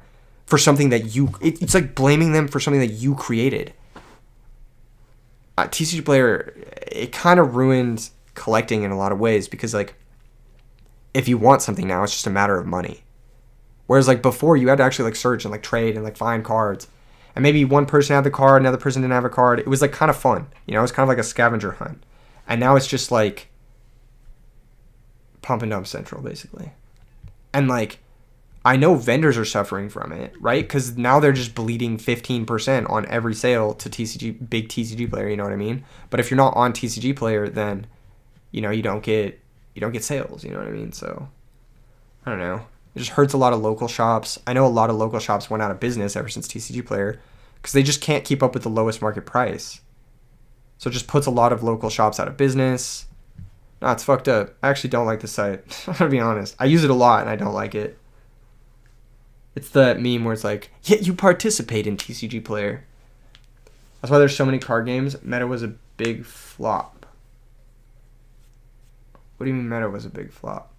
for something that it's like blaming them for something that you created. TCG Player, it kind of ruined collecting in a lot of ways because like if you want something now, it's just a matter of money. Whereas like before, you had to actually like search and like trade and like find cards. And maybe one person had the card, another person didn't have a card. It was like kind of fun. You know, it was kind of like a scavenger hunt. And now it's just like pump and dump central, basically. And like, I know vendors are suffering from it, right? Because now they're just bleeding 15% on every sale to TCG, big TCG Player, you know what I mean? But if you're not on TCG Player, then, you know, you don't get sales, you know what I mean? So, I don't know. It just hurts a lot of local shops. I know a lot of local shops went out of business ever since TCG Player because they just can't keep up with the lowest market price. So it just puts a lot of local shops out of business. Nah, it's fucked up. I actually don't like the site. I'm gonna be honest. I use it a lot and I don't like it. It's that meme where it's like, yeah, you participate in TCG Player. That's why there's so many card games. Meta was a big flop. What do you mean Meta was a big flop?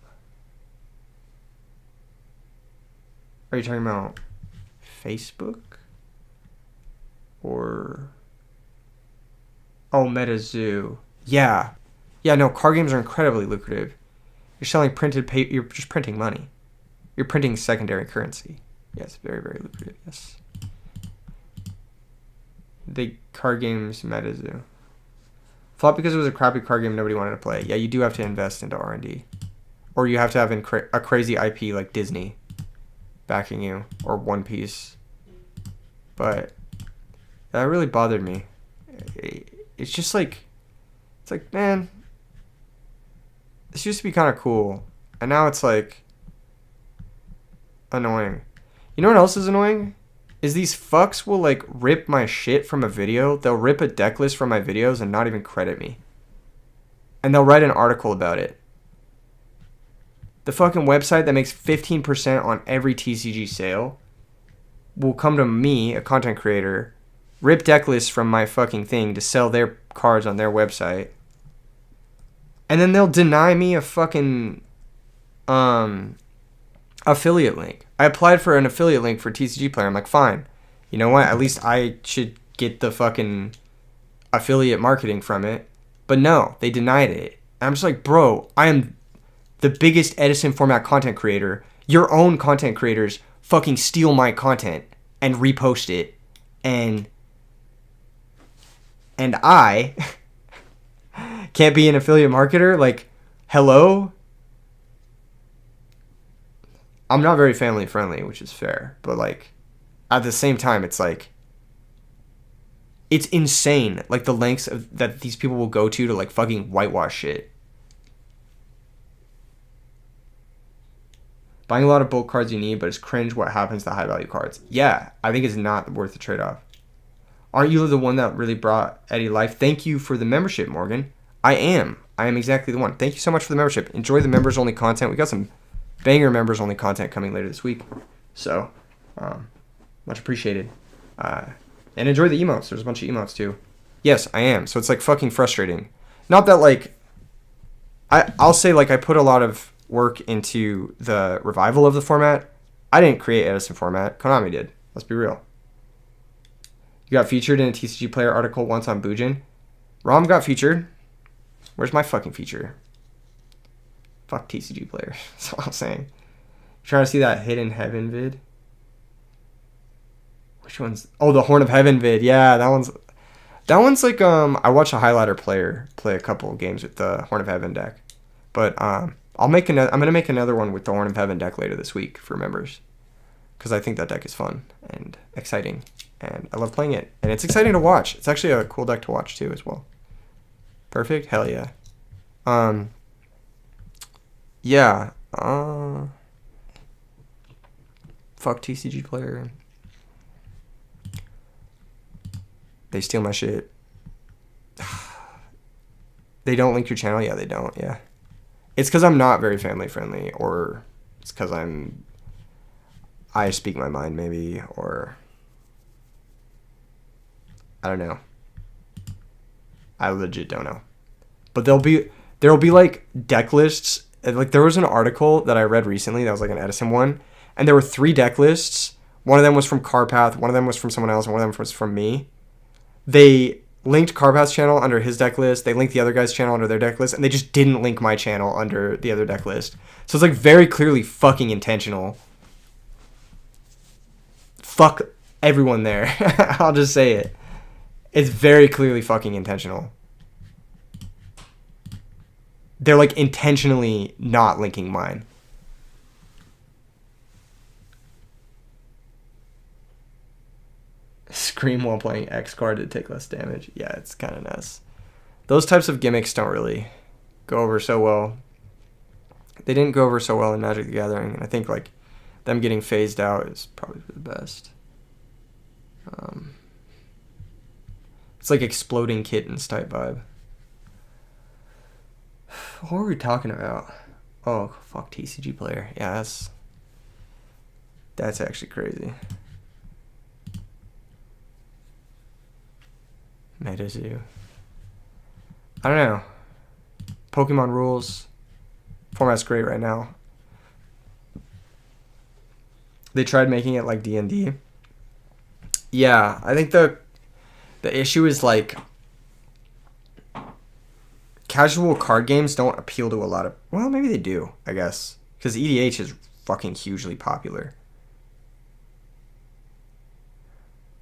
Are you talking about Facebook? Or... Oh, MetaZoo. Yeah. Yeah, no, card games are incredibly lucrative. You're selling printed paper. You're just printing money. You're printing secondary currency. Yes, very, very lucrative, yes. The card games MetaZoo. Flop because it was a crappy card game nobody wanted to play. Yeah, you do have to invest into R&D. Or you have to have a crazy IP like Disney backing you, or One Piece. But that really bothered me. It's just like, it's like, man, this used to be kind of cool, and now it's like annoying. You know what else is annoying? Is these fucks will like rip my shit from a video. They'll rip a deck list from my videos and not even credit me. And they'll write an article about it. The fucking website that makes 15% on every TCG sale will come to me, a content creator, rip deck lists from my fucking thing to sell their cards on their website. And then they'll deny me a fucking affiliate link. I applied for an affiliate link for TCG Player. I'm like, fine. You know what? At least I should get the fucking affiliate marketing from it. But no, they denied it. And I'm just like, bro, I am the biggest Edison format content creator. Your own content creators fucking steal my content and repost it. And I can't be an affiliate marketer? Like, hello? I'm not very family friendly, which is fair. But, like, at the same time, it's like, it's insane. Like, the lengths that these people will go to like, fucking whitewash shit. Buying a lot of bulk cards you need, but it's cringe what happens to high value cards. Yeah, I think it's not worth the trade-off. Aren't you the one that really brought Eddie life? Thank you for the membership, Morgan. I am exactly the one. Thank you so much for the membership. Enjoy the members only content. We got some banger members only content coming later this week. So, much appreciated. And enjoy the emotes. There's a bunch of emotes too. Yes, I am. So it's like fucking frustrating. Not that like, I'll say like I put a lot of work into the revival of the format. I didn't create Edison format. Konami did. Let's be real. You got featured in a TCG Player article once on Boojin. Rom got featured. Where's my fucking feature? Fuck TCG Player. That's all I'm saying. You trying to see that Hidden Heaven vid? Which one's... Oh, the Horn of Heaven vid. Yeah, that one's like... I watched a highlighter player play a couple of games with the Horn of Heaven deck. But I'm gonna make another one with the Horn of Heaven deck later this week for members. Because I think that deck is fun and exciting. And I love playing it. And it's exciting to watch. It's actually a cool deck to watch too as well. Perfect? Hell yeah. Yeah. Fuck TCG Player. They steal my shit. They don't link your channel? Yeah, they don't, yeah. It's because I'm not very family friendly, or it's because I speak my mind maybe, or I don't know. I legit don't know. But there'll be like deck lists. Like there was an article that I read recently that was like an Edison one, and there were 3 deck lists. One of them was from Carpath, one of them was from someone else, and one of them was from me. They linked Carpath's channel under his deck list. They linked the other guy's channel under their deck list, and they just didn't link my channel under the other deck list. So it's like very clearly fucking intentional. Fuck everyone there. I'll just say it. It's very clearly fucking intentional. They're like intentionally not linking mine. Scream while playing X card to take less damage. Yeah, it's kind of nuts. Those types of gimmicks don't really go over so well. They didn't go over so well in Magic the Gathering, and I think like them getting phased out is probably for the best. It's like exploding kittens type vibe. What were we talking about? Oh, fuck, TCG player. Yeah, that's actually crazy. MetaZoo. I don't know. Pokemon rules. Format's great right now. They tried making it like D&D. Yeah, I think the issue is like casual card games don't appeal to a lot of... Well, maybe they do, I guess. Because EDH is fucking hugely popular.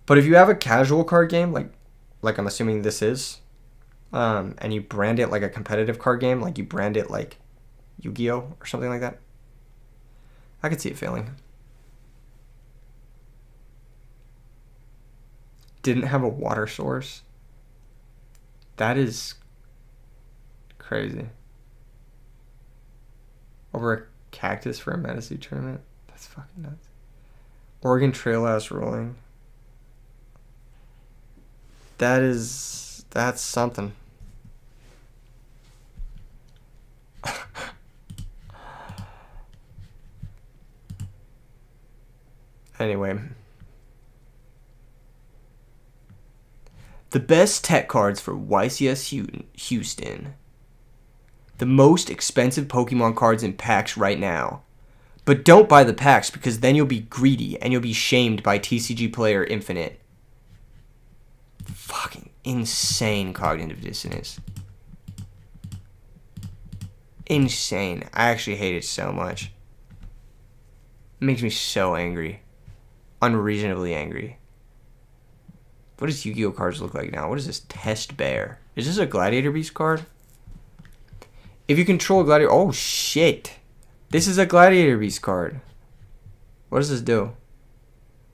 But if you have a casual card game, like I'm assuming this is, and you brand it like a competitive card game, like you brand it like Yu-Gi-Oh! Or something like that, I could see it failing. Didn't have a water source. That is crazy. Over a cactus for a MetaZoo tournament? That's fucking nuts. Oregon Trail ass rolling. That's something. Anyway. The best tech cards for YCS Houston. The most expensive Pokemon cards in packs right now. But don't buy the packs because then you'll be greedy and you'll be shamed by TCG Player Infinite. Fucking insane cognitive dissonance. Insane. I actually hate it so much. It makes me so angry. Unreasonably angry. What does Yu-Gi-Oh cards look like now? What is this? Test Bear. Is this a Gladiator Beast card? If you control a Gladiator... Oh, shit. This is a Gladiator Beast card. What does this do?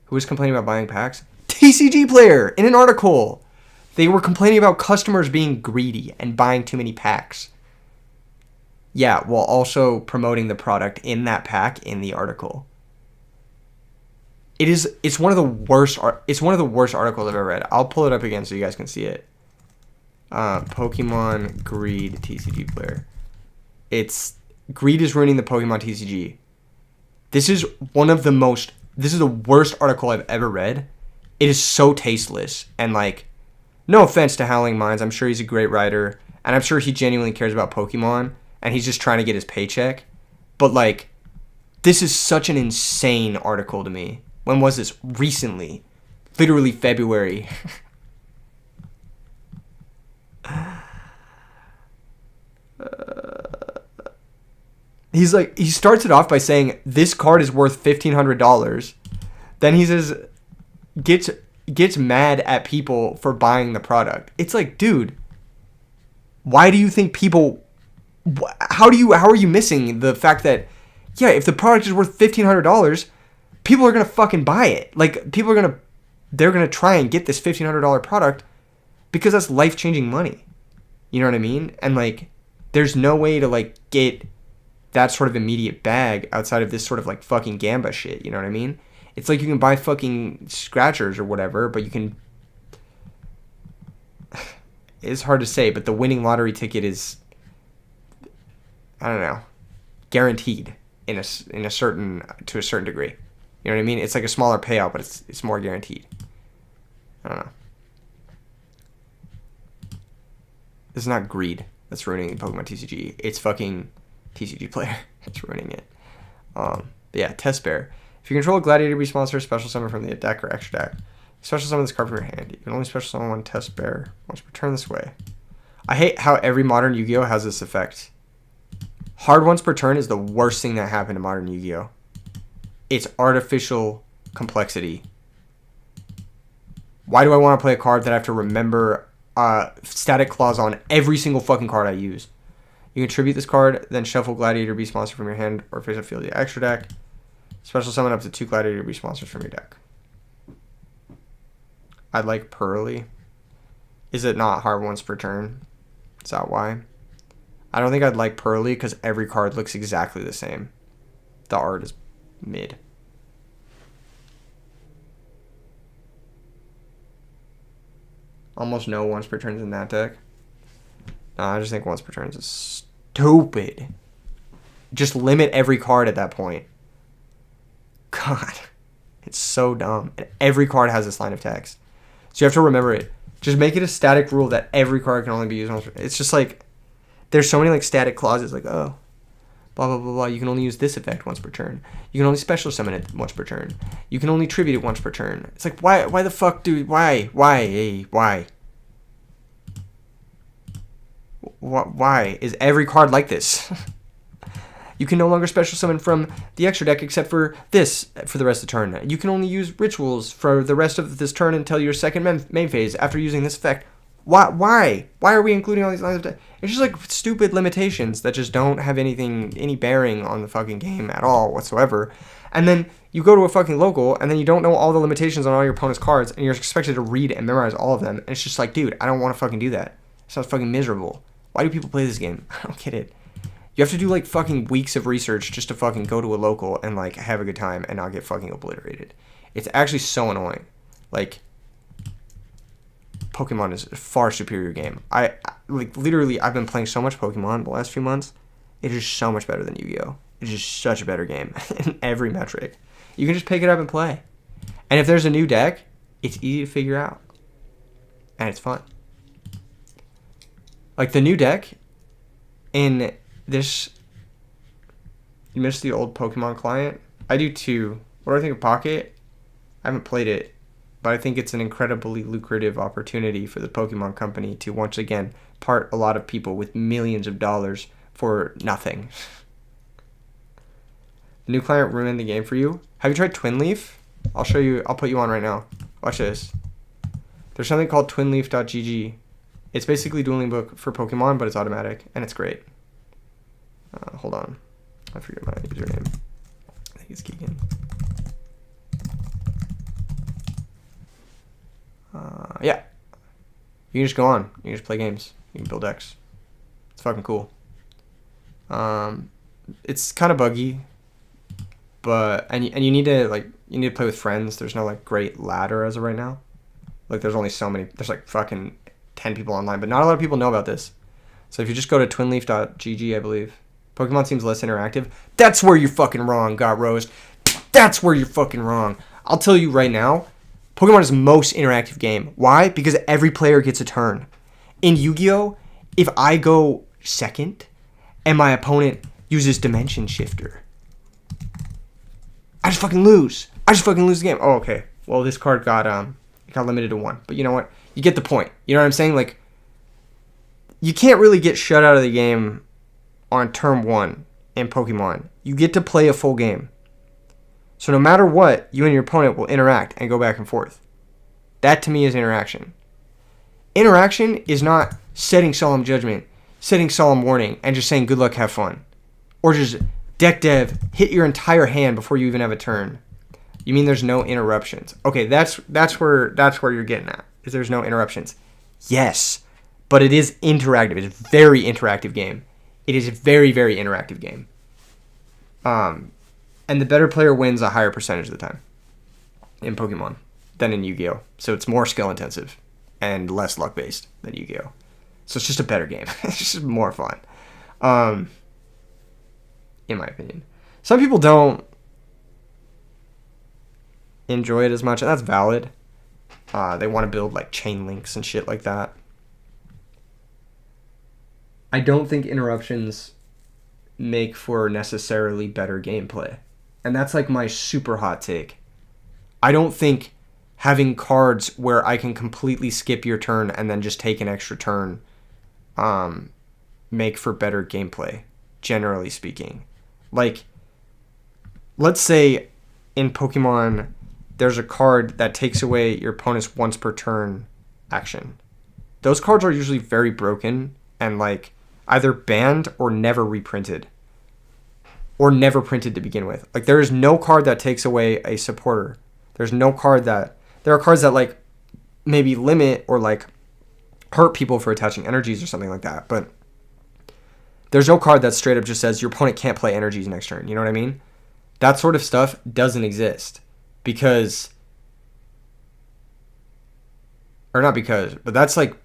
Who was complaining about buying packs? TCG Player! In an article! They were complaining about customers being greedy and buying too many packs. Yeah, while also promoting the product in that pack in the article. It's one of the worst articles I've ever read. I'll pull it up again so you guys can see it. Pokemon Greed TCG Player. Greed is ruining the Pokemon TCG. This is the worst article I've ever read. It is so tasteless, and like, no offense to Howling Minds, I'm sure he's a great writer, and I'm sure he genuinely cares about Pokemon, and he's just trying to get his paycheck. But like, this is such an insane article to me. When was this? Recently. Literally February. He starts it off by saying, this card is worth $1,500. Then he says, gets mad at people for buying the product. It's like, dude, why do you think people... How are you missing the fact that, yeah, if the product is worth $1,500... people are going to fucking buy it. Like, they're going to try and get this $1,500 product because that's life-changing money. You know what I mean? And, like, there's no way to, like, get that sort of immediate bag outside of this sort of, like, fucking Gamba shit. You know what I mean? It's like you can buy fucking scratchers or whatever, but you can... it's hard to say, but the winning lottery ticket is, I don't know, guaranteed to a certain degree. You know what I mean? It's like a smaller payout, but it's more guaranteed. I don't know. This is not greed that's ruining Pokemon TCG. It's fucking TCG player that's ruining it. But yeah, Test Bear. If you control a Gladiator Beast monster, special summon from the deck or extra deck. Special summon this card from your hand. You can only special summon one Test Bear once per turn this way. I hate how every modern Yu-Gi-Oh has this effect. Hard once per turn is the worst thing that happened to modern Yu-Gi-Oh. It's artificial complexity. Why do I want to play a card that I have to remember static clause on every single fucking card I use? You can tribute this card, then shuffle Gladiator Beast monster from your hand or face up field the extra deck. Special summon up to 2 Gladiator Beast monsters from your deck. I like Pearly. Is it not hard once per turn? Is that why? I don't think I'd like Pearly because every card looks exactly the same. The art is mid. Almost no once per turns in that deck. No, I just think once per turns is stupid. Just limit every card at that point. God. It's so dumb. And every card has this line of text. So you have to remember it. Just make it a static rule that every card can only be used once. It's just like, there's so many like static clauses like, oh, blah, blah, blah, blah. You can only use this effect once per turn. You can only special summon it once per turn. You can only tribute it once per turn. It's like, why the fuck, dude? Why? Why is every card like this? You can no longer special summon from the extra deck except for this for the rest of the turn. You can only use rituals for the rest of this turn until your second main phase after using this effect. Why? Why are we including all these lines of text? It's just like stupid limitations that just don't have any bearing on the fucking game at all whatsoever. And then you go to a fucking local and then you don't know all the limitations on all your opponent's cards and you're expected to read and memorize all of them. And it's just like, dude, I don't want to fucking do that. It sounds fucking miserable. Why do people play this game? I don't get it. You have to do like fucking weeks of research just to fucking go to a local and like have a good time and not get fucking obliterated. It's actually so annoying. Like, Pokemon is a far superior game. I like literally I've been playing so much Pokemon the last few months. It is so much better than Yu-Gi-Oh. It's just such a better game in every metric. You can just pick it up and play. And if there's a new deck, it's easy to figure out. And it's fun. Like the new deck in this, you missed the old Pokemon client. I do too. What do I think of Pocket? I haven't played it, but I think it's an incredibly lucrative opportunity for the Pokemon company to once again part a lot of people with millions of dollars for nothing. The new client ruined the game for you. Have you tried Twin Leaf? I'll show you. I'll put you on right now. Watch this. There's something called twinleaf.gg. It's basically Dueling Book for Pokemon, but it's automatic, and it's great. Hold on. I forget my username. I think it's Keegan. Yeah. You can just go on. You can just play games. You can build decks. It's fucking cool. It's kind of buggy, but and you need to play with friends. There's no like great ladder as of right now. Like there's only so many. There's like fucking 10 people online, but not a lot of people know about this. So if you just go to twinleaf.gg, I believe. Pokemon seems less interactive. That's where you're fucking wrong, Got Rose. That's where you're fucking wrong. I'll tell you right now, Pokemon is the most interactive game. Why? Because every player gets a turn. In Yu-Gi-Oh, if I go second and my opponent uses Dimension Shifter, I just fucking lose. I just fucking lose the game. Oh, okay. Well, this card got limited to 1. But you know what? You get the point. You know what I'm saying? Like, you can't really get shut out of the game on turn 1 in Pokemon. You get to play a full game. So no matter what, you and your opponent will interact and go back and forth. That to me is interaction. Interaction is not setting solemn judgment, setting solemn warning, and just saying good luck, have fun. Or just deck dev, hit your entire hand before you even have a turn. You mean there's no interruptions? Okay, that's where you're getting at. Is there's no interruptions? Yes, but it is interactive. It's a very interactive game. It is a very, very interactive game. And the better player wins a higher percentage of the time in Pokemon than in Yu-Gi-Oh. So it's more skill intensive and less luck based than Yu-Gi-Oh. So it's just a better game. It's just more fun, in my opinion. Some people don't enjoy it as much, and that's valid. They want to build like chain links and shit like that. I don't think interruptions make for necessarily better gameplay. And that's like my super hot take. I don't think having cards where I can completely skip your turn and then just take an extra turn make for better gameplay, generally speaking. Like, let's say in Pokemon there's a card that takes away your opponent's once per turn action. Those cards are usually very broken and like either banned or never reprinted. Or never printed to begin with. Like, there is no card that takes away a supporter. There's no card that... There are cards that, like, maybe limit or, like, hurt people for attaching energies or something like that. But there's no card that straight up just says your opponent can't play energies next turn. You know what I mean? That sort of stuff doesn't exist. Because... Or not because, but that's, like...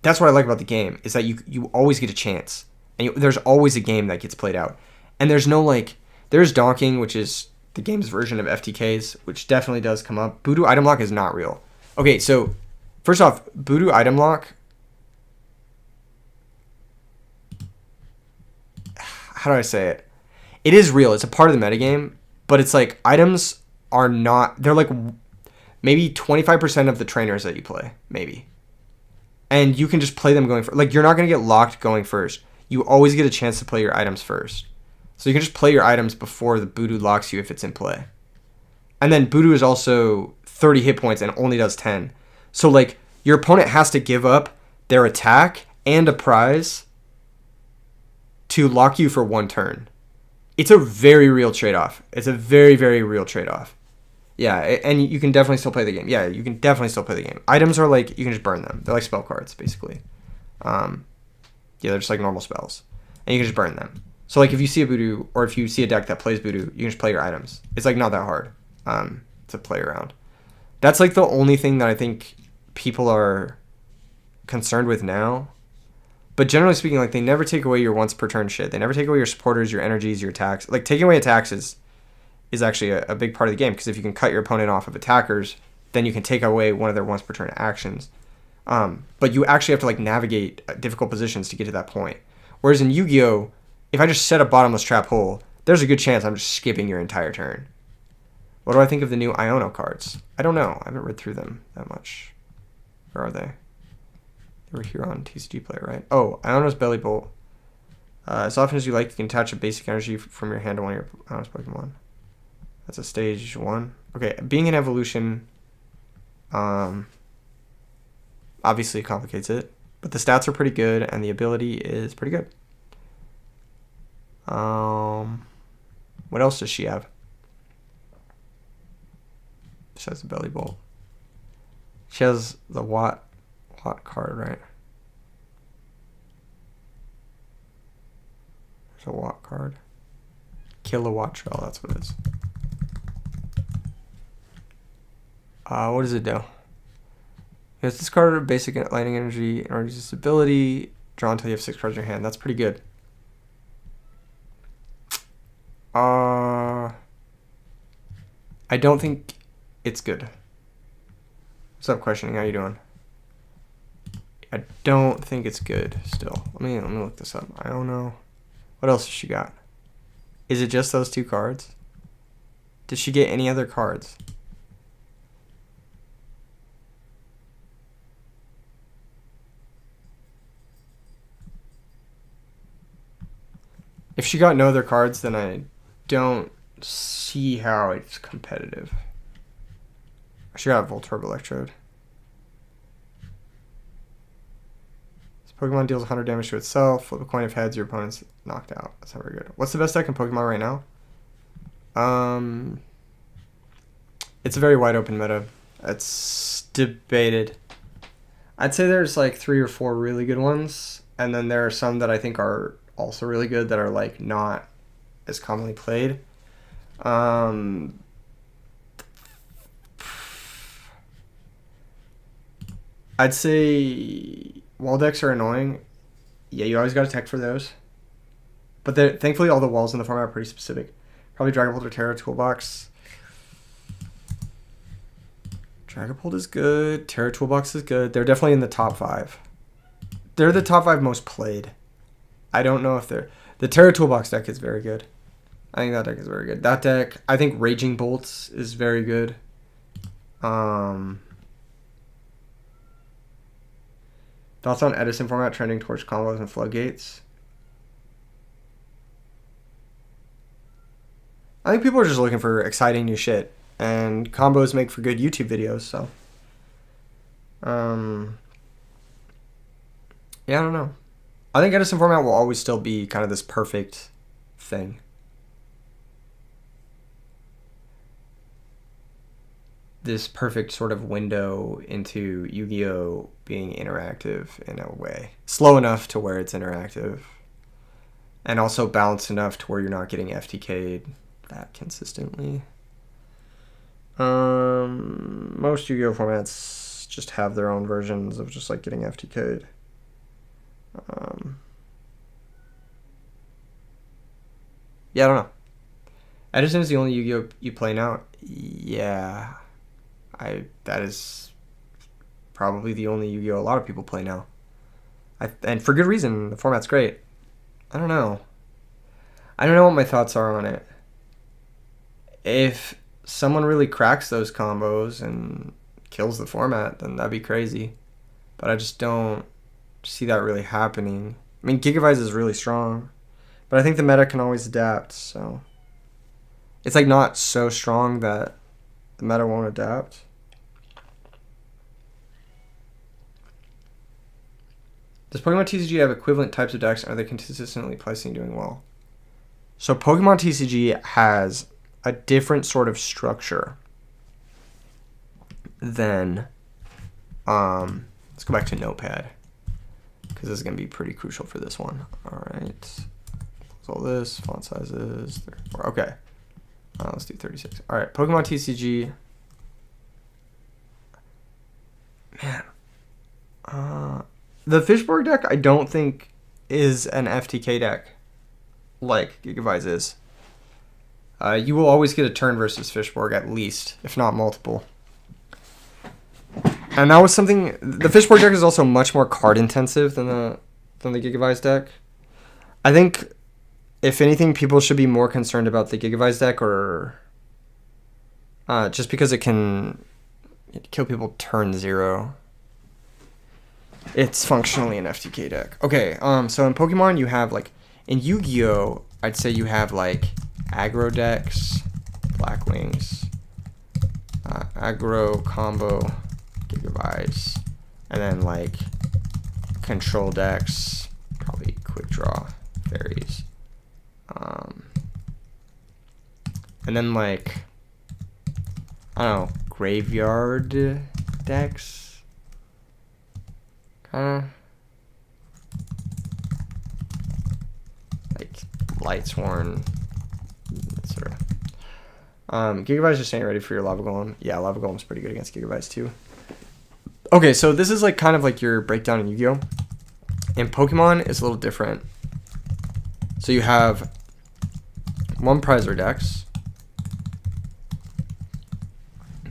That's what I like about the game, is that you always get a chance. And there's always a game that gets played out. And there's no, like, there's donking, which is the game's version of FTKs, which definitely does come up. Voodoo item lock is not real. Okay, so, first off, voodoo item lock, how do I say it? It is real. It's a part of the metagame, but it's like, items are not, they're like, maybe 25% of the trainers that you play, maybe. And you can just play them going first. Like, you're not going to get locked going first. You always get a chance to play your items first. So you can just play your items before the Voodoo locks you if it's in play. And then Voodoo is also 30 hit points and only does 10. So, like, your opponent has to give up their attack and a prize to lock you for one turn. It's a very real trade-off. It's a very, very real trade-off. Yeah, and you can definitely still play the game. Yeah, you can definitely still play the game. Items are like, you can just burn them. They're like spell cards, basically. Yeah, they're just like normal spells. And you can just burn them. So, like, if you see a Voodoo, or if you see a deck that plays Voodoo, you can just play your items. It's, like, not that hard to play around. That's, like, the only thing that I think people are concerned with now. But generally speaking, like, they never take away your once per turn shit. They never take away your supporters, your energies, your attacks. Like, taking away attacks is actually a big part of the game, because if you can cut your opponent off of attackers, then you can take away one of their once per turn actions. But you actually have to, like, navigate difficult positions to get to that point. Whereas in Yu-Gi-Oh!, if I just set a bottomless trap hole, there's a good chance I'm just skipping your entire turn. What do I think of the new Iono cards? I don't know. I haven't read through them that much. Where are they? They were here on TCG Player, right? Oh, Iono's Belly Bolt. As often as you like, you can attach a basic energy from your hand to one of your Iono's Pokemon. That's a stage 1. Okay, being an evolution obviously complicates it. But the stats are pretty good, and the ability is pretty good. What else does she have? She has the Belly Bolt. She has the Watt card, right? There's a Watt card. Kilowatt Trail, that's what it is. What does it do? It has discarded basic lightning energy and reduces its ability. Draw until you have 6 cards in your hand. That's pretty good. I don't think it's good. What's up, questioning? How you doing? I don't think it's good still. Let me look this up. I don't know. What else has she got? Is it just those 2 cards? Did she get any other cards? If she got no other cards, then I don't see how it's competitive. She got a Voltorb Electrode. This Pokemon deals 100 damage to itself. Flip a coin of heads, your opponent's knocked out. That's not very good. What's the best deck in Pokemon right now? It's a very wide open meta. It's debated. I'd say there's like 3 or 4 really good ones, and then there are some that I think are also really good that are like not as commonly played. I'd say Wall decks are annoying. Yeah, you always got to tech for those. But thankfully all the walls in the format are pretty specific. Probably Dragapult or Terra Toolbox. Dragapult is good. Terra Toolbox is good. They're definitely in the top 5. They're the top 5 most played. I don't know if they're... The Terra Toolbox deck is very good. I think that deck is very good. That deck, I think Raging Bolts is very good. Thoughts on Edison format trending towards combos and floodgates? I think people are just looking for exciting new shit. And combos make for good YouTube videos, so. Yeah, I don't know. I think Edison format will always still be kind of this perfect thing. This perfect sort of window into Yu-Gi-Oh! Being interactive in a way. Slow enough to where it's interactive. And also balanced enough to where you're not getting FTK'd that consistently. Most Yu-Gi-Oh! Formats just have their own versions of just like getting FTK'd. Yeah, I don't know. Edison is the only Yu-Gi-Oh! You play now? Yeah. That is probably the only Yu-Gi-Oh! A lot of people play now. And for good reason. The format's great. I don't know. I don't know what my thoughts are on it. If someone really cracks those combos and kills the format, then that'd be crazy. But I just don't see that really happening. I mean, Gigabytes is really strong. But I think the meta can always adapt, so... It's like not so strong that the meta won't adapt. Does Pokemon TCG have equivalent types of decks, and are they consistently pricing doing well? So Pokemon TCG has a different sort of structure than... let's go back to Notepad, because this is going to be pretty crucial for this one. Alright. Close all this. Font sizes. 34. Okay. Let's do 36. Alright. Pokemon TCG. Man. The Fishborg deck, I don't think, is an FTK deck like Gigabytes is. You will always get a turn versus Fishborg at least, if not multiple. And that was something... The Fishborg deck is also much more card intensive than the Gigabytes deck. I think, if anything, people should be more concerned about the Gigabytes deck, or just because it can kill people turn 0. It's functionally an FTK deck. Okay, so in Pokemon you have like... In Yu-Gi-Oh! I'd say you have like aggro decks, Black Wings, aggro combo, Gigabytes, and then like control decks, probably Quick Draw, Fairies. And then like, I don't know, graveyard decks, kind of. Like Lightsworn, etc. Gigabytes just ain't ready for your Lava Golem. Yeah, Lava Golem's pretty good against Gigabytes too. Okay, so this is like kind of like your breakdown in Yu-Gi-Oh! In Pokemon, it's a little different. So you have one Prizer decks,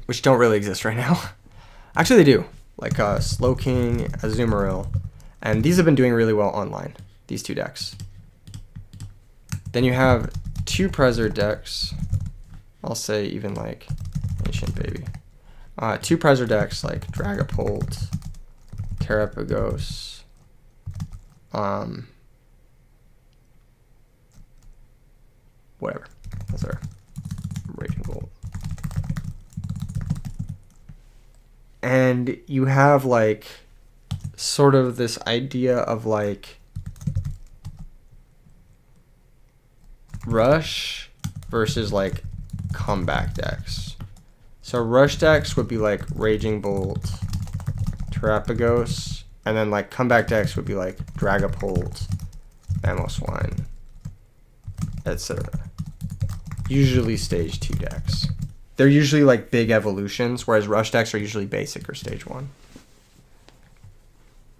which don't really exist right now. Actually, they do. Like Slowking, Azumarill, and these have been doing really well online. These two decks. Then you have two Prizer decks. I'll say even like Ancient Baby. Two Prizer decks like Dragapult, Terrapagos, whatever. That's our Raging Bolt. And you have like sort of this idea of like rush versus like comeback decks. So rush decks would be like Raging Bolt, Terrapagos, and then like comeback decks would be like Dragapult, Mamoswine, etc. Usually stage 2 decks. They're usually like big evolutions, whereas rush decks are usually basic or stage 1.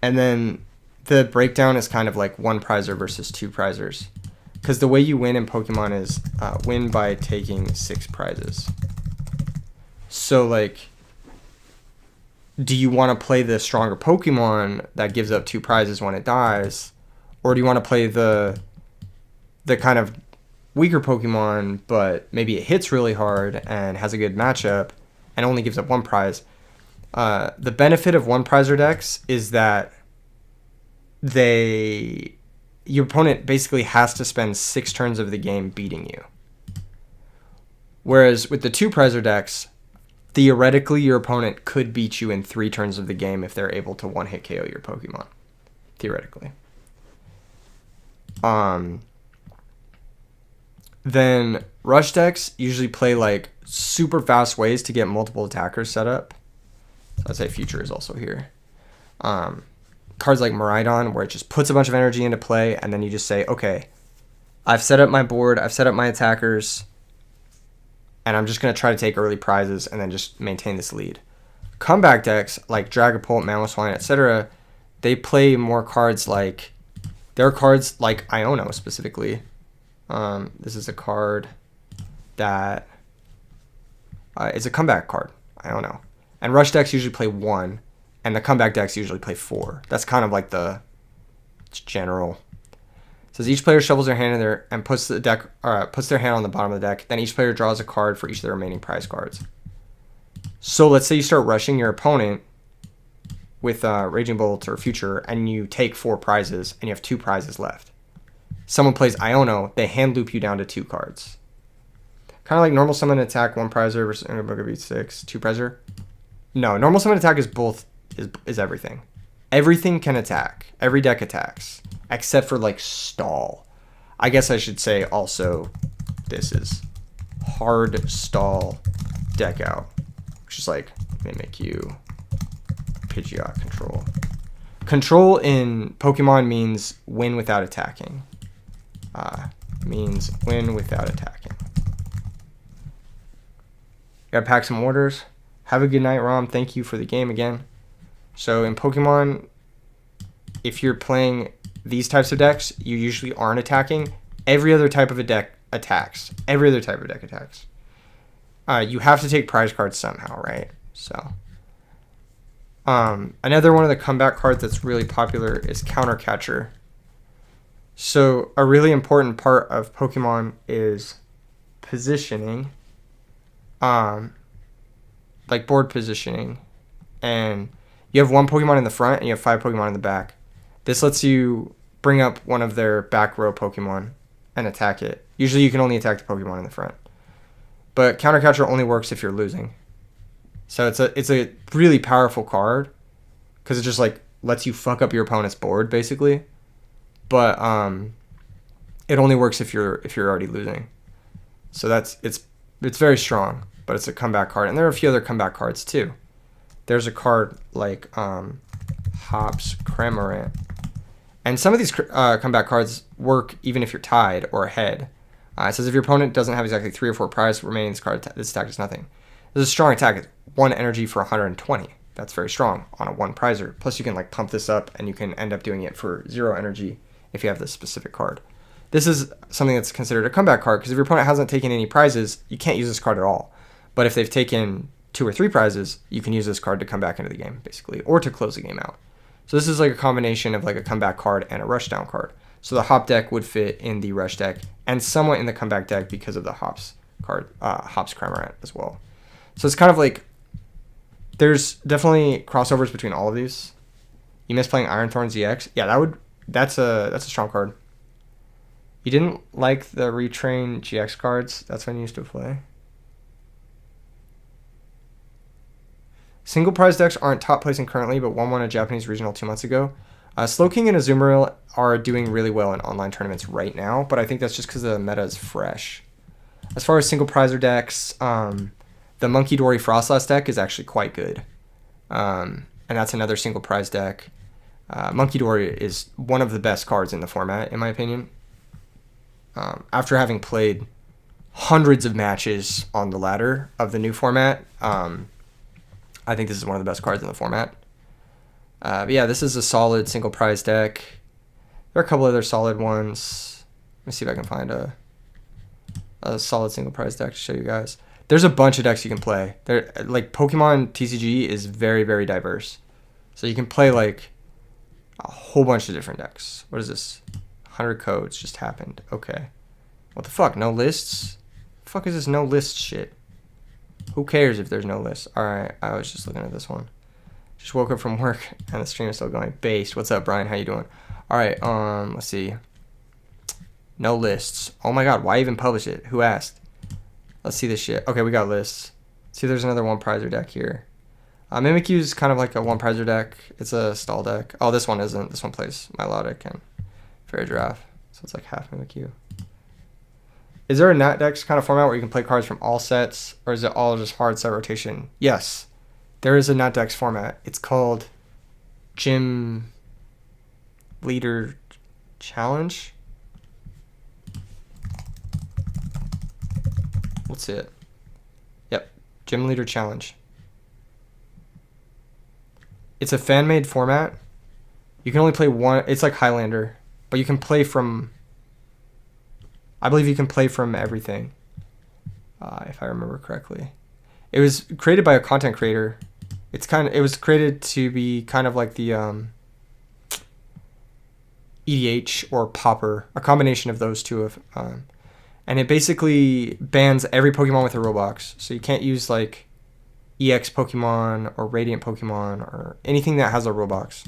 And then the breakdown is kind of like one prizer versus two prizers. Because the way you win in Pokemon is win by taking 6 prizes. So, like, do you want to play the stronger Pokemon that gives up 2 prizes when it dies? Or do you want to play the kind of weaker Pokemon, but maybe it hits really hard and has a good matchup and only gives up 1 prize? The benefit of one prizer decks is that your opponent basically has to spend 6 turns of the game beating you. Whereas with the 2 prizer decks, theoretically your opponent could beat you in 3 turns of the game if they're able to one-hit KO your Pokemon. Theoretically. Then rush decks usually play like super fast ways to get multiple attackers set up. So I'd say Future is also here. Cards like Miraidon, where it just puts a bunch of energy into play, and then you just say, okay, I've set up my board, I've set up my attackers, and I'm just going to try to take early prizes and then just maintain this lead. Comeback decks like Dragapult, Mamoswine, etc., they play more cards like... There are cards like Iono specifically. This is a card that is a comeback card, Iono. And rush decks usually play 1, and the comeback decks usually play 4. That's kind of like the general. It says each player shovels their hand in there and puts their hand on the bottom of the deck. Then each player draws a card for each of the remaining prize cards. So let's say you start rushing your opponent with Raging Bolt or Future, and you take 4 prizes, and you have 2 prizes left. Someone plays Iono, they hand loop you down to 2 cards. Kind of like normal summon attack, 1 prizer versus Book of 6, 2 prizer. No, normal summon attack is both, is everything. Everything can attack. Every deck attacks. Except for like stall. I guess I should say also this is hard stall deck out. Which is like Mimikyu, Pidgeot, Control. Control in Pokemon means win without attacking. Means win without attacking. Gotta pack some orders. Have a good night, Rom. Thank you for the game again. So in Pokemon, if you're playing these types of decks, you usually aren't attacking. Every other type of a deck attacks. Every other type of deck attacks. You have to take prize cards somehow, right? So, another one of the comeback cards that's really popular is Counter Catcher. So a really important part of Pokemon is positioning, like board positioning, and you have 1 Pokemon in the front and you have 5 Pokemon in the back. This lets you bring up one of their back row Pokemon and attack it. Usually you can only attack the Pokemon in the front. But Counter Catcher only works if you're losing. So it's a really powerful card because it just like lets you fuck up your opponent's board basically. But it only works if you're already losing. So it's very strong, but it's a comeback card. And there are a few other comeback cards too. There's a card like Hops Cramorant. And some of these comeback cards work even if you're tied or ahead. It says if your opponent doesn't have exactly 3 or 4 prizes remaining, this attack does nothing. This is a strong attack. It's 1 energy for 120. That's very strong on a 1 prizer. Plus you can like pump this up and you can end up doing it for 0 energy if you have this specific card. This is something that's considered a comeback card because if your opponent hasn't taken any prizes, you can't use this card at all. But if they've taken 2 or 3 prizes, you can use this card to come back into the game basically, or to close the game out. So this is like a combination of like a comeback card and a rush down card. So the Hop deck would fit in the rush deck and somewhat in the comeback deck because of the Hops card, Hops Cramorant as well. So it's kind of like there's definitely crossovers between all of these. You miss playing Iron Thorns EX? Yeah, that's a strong card. You didn't like the Retrain GX cards? That's when you used to play. Single prize decks aren't top placing currently, but won a Japanese regional 2 months ago. Slowking and Azumarill are doing really well in online tournaments right now, but I think that's just because the meta is fresh. As far as single prizer decks, the Monkey Dory Frostlass deck is actually quite good. And that's another single prize deck. Monkey Dory is one of the best cards in the format, in my opinion. After having played hundreds of matches on the ladder of the new format, I think this is one of the best cards in the format. But yeah, this is a solid single prize deck. There are a couple other solid ones. Let me see if I can find a solid single prize deck to show you guys. There's a bunch of decks you can play. There, like Pokemon TCG is very, very diverse. So you can play like a whole bunch of different decks. What is this? 100 codes just happened. Okay. What the fuck? No lists? The fuck is this no list shit? Who cares if there's no list? Alright, I was just looking at this one. Just woke up from work and the stream is still going. Based. What's up, Brian? How you doing? Alright, let's see. No lists. Oh my god, why even publish it? Who asked? Let's see this shit. Okay, we got lists. See, there's another one prizer deck here. Mimikyu is kind of like a one prizer deck. It's a stall deck. Oh, this one isn't. This one plays Milotic and Fairy Giraffe. So it's like half Mimikyu. Is there a Nat Dex kind of format where you can play cards from all sets? Or is it all just hard set rotation? Yes. There is a Nat Dex format. It's called Gym Leader Challenge. Let's see it. Yep. Gym Leader Challenge. It's a fan-made format. You can only play one. It's like Highlander. But you can play from... I believe you can play from everything. If I remember correctly. It was created by a content creator. It was created to be kind of like the EDH or Popper. A combination of those two of... and it basically bans every Pokemon with a Roblox. So you can't use like EX Pokemon or Radiant Pokemon or anything that has a Roblox.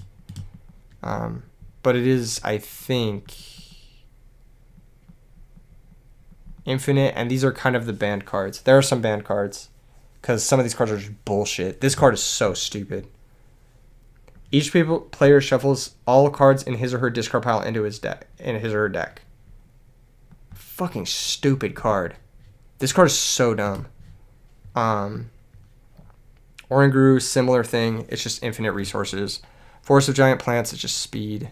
But it is, I think, infinite. And these are kind of the banned cards. There are some banned cards because some of these cards are just bullshit. This card is so stupid. Each player shuffles all cards in his or her discard pile into his or her deck. Fucking stupid card. This card is so dumb. Oranguru, similar thing. It's just infinite resources. Forest of Giant Plants, it's just speed.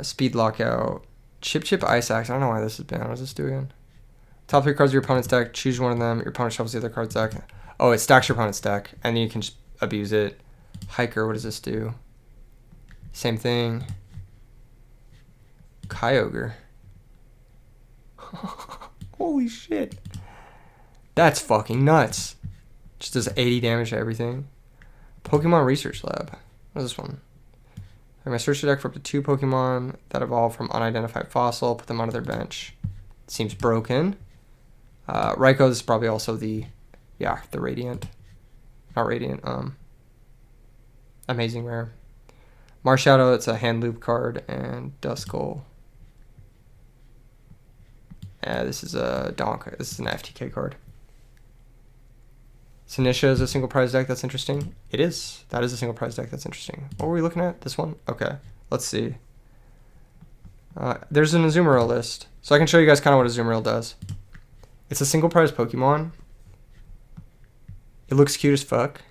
Speed Lockout. Chip Ice Axe. I don't know why this is banned. What does this do again? Top 3 cards of your opponent's deck. Choose one of them. Your opponent shuffles the other card's deck. Oh, it stacks your opponent's deck. And then you can just abuse it. Hiker, what does this do? Same thing. Kyogre. Holy shit. That's fucking nuts. Just does 80 damage to everything. Pokemon Research Lab. What is this one? I'm going to search the deck for up to 2 Pokemon that evolve from unidentified fossil. Put them onto their bench. Seems broken. Raikou is probably also the Radiant. Not Radiant. Amazing Rare. Marshadow, it's a hand loop card. And Duskull. This is a Donk. This is an FTK card. Sinisha is a single prize deck. That's interesting. It is. That is a single prize deck. That's interesting. What were we looking at? This one? Okay. Let's see. There's an Azumarill list. So I can show you guys kind of what Azumarill does. It's a single prize Pokemon. It looks cute as fuck.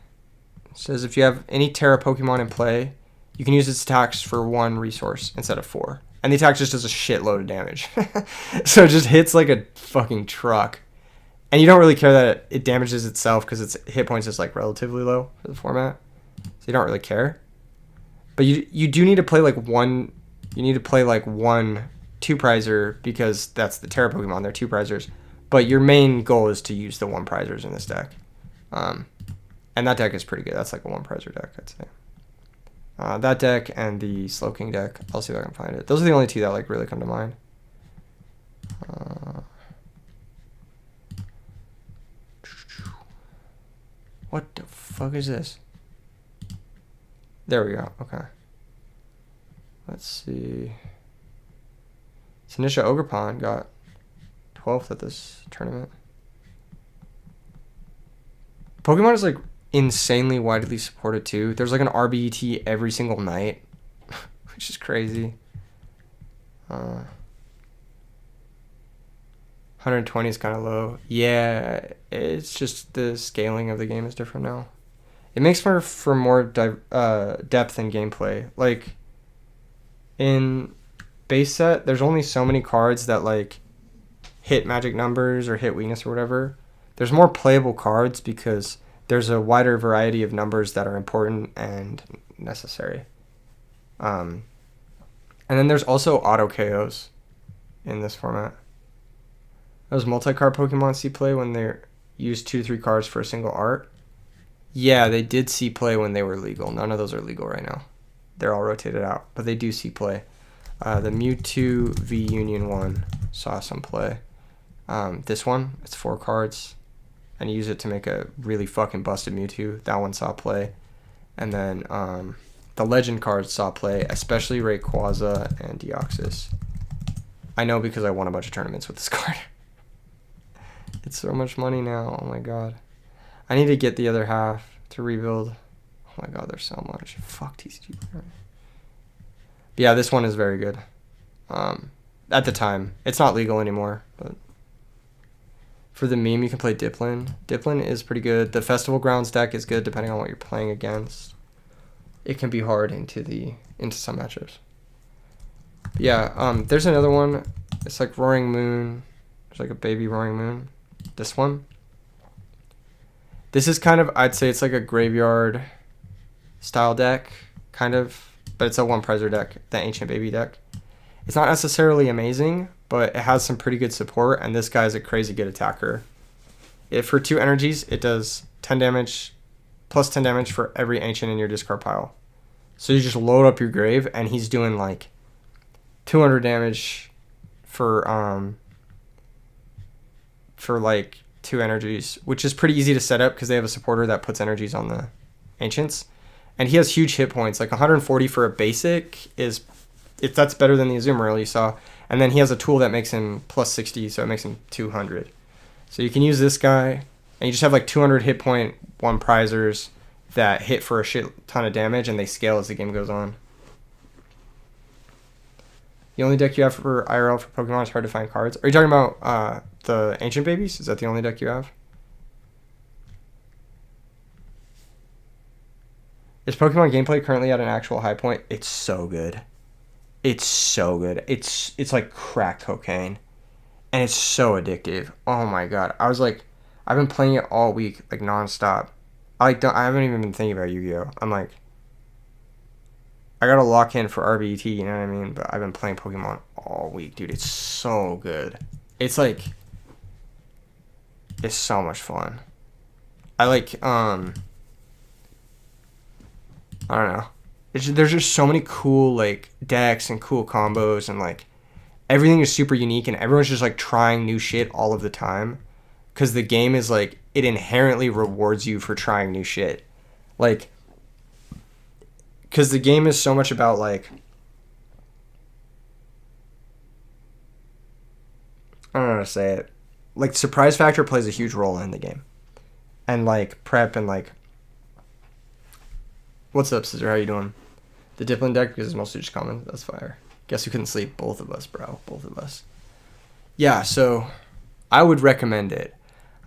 It says if you have any Terra Pokemon in play, you can use its attacks for 1 resource instead of 4. And the attack just does a shitload of damage. So it just hits like a fucking truck. And you don't really care that it damages itself because its hit points is like relatively low for the format. So you don't really care. But you do need to play like one. You need to play like 1 2-prizer because that's the Terra Pokemon. They're 2-prizers. But your main goal is to use the 1-prizers in this deck. And that deck is pretty good. That's like a 1-prizer deck, I'd say. That deck and the Slowking deck. I'll see if I can find it. Those are the only 2 that like really come to mind. What the fuck is this? There we go. Okay. Let's see. Sinisha Ogerpon got 12th at this tournament. Pokemon is like insanely widely supported too. There's like an RBET every single night, which is crazy. 120 is kind of low. Yeah, it's just the scaling of the game is different now. It makes for more depth in gameplay. Like in base set, there's only so many cards that like hit magic numbers or hit weakness or whatever. There's more playable cards because there's a wider variety of numbers that are important and necessary. And then there's also auto KOs in this format. Those multi-card Pokemon see play when they're used 2 to 3 cards for a single art. Yeah, they did see play when they were legal. None of those are legal right now. They're all rotated out, but they do see play. The Mewtwo V Union one saw some play. This one, it's 4 cards, and you use it to make a really fucking busted Mewtwo. That one saw play. And then the Legend cards saw play, especially Rayquaza and Deoxys. I know because I won a bunch of tournaments with this card. It's so much money now. Oh my god. I need to get the other half to rebuild. Oh my god, there's so much. Fuck TCG. But yeah, this one is very good. At the time. It's not legal anymore, but for the meme, you can play Diplin. Diplin is pretty good. The Festival Grounds deck is good depending on what you're playing against. It can be hard into some matchups. But yeah, there's another one. It's like Roaring Moon. There's like a baby Roaring Moon. This one. This is kind of, I'd say it's like a graveyard style deck, kind of, but it's a one prizer deck, the Ancient Baby deck. It's not necessarily amazing, but it has some pretty good support, and this guy is a crazy good attacker. For 2 energies, it does 10 damage, plus 10 damage for every Ancient in your discard pile. So you just load up your grave, and he's doing like 200 damage for like 2 energies, which is pretty easy to set up because they have a supporter that puts energies on the Ancients. And he has huge hit points, like 140 for a basic that's better than the Azumarill you saw. And then he has a tool that makes him plus 60, so it makes him 200. So you can use this guy, and you just have like 200 hit point 1 prizers that hit for a shit ton of damage, and they scale as the game goes on. The only deck you have for IRL for Pokemon is hard to find cards. Are you talking about the Ancient Babies? Is that the only deck you have? Is Pokemon gameplay currently at an actual high point? It's so good. It's so good. It's like crack cocaine. And it's so addictive. Oh my god. I've been playing it all week, like nonstop. I haven't even been thinking about Yu-Gi-Oh! I'm like, I gotta lock in for RBET, you know what I mean? But I've been playing Pokemon all week, dude. It's so good. It's like, it's so much fun. I don't know. There's just so many cool, like, decks and cool combos, and, like, everything is super unique, and everyone's just, like, trying new shit all of the time. Because the game is, like, it inherently rewards you for trying new shit. Like, because the game is so much about, like, I don't know how to say it. Like, surprise factor plays a huge role in the game. And, like, prep and, like, what's up, Scissor? How you doing? The Diplin deck, because it's mostly just common. That's fire. Guess we couldn't sleep. Both of us, bro. Both of us. Yeah, so I would recommend it.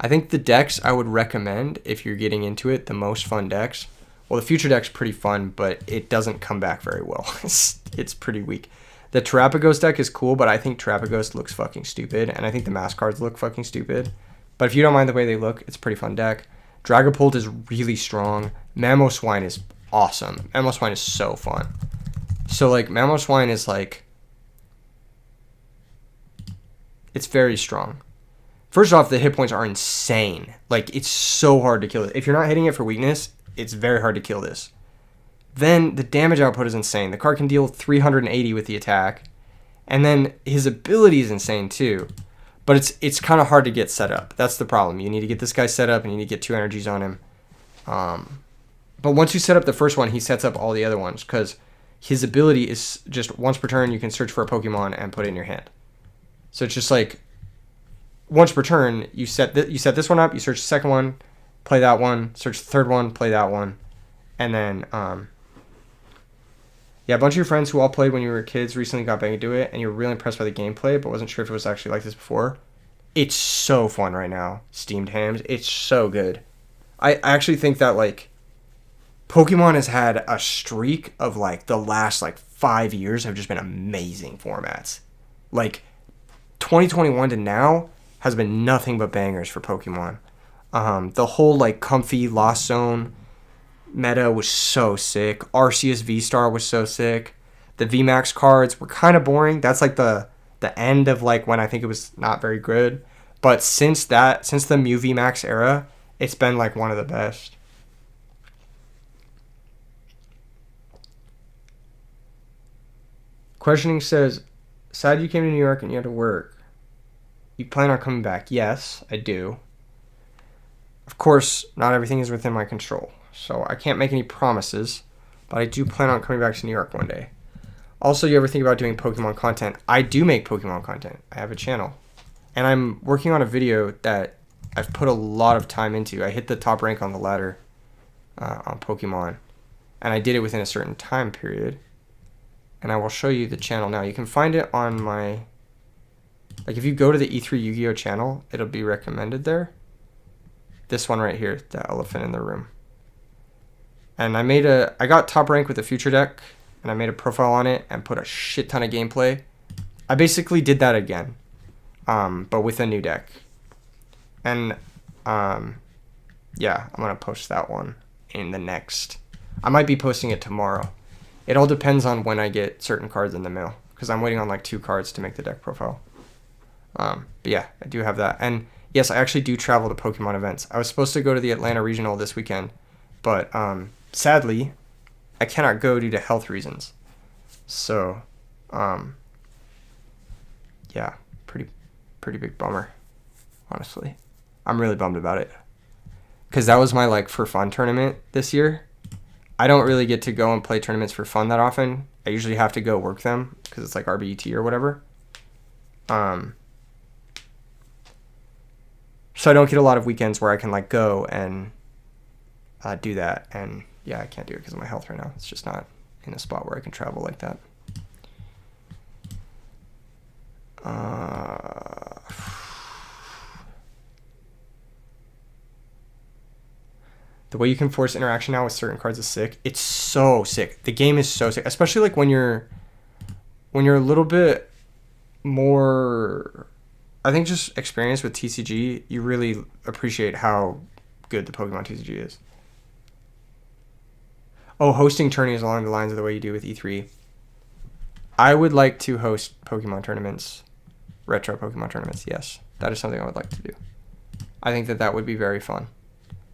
I think the decks I would recommend, if you're getting into it, the most fun decks. Well, the future deck's pretty fun, but it doesn't come back very well. It's pretty weak. The Terapagos deck is cool, but I think Terapagos looks fucking stupid, and I think the mask cards look fucking stupid. But if you don't mind the way they look, it's a pretty fun deck. Dragapult is really strong. Mamoswine is awesome. Mamoswine is so fun. So, like, Mamoswine is, like, it's very strong. First off, the hit points are insane. Like, it's so hard to kill it. If you're not hitting it for weakness, it's very hard to kill this. Then the damage output is insane. The card can deal 380 with the attack. And then his ability is insane too. But it's kind of hard to get set up. That's the problem. You need to get this guy set up and you need to get 2 energies on him. But once you set up the first one, he sets up all the other ones. Because his ability is just once per turn, you can search for a Pokemon and put it in your hand. So it's just like, once per turn, you set this one up, you search the second one, play that one, search the third one, play that one. And then, yeah, a bunch of your friends who all played when you were kids recently got back into it, and you were really impressed by the gameplay, but wasn't sure if it was actually like this before. It's so fun right now, Steamed Hams. It's so good. I actually think that, like, Pokemon has had a streak of, like, the last, like, 5 years have just been amazing formats. Like, 2021 to now has been nothing but bangers for Pokemon. The whole, like, comfy Lost Zone Meta was so sick. Arceus V-Star was so sick. The VMAX cards were kind of boring. That's like the end of like when I think it was not very good. But since the Mew VMAX era, it's been like one of the best. Questioning says, sad you came to New York and you had to work. You plan on coming back? Yes, I do. Of course, not everything is within my control, so I can't make any promises, but I do plan on coming back to New York one day. Also, you ever think about doing Pokemon content? I do make Pokemon content. I have a channel. And I'm working on a video that I've put a lot of time into. I hit the top rank on the ladder on Pokemon, and I did it within a certain time period. And I will show you the channel now. You can find it on my... Like, if you go to the E3 Yu-Gi-Oh channel, it'll be recommended there. This one right here, the elephant in the room. And I got top rank with the future deck, and I made a profile on it and put a shit ton of gameplay. I basically did that again, but with a new deck. And yeah, I'm gonna post that one in the next. I might be posting it tomorrow. It all depends on when I get certain cards in the mail, because I'm waiting on like 2 cards to make the deck profile. But yeah, I do have that. And yes, I actually do travel to Pokemon events. I was supposed to go to the Atlanta Regional this weekend, but sadly, I cannot go due to health reasons. So, yeah, pretty big bummer, honestly. I'm really bummed about it, because that was my like for fun tournament this year. I don't really get to go and play tournaments for fun that often. I usually have to go work them because it's like RBET or whatever. So I don't get a lot of weekends where I can like go and do that. And yeah, I can't do it because of my health right now. It's just not in a spot where I can travel like that. The way you can force interaction now with certain cards is sick. It's so sick. The game is so sick, especially like when you're a little bit more, I think, just experienced with TCG. You really appreciate how good the Pokemon TCG is. Oh, hosting tourneys along the lines of the way you do with E3. I would like to host Pokemon tournaments, retro Pokemon tournaments. Yes, that is something I would like to do. I think that would be very fun.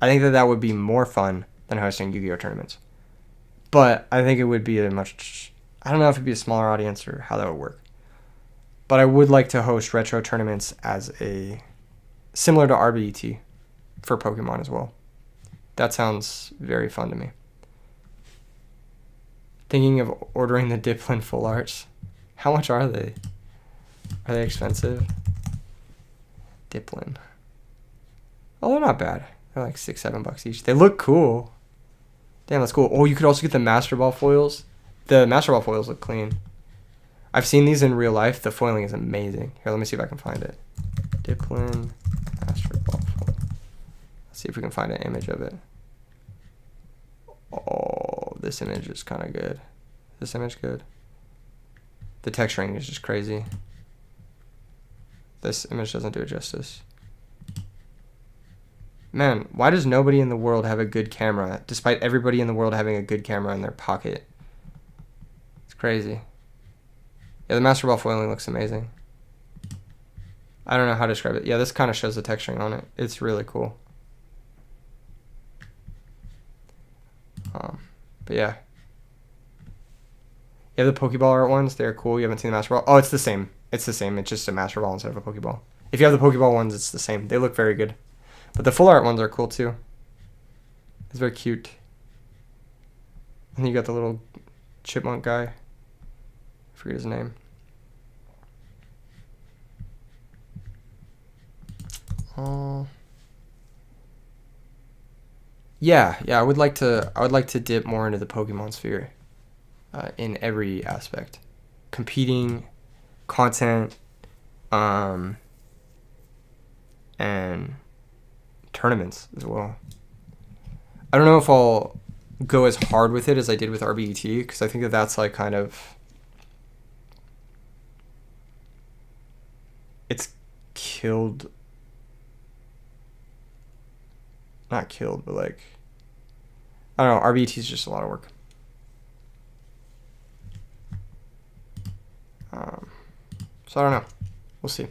I think that would be more fun than hosting Yu-Gi-Oh tournaments. But I think it would be I don't know if it'd be a smaller audience or how that would work. But I would like to host retro tournaments similar to RBET for Pokemon as well. That sounds very fun to me. Thinking of ordering the Diplin full arts. How much are they? Are they expensive? Diplin. Oh, they're not bad. They're like $6-7 each. They look cool. Damn, that's cool. Oh, you could also get the Master Ball foils. The Master Ball foils look clean. I've seen these in real life. The foiling is amazing. Here, let me see if I can find it. Diplin Master Ball foil. Let's see if we can find an image of it. Oh, this image is kind of good. This image good. The texturing is just crazy. This image doesn't do it justice. Man, why does nobody in the world have a good camera, despite everybody in the world having a good camera in their pocket? It's crazy. Yeah, the Master Ball foiling looks amazing. I don't know how to describe it. Yeah, this kind of shows the texturing on it. It's really cool. But yeah. You have the Pokeball art ones. They're cool. You haven't seen the Master Ball. Oh, it's the same. It's the same. It's just a Master Ball instead of a Pokeball. If you have the Pokeball ones, it's the same. They look very good. But the full art ones are cool too. It's very cute. And you got the little chipmunk guy. I forget his name. Yeah, I would like to dip more into the Pokemon sphere, in every aspect, competing, content, and tournaments as well. I don't know if I'll go as hard with it as I did with RBET, because I think that that's like kind of, it's killed, not killed, but like, I don't know. RBET is just a lot of work. So I don't know. We'll see.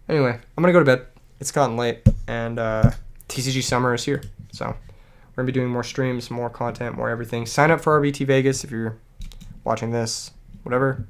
Anyway, I'm going to go to bed. It's gotten late, and TCG summer is here. So we're going to be doing more streams, more content, more everything. Sign up for RBT Vegas if you're watching this, whatever.